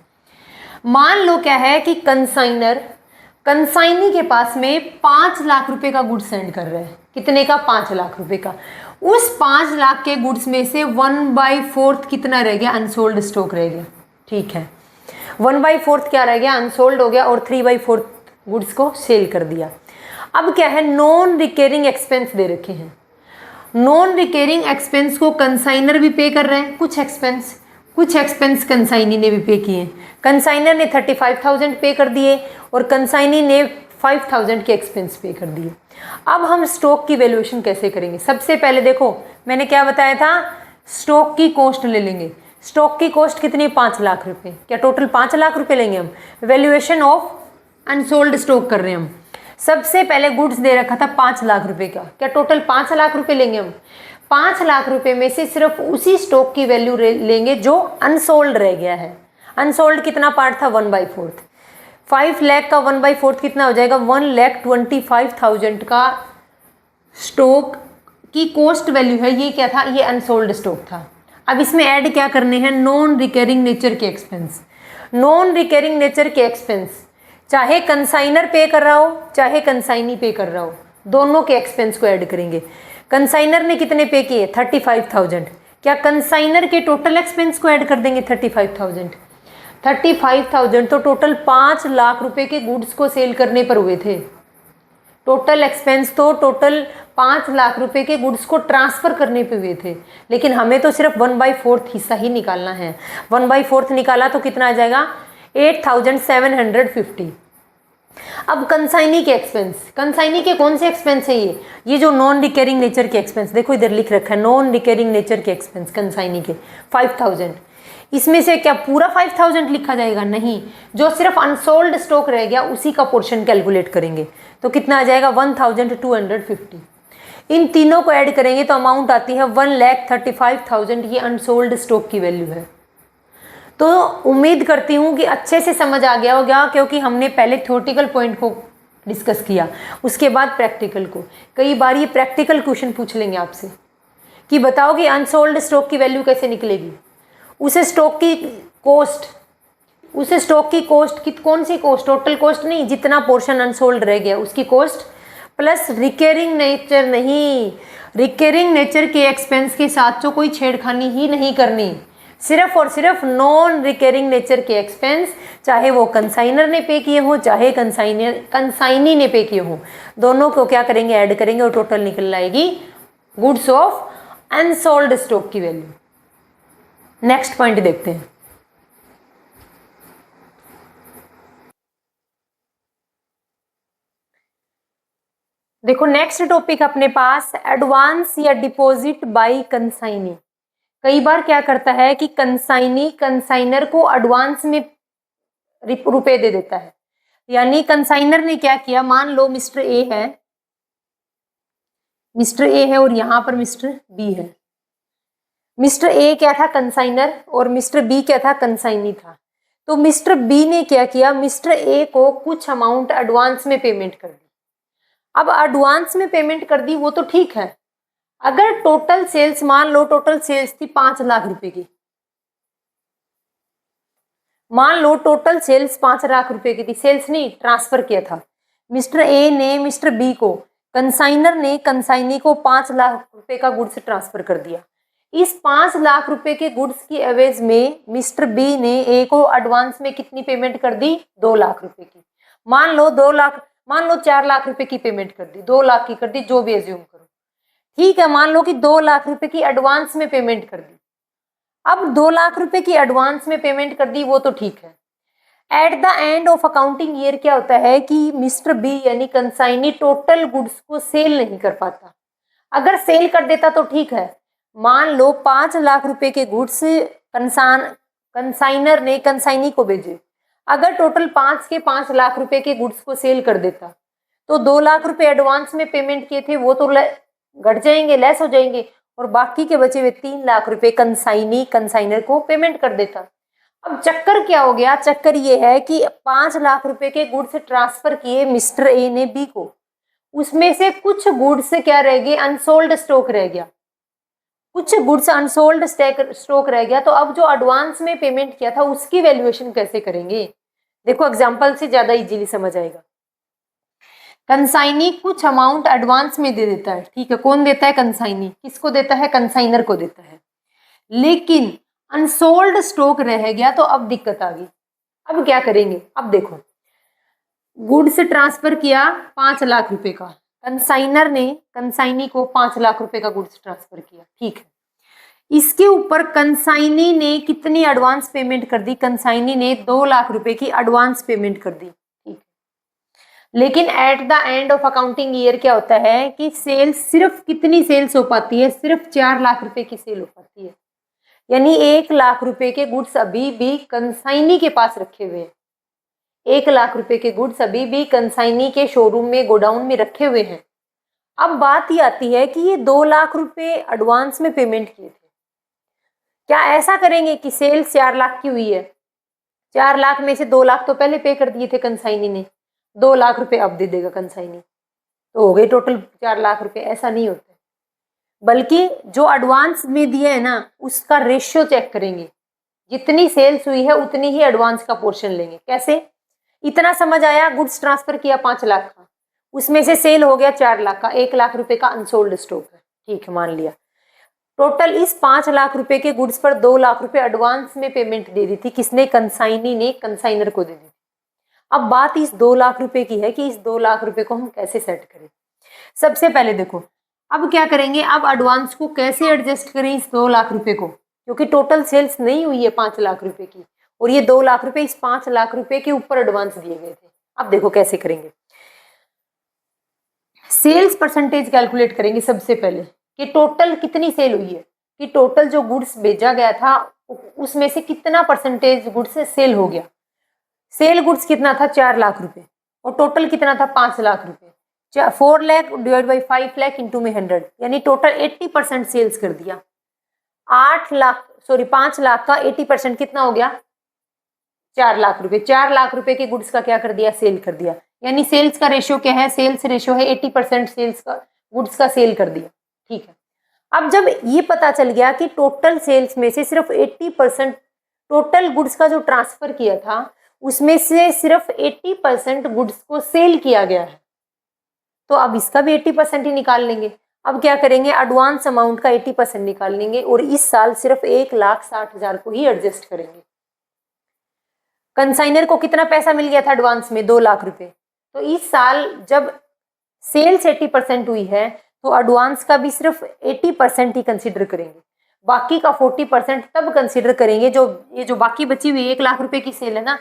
मान लो क्या है कि कंसाइनी के पास में 5 लाख रुपए का गुड्स सेंड कर रहे हैं। कितने का? 5 लाख रुपए का। उस 5 लाख के गुड्स में से 1/4 कितना रह गया? अनसोल्ड स्टॉक रह गया। ठीक है, 1/4 क्या रह गया? अनसोल्ड हो गया, और 3/4 गुड्स को सेल कर दिया। अब क्या है, नॉन रिकरिंग एक्सपेंस दे रखे हैं। नॉन रिकरिंग एक्सपेंस को कंसाइनर भी पे कर रहे हैं, कुछ एक्सपेंस कंसाइनी ने भी पे किए। कंसाइनर ने 35,000 पे कर दिए और कंसाइनी ने 5,000 के एक्सपेंस पे कर दिए। अब हम स्टॉक की वैल्यूएशन कैसे करेंगे? सबसे पहले देखो, मैंने क्या बताया था, स्टॉक की कॉस्ट ले लेंगे। स्टॉक की कॉस्ट कितनी? 5 लाख रुपए। क्या टोटल 5 लाख रुपए लेंगे हम? वैल्यूएशन ऑफ अनसोल्ड स्टॉक कर रहे हैं हम। सबसे पहले गुड्स दे रखा था 5 लाख रुपए का। क्या टोटल 5 लाख रुपए लेंगे हम? 5 लाख रुपए में से सिर्फ उसी स्टॉक की वैल्यू लेंगे जो अनसोल्ड रह गया है। अनसोल्ड कितना पार्ट था? 1/4। 5 लाख का 1/4 कितना हो जाएगा? 1,25,000 का स्टॉक की कॉस्ट वैल्यू है। ये क्या था? ये अनसोल्ड स्टॉक था। अब इसमें ऐड क्या करने हैं? नॉन रिकरिंग नेचर के एक्सपेंस। नॉन रिकरिंग नेचर के एक्सपेंस चाहे कंसाइनर पे कर रहा हो चाहे कंसाइनी पे कर रहा हो, दोनों के एक्सपेंस को ऐड करेंगे। कंसाइनर ने कितने पे किए? 35,000। क्या कंसाइनर के टोटल एक्सपेंस को ऐड कर देंगे? 35,000 तो टोटल 5 लाख रुपए के गुड्स को सेल करने पर हुए थे। टोटल एक्सपेंस तो टोटल 5 लाख रुपए के गुड्स को ट्रांसफर करने पे हुए थे, लेकिन हमें तो सिर्फ 1/4 हिस्सा ही निकालना है। 1/4 निकाला तो कितना आ जाएगा? 8,750। अब कंसाइनी के एक्सपेंस, कंसाइनी के कौन से एक्सपेंस है? ये जो नॉन रिकरिंग नेचर के एक्सपेंस, देखो इधर लिख रखा है नॉन रिकरिंग नेचर के एक्सपेंस कंसाइनी के 5,000। इसमें से क्या पूरा 5,000 लिखा जाएगा? नहीं, जो सिर्फ अनसोल्ड स्टॉक रह गया उसी का पोर्शन कैलकुलेट करेंगे। तो कितना आ जाएगा? 1,250। इन तीनों को ऐड करेंगे तो अमाउंट आती है 1,35,000। ये अनसोल्ड स्टॉक की वैल्यू है। तो उम्मीद करती हूँ कि अच्छे से समझ आ गया होगा, क्योंकि हमने पहले थ्योरेटिकल पॉइंट को डिस्कस किया, उसके बाद प्रैक्टिकल को। कई बार ये प्रैक्टिकल क्वेश्चन पूछ लेंगे आपसे कि बताओ कि अनसोल्ड स्टॉक की वैल्यू कैसे निकलेगी। उस स्टॉक की कॉस्ट कौन सी कॉस्ट? टोटल कॉस्ट नहीं, जितना पोर्शन अनसोल्ड रह गया उसकी कॉस्ट प्लस रिकरिंग नेचर। नहीं, रिकरिंग नेचर के एक्सपेंस के साथ तो कोई छेड़खानी ही नहीं करनी, सिर्फ और सिर्फ नॉन रिकरिंग नेचर के एक्सपेंस, चाहे वो कंसाइनर ने पे किए हो चाहे कंसाइनी ने पे किए हो, दोनों को क्या करेंगे? ऐड करेंगे और टोटल निकल आएगी गुड्स ऑफ अनसोल्ड स्टॉक की वैल्यू। नेक्स्ट पॉइंट देखते हैं। देखो नेक्स्ट टॉपिक अपने पास एडवांस या डिपॉजिट बाय कंसाइनी। कई बार क्या करता है कि कंसाइनी कंसाइनर को एडवांस में रुपए दे देता है। यानी कंसाइनर ने क्या किया, मान लो मिस्टर ए है और यहाँ पर मिस्टर बी है। मिस्टर ए क्या था? कंसाइनर, और मिस्टर बी क्या था? कंसाइनी था। तो मिस्टर बी ने क्या किया? मिस्टर ए को कुछ अमाउंट एडवांस में पेमेंट कर दी। अब एडवांस में पेमेंट कर दी वो तो ठीक है, अगर टोटल सेल्स, मान लो टोटल सेल्स थी 5 लाख रुपए की, मान लो टोटल सेल्स 5 लाख रुपए की थी, सेल्स नहीं ट्रांसफर किया था मिस्टर ए ने मिस्टर बी को, कंसाइनर ने कंसाइनी को 5 लाख रुपए का गुड्स ट्रांसफर कर दिया। इस 5 लाख रुपए के गुड्स की एवज में मिस्टर बी ने ए को एडवांस में कितनी पेमेंट कर दी? 2 लाख रुपए की। मान लो 4 लाख रुपए की पेमेंट कर दी, 2 लाख की कर दी, जो भी एज्यूम करो, ठीक है। मान लो कि 2 लाख रुपए की एडवांस में पेमेंट कर दी। अब 2 लाख रुपए की एडवांस में पेमेंट कर दी वो तो ठीक है। At the end of accounting year क्या होता है कि मिस्टर बी यानी कंसाइनी टोटल गुड्स को सेल नहीं कर पाता। अगर सेल कर देता तो ठीक है, मान लो 5 लाख रुपए के गुड्स कंसाइनर ने कंसाइनी को भेजे, अगर टोटल 5 लाख रुपए के गुड्स को सेल कर देता तो 2 लाख रुपए एडवांस में पेमेंट किए थे वो तो घट जाएंगे, लेस हो जाएंगे, और बाकी के बचे हुए 3 लाख रुपए कंसाइनर को पेमेंट कर देता। अब चक्कर क्या हो गया? चक्कर ये है कि 5 लाख रुपए के गुड्स ट्रांसफर किए मिस्टर ए ने बी को, उसमें से कुछ गुड्स क्या रह गए, अनसोल्ड स्टॉक रह गया, कुछ गुड्स अनसोल्ड स्टॉक रह गया। तो अब जो एडवांस में पेमेंट किया था उसकी वैल्यूएशन कैसे करेंगे? देखो एग्जांपल से ज्यादा इजीली समझ आएगा। कंसाइनी कुछ अमाउंट एडवांस में दे देता है, ठीक है, कौन देता है? कंसाइनी। किसको देता है? कंसाइनर को देता है। लेकिन अनसोल्ड स्टॉक रह गया, तो अब दिक्कत आ गई। अब क्या करेंगे? अब देखो, गुड्स ट्रांसफर किया 5 लाख रुपए का, कंसाइनर ने कंसाइनी को 5 लाख रुपए का गुड्स ट्रांसफर किया, ठीक है। इसके ऊपर कंसाइनी ने कितनी एडवांस पेमेंट कर दी? कंसाइनी ने 2 लाख रुपए की एडवांस पेमेंट कर दी, ठीक है। लेकिन at the end of accounting year क्या होता है कि सेल्स सिर्फ कितनी सेल्स हो पाती है? सिर्फ 4 लाख रुपए की सेल हो पाती है। यानी 1 लाख रुपए के गुड्स अभी भी कंसाइनी के पास रखे हुए हैं। 1 लाख रुपए के गुड्स अभी भी कंसाइनी के शोरूम में, गोडाउन में रखे हुए हैं। अब बात ये आती है कि ये 2 लाख रुपए एडवांस में पेमेंट किए थे, क्या ऐसा करेंगे कि सेल्स 4 लाख की हुई है, 4 लाख में से 2 लाख तो पहले पे कर दिए थे कंसाइनी ने, 2 लाख रुपए अब दे देगा कंसाइनी, तो हो गए टोटल 4 लाख रुपए? ऐसा नहीं होता, बल्कि जो एडवांस में दिया है ना उसका रेशियो चेक करेंगे। जितनी सेल्स हुई है उतनी ही एडवांस का पोर्शन लेंगे। कैसे? इतना समझ आया, गुड्स ट्रांसफर किया 5 लाख का, उसमें से सेल हो गया 4 लाख का, 1 लाख रुपए का अनसोल्ड स्टॉक है, ठीक है, मान लिया। टोटल इस 5 लाख रुपए के गुड्स पर 2 लाख रुपए एडवांस में पेमेंट दे दी थी। किसने? कंसाइनी ने कंसाइनर को दे दी थी। अब बात इस 2 लाख रुपए की है कि इस 2 लाख रुपए को हम कैसे सेट करें। सबसे पहले देखो, अब क्या करेंगे? अब एडवांस को कैसे एडजस्ट करें इस 2 लाख रुपए को, क्योंकि टोटल सेल्स नहीं हुई है 5 लाख रुपए की, और ये 2 लाख रुपए इस 5 लाख रुपए के ऊपर एडवांस दिए गए थे। अब देखो कैसे करेंगे। सेल्स परसेंटेज कैलकुलेट करेंगे सबसे पहले कि टोटल कितनी सेल हुई है, कि टोटल जो गुड्स भेजा गया था उसमें से कितना परसेंटेज गुड्स से सेल हो गया। सेल गुड्स कितना था? 4 लाख रुपए, और टोटल कितना था? 5 लाख रुपए। 4 lakh divide by 5 lakh into में 100, यानी टोटल 80% सेल्स कर दिया। 5 लाख का 80% कितना हो गया? 4 लाख रुपए। 4 लाख रुपए के गुड्स का क्या कर दिया? सेल कर दिया। यानी सेल्स का रेशियो क्या है? सेल्स रेशियो है 80% सेल्स का, गुड्स का सेल कर दिया, ठीक है। अब जब ये पता चल गया कि टोटल सेल्स में से सिर्फ 80%, टोटल गुड्स का जो ट्रांसफर किया था उसमें से सिर्फ 80% गुड्स को सेल किया गया है, तो अब इसका भी 80% ही निकाल लेंगे। अब क्या करेंगे? एडवांस अमाउंट का 80% निकाल लेंगे और इस साल सिर्फ 1,60,000 को ही एडजस्ट करेंगे। कंसाइनर को कितना पैसा मिल गया था एडवांस में? 2 लाख रुपए। तो इस साल जब सेल्स 80% हुई है तो एडवांस का भी सिर्फ 80% ही कंसीडर करेंगे, बाकी का 40% तब कंसीडर करेंगे जो ये जो बाकी बची हुई 1 लाख रुपए की सेल है ना,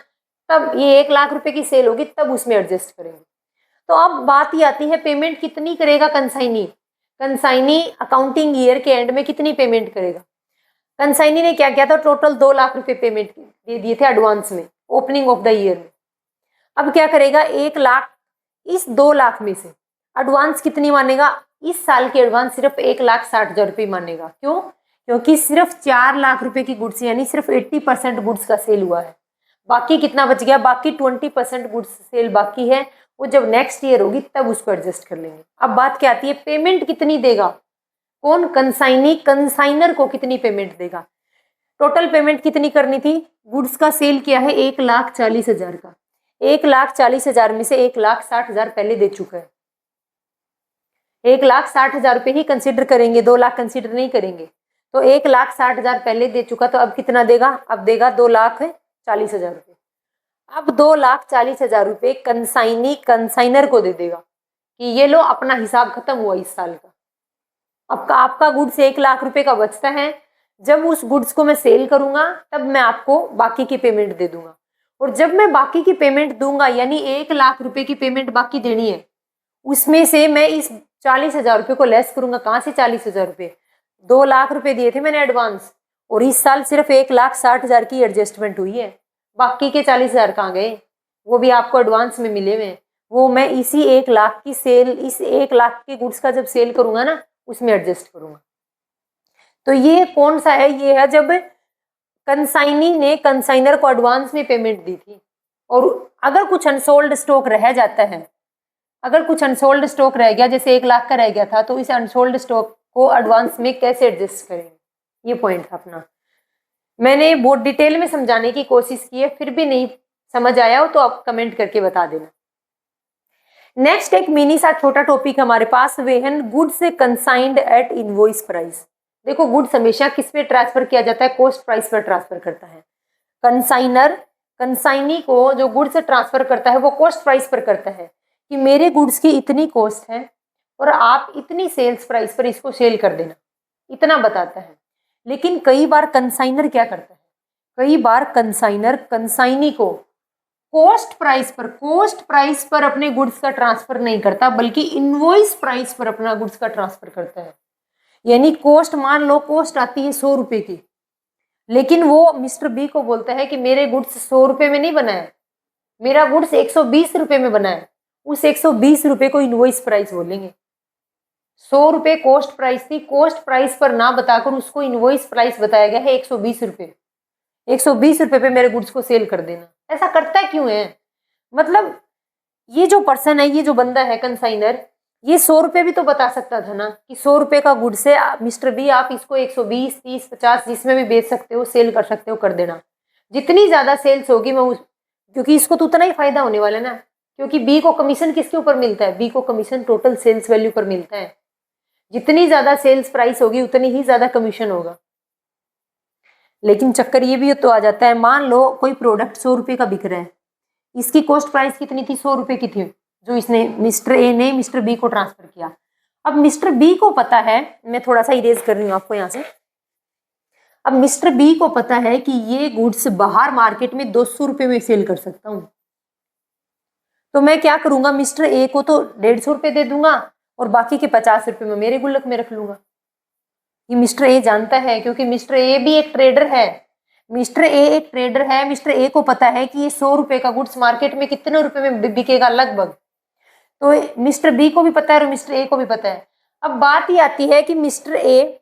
तब ये 1 लाख रुपए की सेल होगी तब उसमें एडजस्ट करेंगे। तो अब बात ही आती है पेमेंट कितनी करेगा कंसाइनी। कंसाइनी अकाउंटिंग ईयर के एंड में कितनी पेमेंट करेगा? कंसाइनी ने क्या किया था? टोटल 2 लाख रुपए पेमेंट दे दिए थे एडवांस में ओपनिंग ऑफ द ईयर में। अब क्या करेगा? 1 लाख, इस 2 लाख में से एडवांस कितनी मानेगा? इस साल की एडवांस सिर्फ 1,60,000 रुपये मानेगा। क्यों? क्योंकि सिर्फ 4 लाख रुपए की गुड्स, यानी सिर्फ 80% गुड्स का सेल हुआ है। बाकी कितना बच गया? बाकी 20% गुड्स सेल बाकी है, वो जब नेक्स्ट ईयर होगी तब उसको एडजस्ट कर लेंगे। अब बात क्या आती है? पेमेंट कितनी देगा कौन? कंसाइनी कंसाइनर को कितनी पेमेंट देगा? टोटल पेमेंट कितनी करनी थी? गुड्स का सेल किया है 1,40,000 का, 1,40,000 में से 1,60,000 पहले दे चुका है। 1,60,000 रुपये ही कंसिडर करेंगे, 2 लाख कंसिडर नहीं करेंगे। तो 1,60,000 पहले दे चुका, तो अब कितना देगा? अब देगा 2,40,000 रुपये। अब 2,40,000 रुपये कंसाइनी कंसाइनर को दे देगा कि ये लो, अपना हिसाब खत्म हुआ इस साल का। आपका गुड्स 1 लाख रुपए का बचता है, जब उस गुड्स को मैं सेल करूंगा तब मैं आपको बाकी की पेमेंट दे दूंगा, और जब मैं बाकी की पेमेंट दूंगा यानी 1 लाख रुपए की पेमेंट बाकी देनी है, उसमें से मैं इस 40,000 रुपये को लेस करूंगा। कहाँ से 40,000 रुपये? 2 लाख रुपए दिए थे मैंने एडवांस, और इस साल सिर्फ 1,60,000 की एडजस्टमेंट हुई है, बाकी के 40,000 कहाँ गए? वो भी आपको एडवांस में मिले हुए, वो मैं इसी 1 लाख की सेल, इस 1 लाख के गुड्स का जब सेल करूंगा ना उसमें एडजस्ट करूंगा। तो ये कौन सा है? ये है जब कंसाइनी ने कंसाइनर को एडवांस में पेमेंट दी थी, और अगर कुछ अनसोल्ड स्टॉक रह जाता है, अगर कुछ अनसोल्ड स्टॉक रह गया, जैसे 1 लाख का रह गया था, तो इस अनसोल्ड स्टॉक को एडवांस में कैसे एडजस्ट करेंगे, ये पॉइंट था अपना। मैंने बहुत डिटेल में समझाने की कोशिश की है, फिर भी नहीं समझ आया हो तो आप कमेंट करके बता देना। नेक्स्ट एक मिनी सा छोटा टॉपिक हमारे पास, when goods consigned at invoice price. देखो गुड्स हमेशा किस पे ट्रांसफर किया जाता है, कॉस्ट प्राइस पर ट्रांसफर करता है। कंसाइनर कंसाइनी को जो गुड्स ट्रांसफर करता है वो कॉस्ट प्राइस पर करता है कि मेरे गुड्स की इतनी कॉस्ट है और आप इतनी सेल्स प्राइस पर इसको सेल कर देना, इतना बताता है। लेकिन कई बार कंसाइनर क्या करता है, कई बार कंसाइनर कंसाइनी को कॉस्ट प्राइस पर अपने गुड्स का ट्रांसफर नहीं करता, बल्कि इनवॉइस प्राइस पर अपना गुड्स का ट्रांसफर करता है। यानी कॉस्ट, मान लो कॉस्ट आती है 100 रुपए की, लेकिन वो मिस्टर बी को बोलता है कि मेरे गुड्स 100 रुपए में नहीं बना है, मेरा गुड्स 120 रुपए में बना है। उस 120 रुपए को इनवॉइस प्राइस बोलेंगे। 100 रुपए कॉस्ट प्राइस थी, कॉस्ट प्राइस पर ना बताकर उसको इनवॉइस प्राइस बताया गया है 120 रुपए। 120 रुपए पे मेरे गुड्स को सेल कर देना। ऐसा करता क्यों है? मतलब ये जो पर्सन है, ये जो बंदा है कंसाइनर, ये 100 रुपए भी तो बता सकता था ना कि 100 रुपए का गुड्स है मिस्टर बी, आप इसको 120, 30, 50 जिसमें भी बेच सकते हो, सेल कर सकते हो, कर देना। जितनी ज्यादा सेल्स होगी मैं क्योंकि इसको तो उतना ही फायदा होने वाला है ना, क्योंकि बी को कमीशन किसके ऊपर मिलता है, बी को कमीशन टोटल सेल्स वैल्यू पर मिलता है। जितनी ज्यादा सेल्स प्राइस होगी उतनी ही ज्यादा कमीशन होगा। लेकिन चक्कर ये भी तो आ जाता है, मान लो कोई प्रोडक्ट 100 रुपए का बिक रहा है, इसकी कॉस्ट प्राइस कितनी थी, 100 रुपए की थी, जो इसने मिस्टर ए ने मिस्टर बी को ट्रांसफर किया। अब मिस्टर बी को पता है, मैं थोड़ा सा इरेज कर रही हूँ आपको यहाँ से। अब मिस्टर बी को पता है कि ये गुड्स बाहर मार्केट में 200 रुपए में सेल कर सकता हूँ, तो मैं क्या करूंगा, मिस्टर ए को तो 150 रुपए दे दूंगा और बाकी के 50 रुपए में मेरे गुल्लक में रख लूंगा। ये मिस्टर ए जानता है, क्योंकि मिस्टर ए भी एक ट्रेडर है। मिस्टर ए एक ट्रेडर है, मिस्टर ए को पता है कि ये 100 रुपए का गुड्स मार्केट में कितने रुपए में बिकेगा लगभग, तो मिस्टर बी को भी पता है और मिस्टर ए को भी पता है। अब बात ये आती है कि मिस्टर ए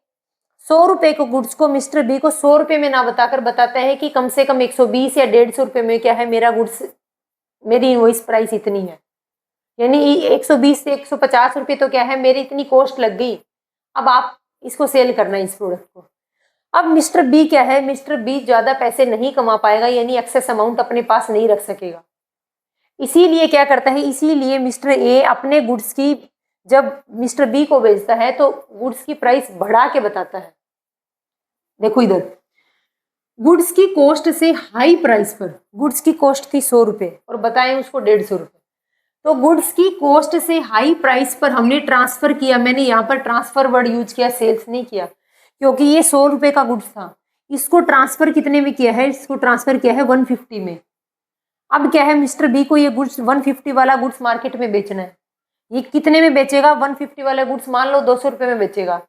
100 रुपए के गुड्स को मिस्टर बी को 100 रुपए में ना बताकर बताता है कि कम से कम 120 या 150 रुपए में क्या है मेरा गुड्स, मेरी इनवॉइस प्राइस इतनी है, यानी 120 से 150 रुपए तो क्या है मेरी इतनी कॉस्ट लग गई, अब आप इसको सेल करना है इस प्रोडक्ट को। अब मिस्टर बी क्या है, मिस्टर बी ज्यादा पैसे नहीं कमा पाएगा, यानी एक्सेस अमाउंट अपने पास नहीं रख सकेगा। इसीलिए क्या करता है, इसीलिए मिस्टर ए अपने गुड्स की जब मिस्टर बी को बेचता है तो गुड्स की प्राइस बढ़ा के बताता है। देखो इधर, गुड्स की कॉस्ट से हाई प्राइस पर, गुड्स की कॉस्ट थी 100 रुपए और बताएं उसको 150 रुपए, तो गुड्स की कॉस्ट से हाई प्राइस पर हमने ट्रांसफर किया। मैंने यहाँ पर ट्रांसफर वर्ड यूज किया, सेल्स नहीं किया, क्योंकि ये 100 रुपए का गुड्स था, इसको ट्रांसफर कितने में किया है, इसको ट्रांसफर किया है 150 में। अब क्या है, मिस्टर बी को ये गुड्स 150 वाला गुड्स मार्केट में बेचना है। ये कितने में बेचेगा, 150 वाला गुड्स मान लो 200 रुपए में बेचेगा,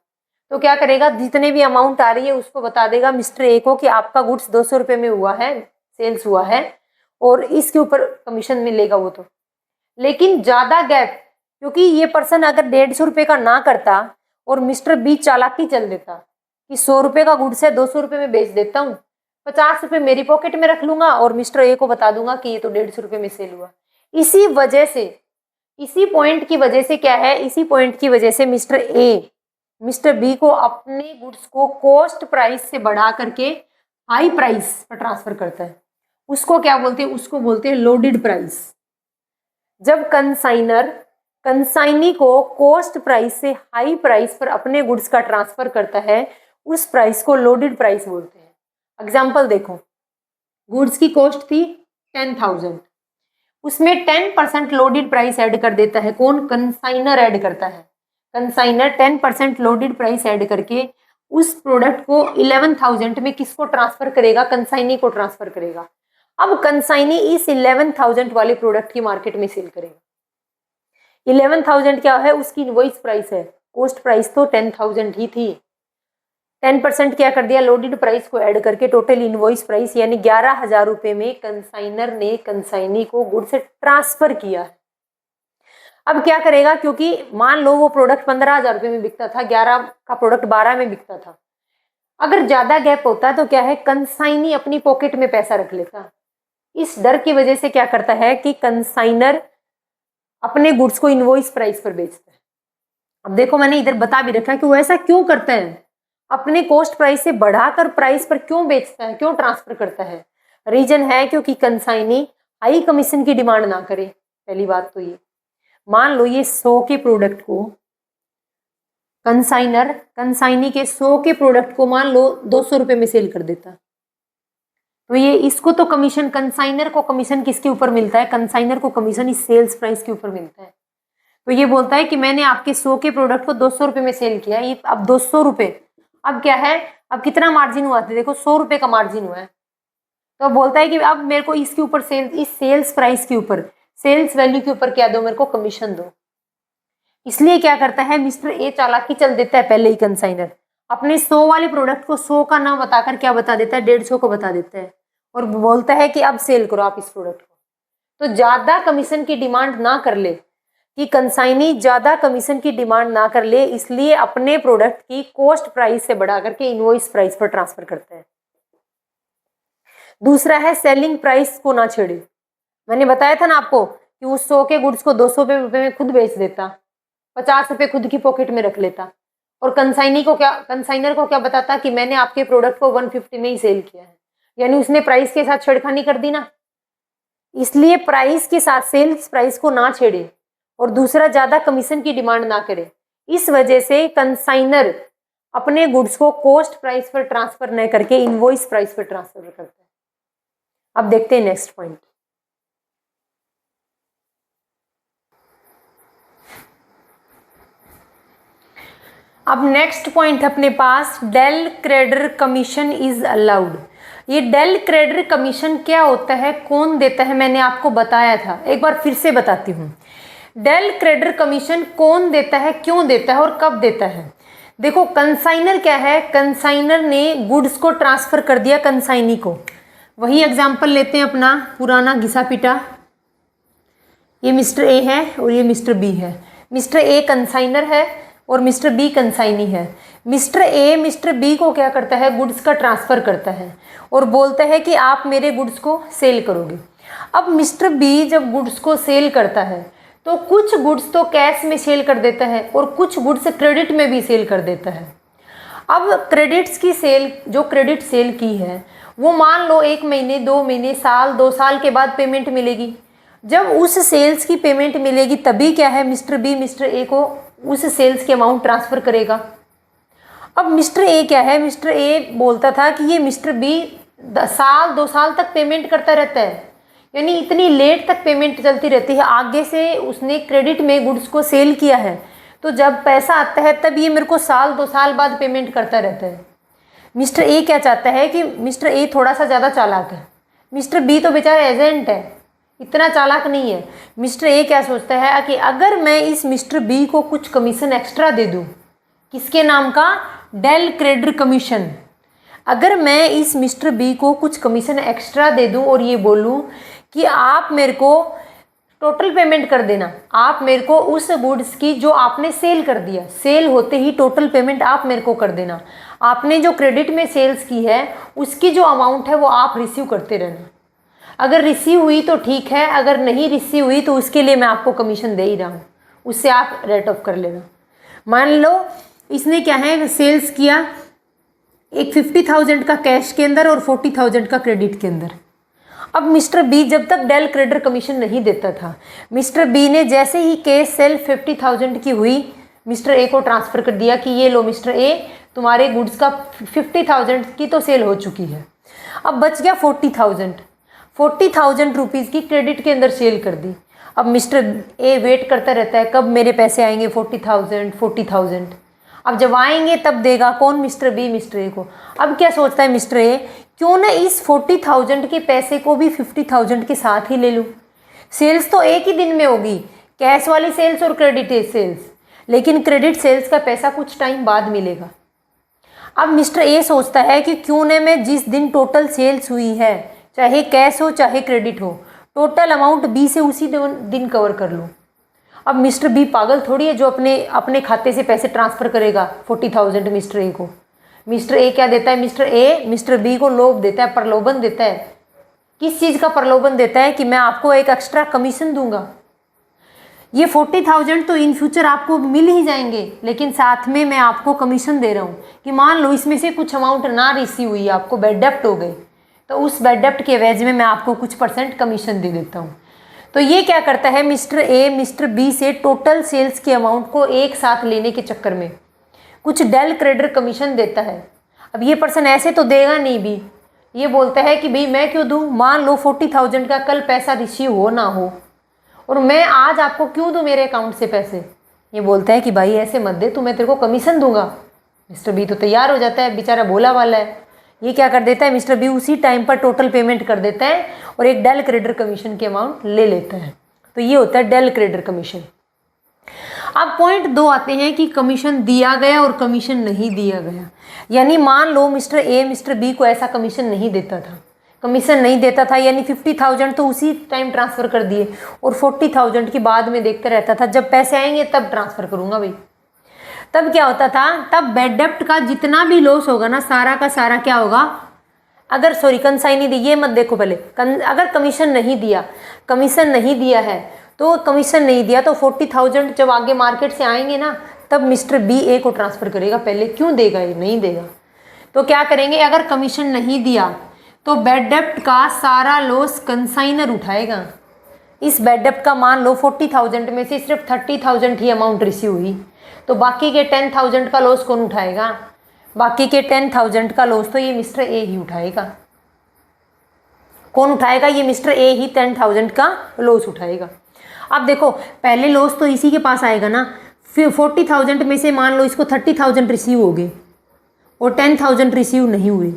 तो क्या करेगा, जितने भी अमाउंट आ रही है उसको बता देगा मिस्टर ए को कि आपका गुड्स 200 रुपए में हुआ है, सेल्स हुआ है, और इसके ऊपर कमीशन मिलेगा वो तो। लेकिन ज्यादा गैप, क्योंकि ये पर्सन अगर 150 रुपए का ना करता और मिस्टर बी चालाकी चल देता कि 100 रुपए का गुड्स है 200 रुपए में बेच देता हूँ, 50 रुपए मेरी पॉकेट में रख लूंगा और मिस्टर ए को बता दूंगा कि ये तो 150 रुपए में सेल हुआ। इसी वजह से, इसी पॉइंट की वजह से क्या है, इसी पॉइंट की वजह से मिस्टर ए मिस्टर बी को अपने गुड्स को कॉस्ट प्राइस से बढ़ा करके हाई प्राइस पर ट्रांसफर करता है। उसको क्या बोलते हैं, उसको बोलते हैं लोडेड प्राइस। जब कंसाइनर कंसाइनी को कॉस्ट प्राइस से हाई प्राइस पर अपने गुड्स का ट्रांसफर करता है, उस प्राइस को लोडेड प्राइस बोलते हैं। एग्जाम्पल देखो, गुड्स की कॉस्ट थी 10,000, उसमें 10% लोडेड प्राइस ऐड कर देता है। कौन, कंसाइनर ऐड करता है। कंसाइनर 10% लोडेड प्राइस ऐड करके उस प्रोडक्ट को 11,000 में किसको ट्रांसफर करेगा, कंसाइनी को ट्रांसफर करेगा। अब कंसाइनी इस 11,000 वाले प्रोडक्ट की मार्केट में सेल करेगा। 11,000 क्या है, उसकी इनवॉइस प्राइस है, कॉस्ट प्राइस तो 10,000 ही थी। 10% क्या कर दिया, लोडेड प्राइस को ऐड करके टोटल इनवॉइस प्राइस यानी 11,000 रुपए में कंसाइनर ने कंसाइनी को गुड्स ट्रांसफर किया है। अब क्या करेगा, क्योंकि मान लो वो प्रोडक्ट 15,000 रुपए में बिकता था, 11 का प्रोडक्ट 12 में बिकता था। अगर ज्यादा गैप होता तो क्या है, कंसाइनी अपनी पॉकेट में पैसा रख लेता। इस डर की वजह से क्या करता है कि कंसाइनर अपने गुड्स को इनवॉइस प्राइस पर बेचता है। अब देखो मैंने इधर बता भी रखा है कि वो ऐसा क्यों करता है, अपने कॉस्ट प्राइस से बढ़ाकर प्राइस पर क्यों बेचता है, क्यों ट्रांसफर करता है। रीजन है क्योंकि कंसाइनी हाई कमीशन की डिमांड ना करे। पहली बात तो ये, मान लो ये 100 के प्रोडक्ट को कंसाइनी के 100 के प्रोडक्ट को मान लो 200 रुपए में सेल कर देता, तो ये इसको तो कमीशन, कंसाइनर को कमीशन किसके ऊपर मिलता है, कंसाइनर को कमीशन इस सेल्स प्राइस के ऊपर मिलता है। तो ये बोलता है कि मैंने आपके 100 के प्रोडक्ट को 200 रुपए में सेल किया, ये अब 200 रुपए, अब क्या है, अब कितना मार्जिन हुआ था, देखो 100 रुपए का मार्जिन हुआ है। तो अब बोलता है कि अब मेरे को इसके ऊपर इस सेल्स प्राइस के ऊपर, सेल्स वैल्यू के ऊपर क्या दो, मेरे को कमीशन दो। इसलिए क्या करता है मिस्टर ए, चालाकी चल देता है पहले ही कंसाइनर, अपने 100 वाले प्रोडक्ट को 100 का ना बताकर क्या बता देता है, 150 को बता देता है और बोलता है कि अब सेल करो आप इस प्रोडक्ट को। तो ज्यादा कमीशन की डिमांड ना कर ले, कि कंसाइनी ज्यादा कमीशन की डिमांड ना कर ले, इसलिए अपने प्रोडक्ट की कॉस्ट प्राइस से बढ़ा करके इनवॉइस प्राइस पर ट्रांसफर करता है। दूसरा है सेलिंग प्राइस को ना छेड़े। मैंने बताया था ना आपको कि उस 100 के गुड्स को 200 रुपए में खुद बेच देता, 50 रुपए खुद की पॉकेट में रख लेता और कंसाइनर को क्या बताता कि मैंने आपके प्रोडक्ट को 150 में ही सेल किया है, यानी उसने प्राइस के साथ छेड़खानी कर दी ना। इसलिए प्राइस के साथ सेल्स प्राइस को ना छेड़े और दूसरा ज्यादा कमीशन की डिमांड ना करे। इस वजह से कंसाइनर अपने गुड्स को कॉस्ट प्राइस पर ट्रांसफर न करके इनवॉइस प्राइस पर ट्रांसफर करता है। अब देखते हैं नेक्स्ट पॉइंट। अब नेक्स्ट पॉइंट अपने पास, del credere commission is allowed. ये डेल क्रेडिटर कमीशन क्या होता है, कौन देता है, मैंने आपको बताया था, एक बार फिर से बताती हूँ। डेल क्रेडिटर कमीशन कौन देता है, क्यों देता है और कब देता है। देखो कंसाइनर क्या है, कंसाइनर ने गुड्स को ट्रांसफर कर दिया कंसाइनी को। वही एग्जांपल लेते हैं अपना पुराना घिसा पिटा, ये मिस्टर ए है और ये मिस्टर बी है। मिस्टर ए कंसाइनर है और मिस्टर बी कंसाइनी है। मिस्टर ए मिस्टर बी को क्या करता है, गुड्स का ट्रांसफर करता है और बोलता है कि आप मेरे गुड्स को सेल करोगे। अब मिस्टर बी जब गुड्स को सेल करता है तो कुछ गुड्स तो कैश में सेल कर देता है और कुछ गुड्स क्रेडिट में भी सेल कर देता है। अब क्रेडिट्स की सेल, जो क्रेडिट सेल की है वो मान लो 1 महीने 2 महीने साल 2 साल के बाद पेमेंट मिलेगी। जब उस सेल्स की पेमेंट मिलेगी तभी क्या है, मिस्टर बी मिस्टर ए को उस सेल्स के अमाउंट ट्रांसफ़र करेगा। अब मिस्टर ए क्या है, मिस्टर ए बोलता था कि ये मिस्टर बी साल 2 साल तक पेमेंट करता रहता है, यानी इतनी लेट तक पेमेंट चलती रहती है। आगे से उसने क्रेडिट में गुड्स को सेल किया है तो जब पैसा आता है तब ये मेरे को साल 2 साल बाद पेमेंट करता रहता है। मिस्टर ए क्या चाहता है कि मिस्टर ए थोड़ा सा ज़्यादा चालाक है, मिस्टर बी तो बेचारा एजेंट है, इतना चालाक नहीं है। मिस्टर ए क्या सोचता है कि अगर मैं इस मिस्टर बी को कुछ कमीशन एक्स्ट्रा दे दूं, किसके नाम का, डेल क्रेडिटर कमीशन। अगर मैं इस मिस्टर बी को कुछ कमीशन एक्स्ट्रा दे दूं और ये बोलूं कि आप मेरे को टोटल पेमेंट कर देना, आप मेरे को उस गुड्स की जो आपने सेल कर दिया, सेल होते ही टोटल पेमेंट आप मेरे को कर देना, आपने जो क्रेडिट में सेल्स की है उसकी जो अमाउंट है वो आप रिसीव करते रहना। अगर रिसीव हुई तो ठीक है, अगर नहीं रिसीव हुई तो उसके लिए मैं आपको कमीशन दे ही रहा हूँ, उससे आप रेट ऑफ कर लेना। मान लो इसने क्या है, सेल्स किया एक 50,000 का कैश के अंदर और 40,000 का क्रेडिट के अंदर। अब मिस्टर बी जब तक डेल क्रेडिटर कमीशन नहीं देता था, मिस्टर बी ने जैसे ही केस सेल 50,000 की हुई मिस्टर ए को ट्रांसफ़र कर दिया कि ये लो मिस्टर ए, तुम्हारे गुड्स का 50,000 की तो सेल हो चुकी है, अब बच गया 40,000 रुपीज़ की क्रेडिट के अंदर सेल कर दी। अब मिस्टर ए वेट करता रहता है कब मेरे पैसे आएंगे, 40,000। अब जब आएंगे तब देगा कौन, मिस्टर बी मिस्टर ए को। अब क्या सोचता है मिस्टर ए, क्यों ना इस 40,000 के पैसे को भी 50,000 के साथ ही ले लूँ। सेल्स तो एक ही दिन में होगी, कैश वाली सेल्स और क्रेडिट सेल्स, लेकिन क्रेडिट सेल्स का पैसा कुछ टाइम बाद मिलेगा। अब मिस्टर ए सोचता है कि क्यों न मैं जिस दिन टोटल सेल्स हुई है, चाहे कैश हो चाहे क्रेडिट हो, टोटल अमाउंट बी से उसी दिन कवर कर लूँ। अब मिस्टर बी पागल थोड़ी है जो अपने खाते से पैसे ट्रांसफ़र करेगा 40,000 मिस्टर ए को। मिस्टर ए क्या देता है, मिस्टर ए मिस्टर बी को लोभ देता है, प्रलोभन देता है। किस चीज़ का प्रलोभन देता है, कि मैं आपको एक एक्स्ट्रा कमीशन दूंगा। ये 40,000 तो इन फ्यूचर आपको मिल ही जाएंगे, लेकिन साथ में मैं आपको कमीशन दे रहा हूँ कि मान लो इसमें से कुछ अमाउंट ना रिसीव हुई, आपको बैड डेप्ट हो गई, तो उस बैड डेप्ट के एवज में मैं आपको कुछ % कमीशन दे देता हूँ। तो ये क्या करता है, मिस्टर ए मिस्टर बी से टोटल सेल्स के अमाउंट को एक साथ लेने के चक्कर में कुछ डेल क्रेडिट कमीशन देता है। अब ये पर्सन ऐसे तो देगा नहीं भी, ये बोलता है कि भाई मैं क्यों दूँ, मान लो 40,000 का कल पैसा रिसीव हो ना हो और मैं आज आपको क्यों दूँ मेरे अकाउंट से पैसे। ये बोलता है कि भाई ऐसे मत दे, तो मैं तेरे को कमीशन दूंगा। मिस्टर बी तो तैयार हो जाता है, बेचारा भोला वाला है। ये क्या कर देता है, मिस्टर बी उसी टाइम पर टोटल पेमेंट कर देता है और एक डेल क्रेडिट कमीशन के अमाउंट ले लेता है। तो ये होता है डेल क्रेडिट कमीशन। अब पॉइंट 2 आते हैं कि कमीशन दिया गया और कमीशन नहीं दिया गया। यानी मान लो मिस्टर ए मिस्टर बी को ऐसा कमीशन नहीं देता था, यानी 50,000 तो उसी टाइम ट्रांसफ़र कर दिए और 40,000 की बाद में देखते रहता था, जब पैसे आएंगे तब ट्रांसफ़र करूँगा भाई। तब क्या होता था, तब बैड डेप्ट का जितना भी लॉस होगा ना, सारा का सारा क्या होगा, अगर कंसाइनी दी, ये मत देखो पहले, अगर कमीशन नहीं दिया है तो कमीशन नहीं दिया तो 40,000 जब आगे मार्केट से आएंगे ना, तब मिस्टर बी ए को ट्रांसफ़र करेगा। पहले क्यों देगा, ये नहीं देगा। तो क्या करेंगे, अगर कमीशन नहीं दिया तो बैड डेप्ट का सारा लॉस कंसाइनर उठाएगा। इस बैड डेप्ट का मान लो 40,000 में से सिर्फ 30,000 ही अमाउंट रिसीव हुई, तो बाकी के 10,000 का लॉस कौन उठाएगा, बाकी के 10,000 का लॉस तो ये मिस्टर ए ही उठाएगा। कौन उठाएगा, ये मिस्टर ए ही 10,000 का लॉस उठाएगा। अब देखो पहले लॉस तो इसी के पास आएगा ना, फिर 40,000 में से मान लो इसको 30,000 रिसीव हो गए और 10,000 रिसीव नहीं हुए,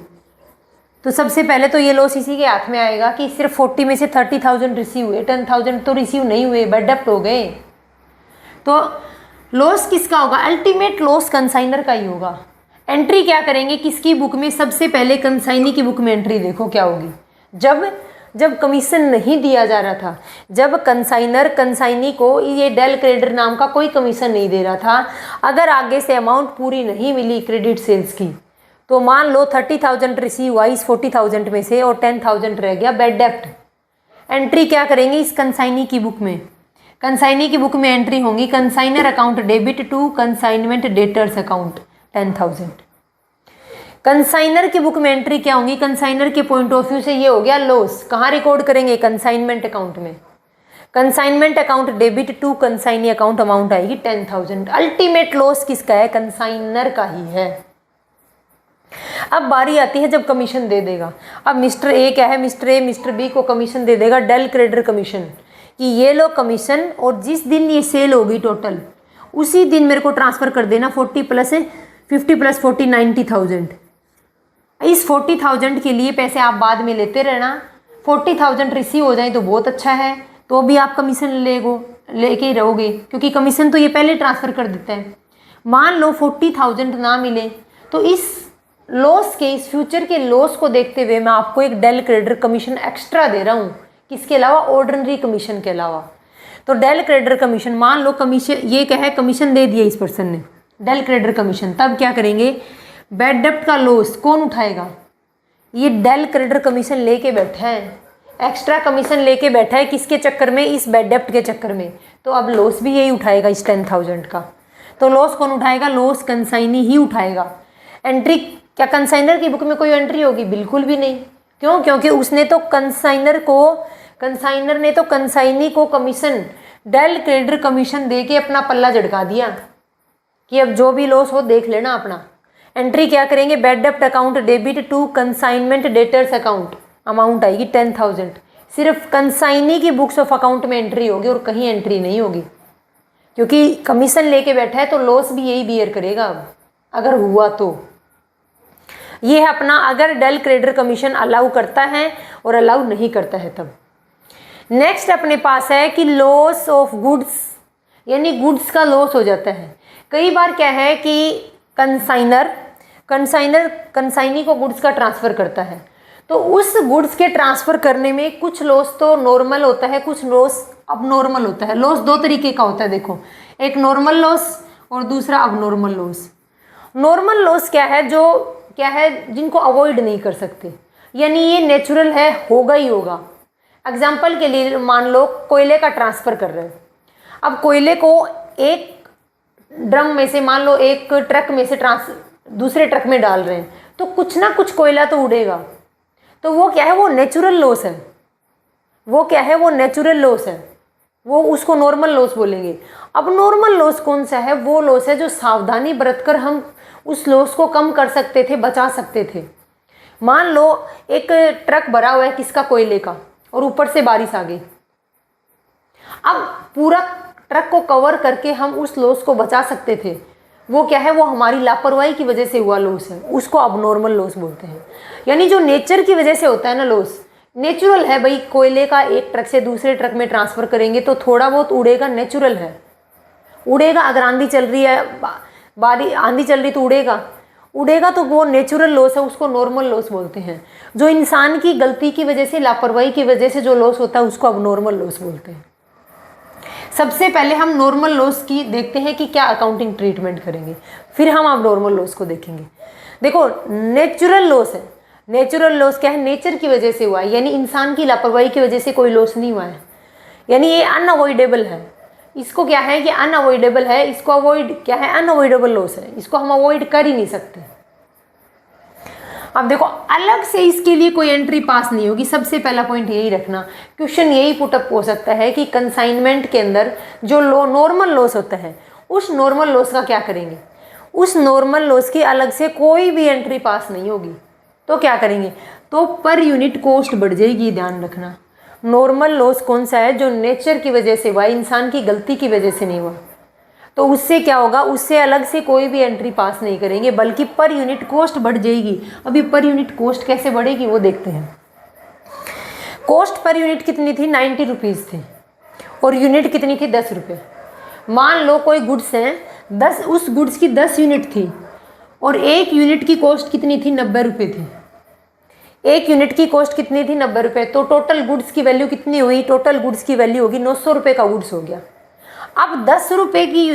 तो सबसे पहले तो ये लॉस इसी के हाथ में आएगा कि सिर्फ 40 में से 30,000 रिसीव हुए, 10,000 तो रिसीव नहीं हुए, बैड डेप्ट हो गए। तो लॉस किसका होगा, अल्टीमेट लॉस कंसाइनर का ही होगा। एंट्री क्या करेंगे किसकी बुक में, सबसे पहले कंसाइनी की बुक में एंट्री देखो क्या होगी। जब कमीशन नहीं दिया जा रहा था, जब कंसाइनी को ये डेल क्रेडिट नाम का कोई कमीशन नहीं दे रहा था, अगर आगे से अमाउंट पूरी नहीं मिली क्रेडिट सेल्स की, तो मान लो 30,000 रिसीव हुआ इस 40,000 में से और 10,000 रह गया बैड डेप्ट। एंट्री क्या करेंगे इस कंसाइनी की बुक में, कंसाइनी की बुक में एंट्री होंगी consignor account debit to consignment debtors account 10,000। Consignor की बुक में एंट्री क्या होंगी, कंसाइनर के पॉइंट ऑफ व्यू से ये हो गया लॉस, कहाँ रिकॉर्ड करेंगे, कंसाइनमेंट अकाउंट में। Consignment account debit to consignee account amount आएगी 10,000। अल्टीमेट लॉस किसका है, कंसाइनर का ही है। अब बारी आती है जब कमीशन दे देगा। अब मिस्टर ए क्या है, मिस्टर ए मिस्टर बी को कमीशन दे देगा डेल क्रेडिट कमीशन, कि ये लो कमीशन और जिस दिन ये सेल होगी टोटल उसी दिन मेरे को ट्रांसफ़र कर देना 50 + 40 90,000। इस 40,000 के लिए पैसे आप बाद में लेते रहना, 40,000 रिसीव हो जाए तो बहुत अच्छा है, तो भी आप कमीशन लेके ही रहोगे, क्योंकि कमीशन तो ये पहले ट्रांसफ़र कर देता है। मान लो 40,000 ना मिले, तो इस लॉस के, इस फ्यूचर के लॉस को देखते हुए मैं आपको एक डेल क्रेडिट कमीशन एक्स्ट्रा दे रहा हूँ, किसके अलावा, ऑर्डिनरी कमीशन के अलावा। तो डेल क्रेडिट कमीशन, मान लो कमीशन, ये क्या है, कमीशन दे दिया इस पर्सन ने डेल क्रेडिट कमीशन, तब क्या करेंगे, बैड डेप्ट का लॉस कौन उठाएगा, ये डेल क्रेडिट कमीशन लेके बैठा है, एक्स्ट्रा कमीशन लेके बैठा है, किसके चक्कर में, इस बैड डेप्ट के चक्कर में, तो अब लॉस भी यही उठाएगा इस 10,000 का। तो लॉस कौन उठाएगा, लॉस कंसाइनी ही उठाएगा। एंट्री क्या कंसाइनर की बुक में कोई एंट्री होगी, बिल्कुल भी नहीं। क्यों, क्योंकि उसने तो कंसाइनर ने तो कंसाइनी को कमीशन डेल क्रेडिट कमीशन दे के अपना पल्ला झटका दिया कि अब जो भी लॉस हो देख लेना अपना। एंट्री क्या करेंगे, बैड डेप्ट account debit to consignment debtors account amount आएगी 10,000। सिर्फ कंसाइनी की बुक्स ऑफ अकाउंट में एंट्री होगी और कहीं एंट्री नहीं होगी, क्योंकि कमीशन लेके बैठा है तो लॉस भी यही बियर करेगा अब अगर हुआ तो। ये है अपना, अगर डेल क्रेडिट कमीशन अलाउ करता है और अलाउ नहीं करता है तब। नेक्स्ट अपने पास है कि लॉस ऑफ गुड्स, यानी गुड्स का लॉस हो जाता है। कई बार क्या है कि कंसाइनी को गुड्स का ट्रांसफ़र करता है, तो उस गुड्स के ट्रांसफ़र करने में कुछ लॉस तो नॉर्मल होता है, कुछ लॉस अब नॉर्मल होता है। लॉस 2 तरीके का होता है, देखो, एक नॉर्मल लॉस और दूसरा अब नॉर्मल लॉस। नॉर्मल लॉस क्या है, जिनको अवॉइड नहीं कर सकते, यानी ये नेचुरल है, होगा ही होगा। एग्जाम्पल के लिए मान लो कोयले का ट्रांसफ़र कर रहे हैं, अब कोयले को एक ड्रम में से, मान लो एक ट्रक में से दूसरे ट्रक में डाल रहे हैं, तो कुछ ना कुछ कोयला तो उड़ेगा। तो वो क्या है, वो नेचुरल लॉस है। वो क्या है, वो नेचुरल लॉस है, वो उसको नॉर्मल लॉस बोलेंगे। अब नॉर्मल लॉस कौन सा है, वो लॉस है जो सावधानी बरतकर हम उस लॉस को कम कर सकते थे, बचा सकते थे। मान लो एक ट्रक भरा हुआ है किसका, कोयले का, और ऊपर से बारिश आ गई। अब पूरा ट्रक को कवर करके हम उस लॉस को बचा सकते थे। वो क्या है, वो हमारी लापरवाही की वजह से हुआ लॉस है, उसको अबनॉर्मल लॉस बोलते हैं। यानी जो नेचर की वजह से होता है ना लॉस, नेचुरल है भाई, कोयले का एक ट्रक से दूसरे ट्रक में ट्रांसफ़र करेंगे तो थोड़ा बहुत उड़ेगा, नेचुरल है, उड़ेगा। अगर आंधी चल रही है, आंधी चल रही तो उड़ेगा, तो वो नेचुरल लॉस है, उसको नॉर्मल लॉस बोलते हैं। जो इंसान की गलती की वजह से, लापरवाही की वजह से जो लॉस होता है उसको अबनॉर्मल लॉस बोलते हैं। सबसे पहले हम नॉर्मल लॉस की देखते हैं कि क्या अकाउंटिंग ट्रीटमेंट करेंगे, फिर हम अबनॉर्मल लॉस को देखेंगे। देखो, नेचुरल लॉस है। नेचुरल लॉस क्या है, नेचर की वजह से हुआ है, यानी इंसान की लापरवाही की वजह से कोई लॉस नहीं हुआ है, यानी ये अनअवॉइडेबल है। इसको क्या है कि अनअवॉइडेबल है, इसको अवॉइड क्या है, अनअवॉइडेबल लॉस है, इसको हम अवॉइड कर ही नहीं सकते। अब देखो, अलग से इसके लिए कोई एंट्री पास नहीं होगी। सबसे पहला पॉइंट यही रखना, क्वेश्चन यही पुटअप हो सकता है कि कंसाइनमेंट के अंदर जो नॉर्मल लॉस होता है, उस नॉर्मल लॉस का क्या करेंगे। उस नॉर्मल लॉस की अलग से कोई भी एंट्री पास नहीं होगी, तो क्या करेंगे, तो पर यूनिट कॉस्ट बढ़ जाएगी। ध्यान रखना, नॉर्मल लॉस कौन सा है, जो नेचर की वजह से हुआ, इंसान की गलती की वजह से नहीं हुआ, तो उससे क्या होगा, उससे अलग से कोई भी एंट्री पास नहीं करेंगे, बल्कि पर यूनिट कॉस्ट बढ़ जाएगी। अभी पर यूनिट कॉस्ट कैसे बढ़ेगी वो देखते हैं। कॉस्ट पर यूनिट कितनी थी, 90 रुपीज़ थी, और यूनिट कितनी थी, 10 रुपये। मान लो कोई गुड्स हैं 10, उस गुड्स की 10 यूनिट थी, और एक यूनिट की कॉस्ट कितनी थी, 90 रुपये थी। एक यूनिट की कॉस्ट कितनी थी, 90 रुपये। तो टोटल गुड्स की वैल्यू कितनी हुई, टोटल गुड्स की वैल्यू होगी 900 रुपये का गुड्स हो गया। अब 10 रुपये की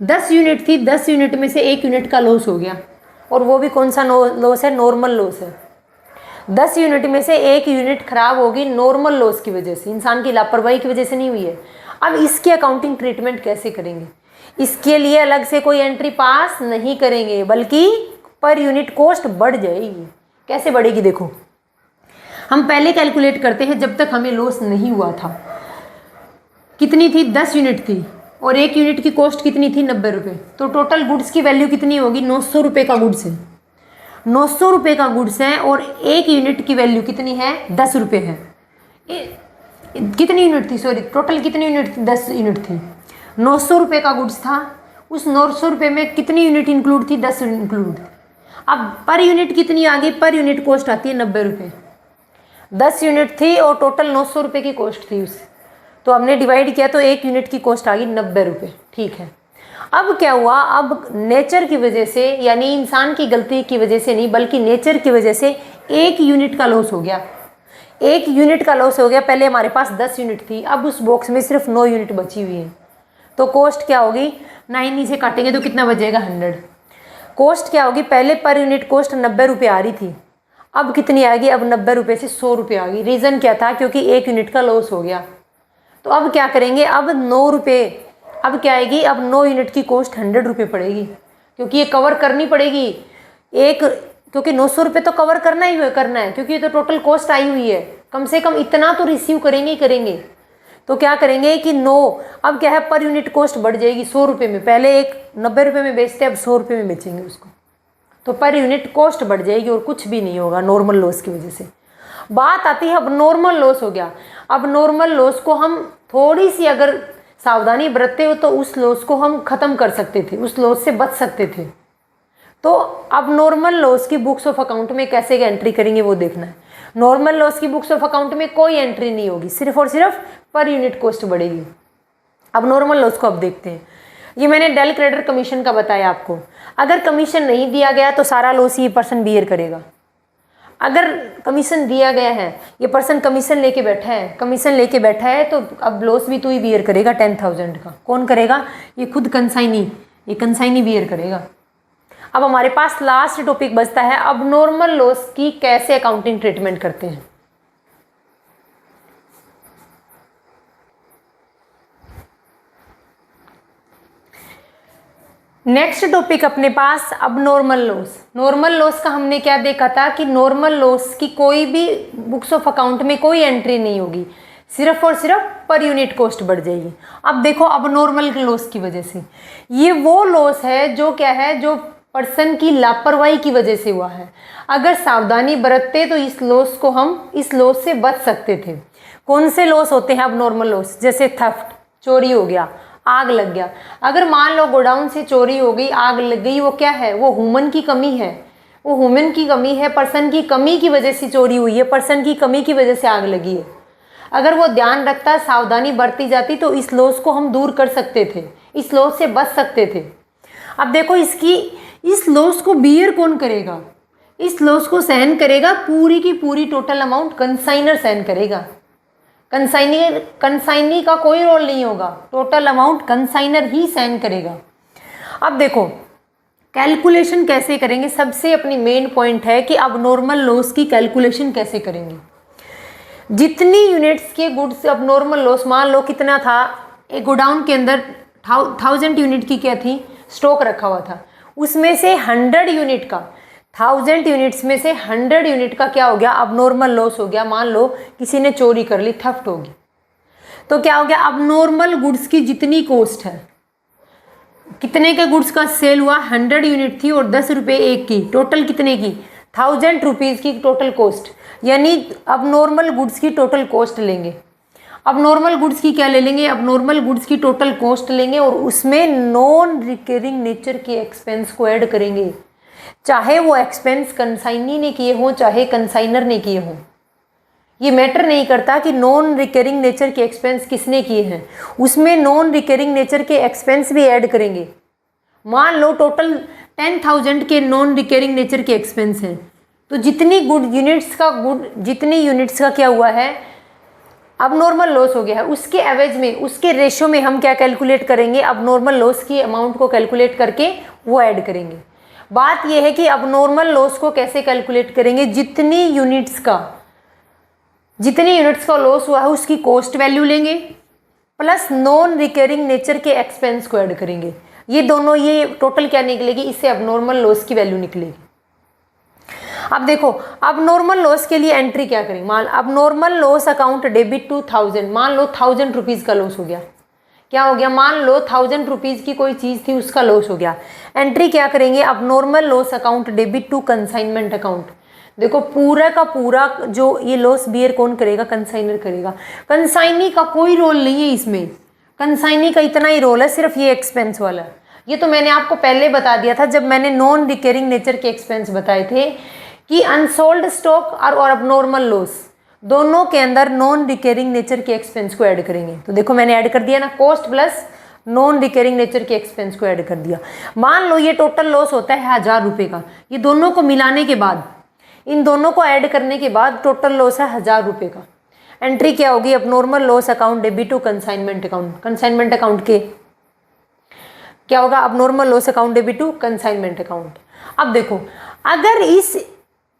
10 यूनिट थी, 10 यूनिट में से एक यूनिट का लॉस हो गया, और वो भी कौन सा लॉस है, नॉर्मल लॉस है। 10 यूनिट में से एक यूनिट खराब होगी नॉर्मल लॉस की वजह से, इंसान की लापरवाही की वजह से नहीं हुई है। अब इसकी अकाउंटिंग ट्रीटमेंट कैसे करेंगे, इसके लिए अलग से कोई एंट्री पास नहीं करेंगे, बल्कि पर यूनिट कॉस्ट बढ़ जाएगी। कैसे बढ़ेगी, देखो हम पहले कैलकुलेट करते हैं, जब तक हमें लॉस नहीं हुआ था। कितनी थी, 10 यूनिट थी, और एक यूनिट की कॉस्ट कितनी थी, 90 रुपये। तो टोटल गुड्स की वैल्यू कितनी होगी, 900 रुपये का गुड्स है, 900 रुपये का गुड्स है, और एक यूनिट की वैल्यू कितनी है, 10 रुपये है। कितनी यूनिट थी, सॉरी, टोटल कितनी यूनिट थी, 10 यूनिट थी। 900 रुपये का गुड्स था, उस 900 रुपये में कितनी यूनिट इंक्लूड थी, 10 इंक्लूड। अब पर यूनिट कितनी आ गई, पर यूनिट कॉस्ट आती है 90 रुपये। 10 यूनिट थी और टोटल 900 रुपये की कॉस्ट थी उससे, तो हमने डिवाइड किया तो एक यूनिट की कॉस्ट आ गई 90 रुपये। ठीक है, अब क्या हुआ, अब नेचर की वजह से, यानी इंसान की गलती की वजह से नहीं, बल्कि नेचर की वजह से एक यूनिट का लॉस हो गया। एक यूनिट का लॉस हो गया। पहले हमारे पास 10 यूनिट थी, अब उस बॉक्स में सिर्फ 9 यूनिट बची हुई है, तो कॉस्ट क्या होगी, 9 से काटेंगे तो कितना बचेगा, 100। कॉस्ट क्या होगी, पहले पर यूनिट कॉस्ट 90 रुपये आ रही थी, अब कितनी आ गई, अब 90 रुपये से 100 रुपये आ गई। रीज़न क्या था, क्योंकि एक यूनिट का लॉस हो गया। तो अब क्या करेंगे, अब 9 रुपये, अब क्या आएगी, अब 9 यूनिट की कॉस्ट 100 रुपये पड़ेगी, क्योंकि ये कवर करनी पड़ेगी एक, क्योंकि 900 रुपये तो कवर करना है, क्योंकि ये तो टोटल कॉस्ट आई हुई है, कम से कम इतना तो रिसीव करेंगे ही करेंगे। तो क्या करेंगे कि 9, अब क्या है, पर यूनिट कॉस्ट बढ़ जाएगी 100 रुपये में। पहले एक 90 रुपये में बेचते, अब 100 रुपये में बेचेंगे उसको, तो पर यूनिट कॉस्ट बढ़ जाएगी और कुछ भी नहीं होगा नॉर्मल लॉस की वजह से। बात आती है, अब नॉर्मल लॉस हो गया। अब नॉर्मल लॉस को हम थोड़ी सी अगर सावधानी बरतते हो तो उस लॉस को हम ख़त्म कर सकते थे, उस लॉस से बच सकते थे। तो अब नॉर्मल लॉस की बुक्स ऑफ अकाउंट में कैसे एंट्री करेंगे वो देखना है। नॉर्मल लॉस की बुक्स ऑफ अकाउंट में कोई एंट्री नहीं होगी, सिर्फ और सिर्फ पर यूनिट कॉस्ट बढ़ेगी। अब नॉर्मल लॉस को अब देखते हैं। ये मैंने डेल क्रेडिटर कमीशन का बताया आपको। अगर कमीशन नहीं दिया गया तो सारा लॉस ये पर्सन बियर करेगा। अगर कमीशन दिया गया है, ये पर्सन कमीशन लेके बैठा है, तो अब लॉस भी तो ही बियर करेगा 10,000 का। कौन करेगा, ये खुद कंसाइनी बियर करेगा। अब हमारे पास लास्ट टॉपिक बचता है, अब नॉर्मल लॉस की कैसे अकाउंटिंग ट्रीटमेंट करते हैं। नेक्स्ट टॉपिक अपने पास अब नॉर्मल लॉस। नॉर्मल लॉस का हमने क्या देखा था कि नॉर्मल लॉस की कोई भी बुक्स ऑफ अकाउंट में कोई एंट्री नहीं होगी, सिर्फ और सिर्फ पर यूनिट कॉस्ट बढ़ जाएगी। अब देखो अब नॉर्मल लॉस की वजह से ये वो लॉस है जो क्या है, जो पर्सन की लापरवाही की वजह से हुआ है। अगर सावधानी बरतते तो इस लॉस से बच सकते थे। कौन से लॉस होते हैं अब नॉर्मल लॉस? जैसे थेफ्ट, चोरी हो गया, आग लग गया। अगर मान लो गोडाउन से चोरी हो गई, आग लग गई, वो क्या है, वो ह्यूमन की कमी है, वो ह्यूमन की कमी है, पर्सन की कमी की वजह से चोरी हुई है, पर्सन की कमी की वजह से आग लगी है। अगर वो ध्यान रखता, सावधानी बरती जाती तो इस लॉस को हम दूर कर सकते थे, इस लॉस से बच सकते थे। अब देखो इस लॉस को बियर कौन करेगा? इस लॉस को सहन करेगा पूरी की पूरी टोटल अमाउंट कंसाइनर सहन करेगा। कंसाइनी का कोई रोल नहीं होगा, टोटल अमाउंट कंसाइनर ही सहन करेगा। अब देखो कैलकुलेशन कैसे करेंगे, सबसे अपनी मेन पॉइंट है कि अब नॉर्मल लॉस की कैलकुलेशन कैसे करेंगे। जितनी यूनिट्स के गुड्स अब नॉर्मल लॉस, मान लो कितना था, एक गोडाउन के अंदर 1000 यूनिट की क्या थी, स्टॉक रखा हुआ था, उसमें से 100 यूनिट का, 1000 यूनिट्स में से 100 यूनिट का क्या हो गया, अब नॉर्मल लॉस हो गया। मान लो किसी ने चोरी कर ली, थेफ्ट होगी, तो क्या हो गया, अब नॉर्मल गुड्स की जितनी कॉस्ट है, कितने के गुड्स का सेल हुआ, 100 यूनिट थी और 10 रुपये एक की, टोटल कितने की, 1000 रुपीज़ की टोटल कॉस्ट। यानी अब नॉर्मल गुड्स की टोटल कॉस्ट लेंगे। अब नॉर्मल गुड्स की क्या ले लेंगे, अब नॉर्मल गुड्स की टोटल कॉस्ट लेंगे और उसमें नॉन रिकरिंग नेचर के एक्सपेंस को ऐड करेंगे, चाहे वो एक्सपेंस कंसाइनी ने किए हों चाहे कंसाइनर ने किए हों। ये मैटर नहीं करता कि नॉन रिकरिंग नेचर के एक्सपेंस किसने किए हैं, उसमें नॉन रिकरिंग नेचर के एक्सपेंस भी ऐड करेंगे। मान लो टोटल 10,000 के नॉन रिकरिंग नेचर के एक्सपेंस हैं, तो जितनी यूनिट्स का क्या हुआ है, अब नॉर्मल लॉस हो गया है, उसके एवरेज में, उसके रेशो में हम क्या कैलकुलेट करेंगे, अब नॉर्मल लॉस की अमाउंट को कैलकुलेट करके वो ऐड करेंगे। बात यह है कि अब नॉर्मल लॉस को कैसे कैलकुलेट करेंगे, जितनी यूनिट्स का लॉस हुआ है उसकी कॉस्ट वैल्यू लेंगे प्लस नॉन रिकरिंग नेचर के एक्सपेंस को ऐड करेंगे। ये दोनों, ये टोटल क्या निकलेगी, इससे अब नॉर्मल लॉस की वैल्यू निकलेगी। अब देखो अब नॉर्मल लॉस के लिए एंट्री क्या करेंगे, अब normal loss account debit to 1000, मान लो 1000 रुपीज़ का लॉस हो गया, क्या हो गया, मान लो 1000 रुपीज़ की कोई चीज़ थी उसका लॉस हो गया। एंट्री क्या करेंगे, अब normal loss account debit to consignment account. देखो पूरा का पूरा जो ये लॉस बियर कौन करेगा, कंसाइनर करेगा। कंसाइनी का कोई रोल नहीं है इसमें, कंसाइनी का इतना ही रोल है, सिर्फ ये एक्सपेंस वाला। ये तो मैंने आपको पहले बता दिया था जब मैंने नॉन रिकरिंग नेचर के एक्सपेंस बताए थे कि अनसोल्ड स्टॉक और अब नॉर्मल लॉस दोनों के अंदर नॉन रिकरिंग नेचर के एक्सपेंस को ऐड करेंगे। तो देखो मैंने ऐड कर दिया ना, cost plus non recurring nature के एक्सपेंस को ऐड कर दिया। मान लो ये टोटल लॉस होता है 1000 रुपये का, ये दोनों को मिलाने के बाद, इन दोनों को ऐड करने के बाद टोटल लॉस है 1000 रुपये का। एंट्री क्या होगी, अब normal loss account debit to consignment account. Consignment account के क्या होगा, अब normal loss account debit to consignment account. अब देखो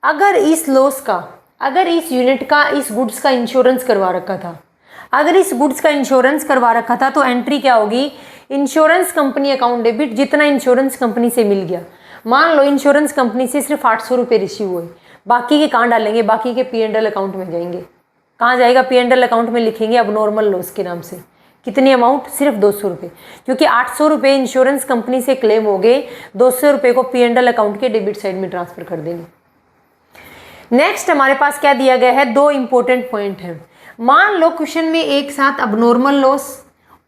अगर इस लॉस का, अगर इस यूनिट का, इस गुड्स का इंश्योरेंस करवा रखा था, अगर इस गुड्स का इंश्योरेंस करवा रखा था तो एंट्री क्या होगी, इंश्योरेंस कंपनी अकाउंट डेबिट, जितना इंश्योरेंस कंपनी से मिल गया। मान लो इंश्योरेंस कंपनी से सिर्फ 800 रुपये रिसीव हुए, बाकी के कहाँ डालेंगे, बाकी के P&L अकाउंट में जाएंगे। कहाँ जाएगा, P&L अकाउंट में लिखेंगे अब नॉर्मल लॉस के नाम से। कितनी अमाउंट, सिर्फ 200 रुपये, क्योंकि 800 रुपये इंश्योरेंस कंपनी से क्लेम हो गए, 200 रुपये को P&L अकाउंट के डेबिट साइड में ट्रांसफर कर देंगे। नेक्स्ट हमारे पास क्या दिया गया है, दो इंपॉर्टेंट पॉइंट हैं। मान लो क्वेश्चन में एक साथ अब नॉर्मल लॉस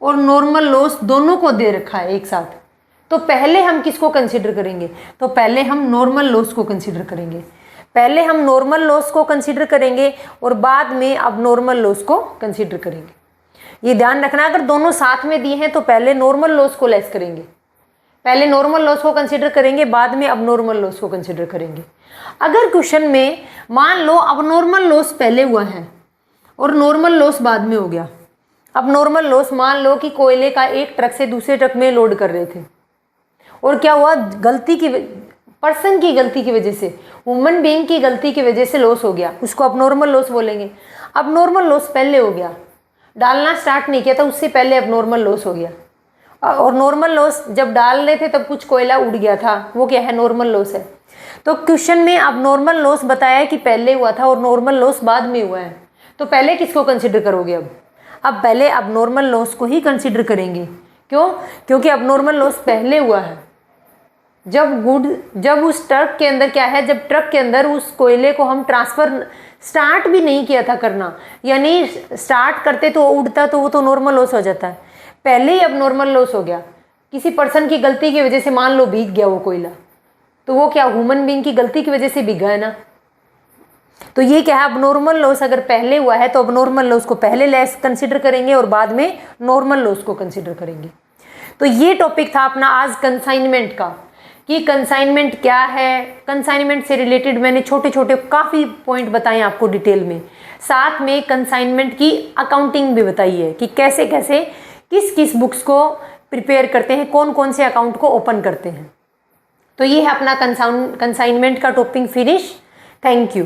और नॉर्मल लॉस दोनों को दे रखा है एक साथ, तो पहले हम किसको कंसीडर करेंगे, तो पहले हम नॉर्मल लॉस को कंसीडर करेंगे। पहले हम नॉर्मल लॉस को कंसीडर करेंगे और बाद में अब नॉर्मल लॉस को कंसीडर करेंगे। ये ध्यान रखना, अगर दोनों साथ में दिए हैं तो पहले नॉर्मल लॉस को लेस करेंगे, पहले नॉर्मल लॉस को कंसीडर करेंगे, बाद में अब नॉर्मल लॉस को कंसीडर करेंगे। अगर क्वेश्चन में मान लो अब नॉर्मल लॉस पहले हुआ है और नॉर्मल लॉस बाद में हो गया। अब नॉर्मल लॉस, मान लो कि कोयले का एक ट्रक से दूसरे ट्रक में लोड कर रहे थे और क्या हुआ, पर्सन की गलती की वजह से, ह्यूमन बीइंग की गलती की वजह से लॉस हो गया, उसको अब नॉर्मल लॉस बोलेंगे। अब नॉर्मल लॉस पहले हो गया, डालना स्टार्ट नहीं किया था उससे पहले अब नॉर्मल लॉस हो गया, और नॉर्मल लॉस जब डाल रहे थे तब कुछ कोयला उड़ गया था, वो क्या है, नॉर्मल लॉस है। तो क्वेश्चन में अब नॉर्मल लॉस बताया है कि पहले हुआ था और नॉर्मल लॉस बाद में हुआ है, तो पहले किसको कंसिडर करोगे? अब पहले अब नॉर्मल लॉस को ही कंसिडर करेंगे। क्यों? क्योंकि अब नॉर्मल लॉस पहले हुआ है जब उस ट्रक के अंदर क्या है, जब ट्रक के अंदर उस कोयले को हम ट्रांसफ़र स्टार्ट भी नहीं किया था करना, यानी स्टार्ट करते तो उड़ता, तो वो तो नॉर्मल लॉस हो जाता है। पहले ही अब नॉर्मल लॉस हो गया, किसी पर्सन की गलती की वजह से मान लो भीग गया वो कोयला, तो वो क्या ह्यूमन बीइंग की गलती की वजह से भीगा है ना। तो ये क्या है, अब नॉर्मल लॉस अगर पहले हुआ है तो अब नॉर्मल लॉस को पहले लेस कंसिडर करेंगे और बाद में नॉर्मल लॉस को कंसिडर करेंगे। तो ये टॉपिक था अपना आज कंसाइनमेंट का, कि कंसाइनमेंट क्या है। कंसाइनमेंट से रिलेटेड मैंने छोटे छोटे काफ़ी पॉइंट बताए आपको डिटेल में, साथ में कंसाइनमेंट की अकाउंटिंग भी बताई है कि कैसे कैसे किस किस बुक्स को प्रिपेयर करते हैं, कौन कौन से अकाउंट को ओपन करते हैं। तो ये है अपना कंसाइनमेंट का टॉपिक फिनिश। Thank you.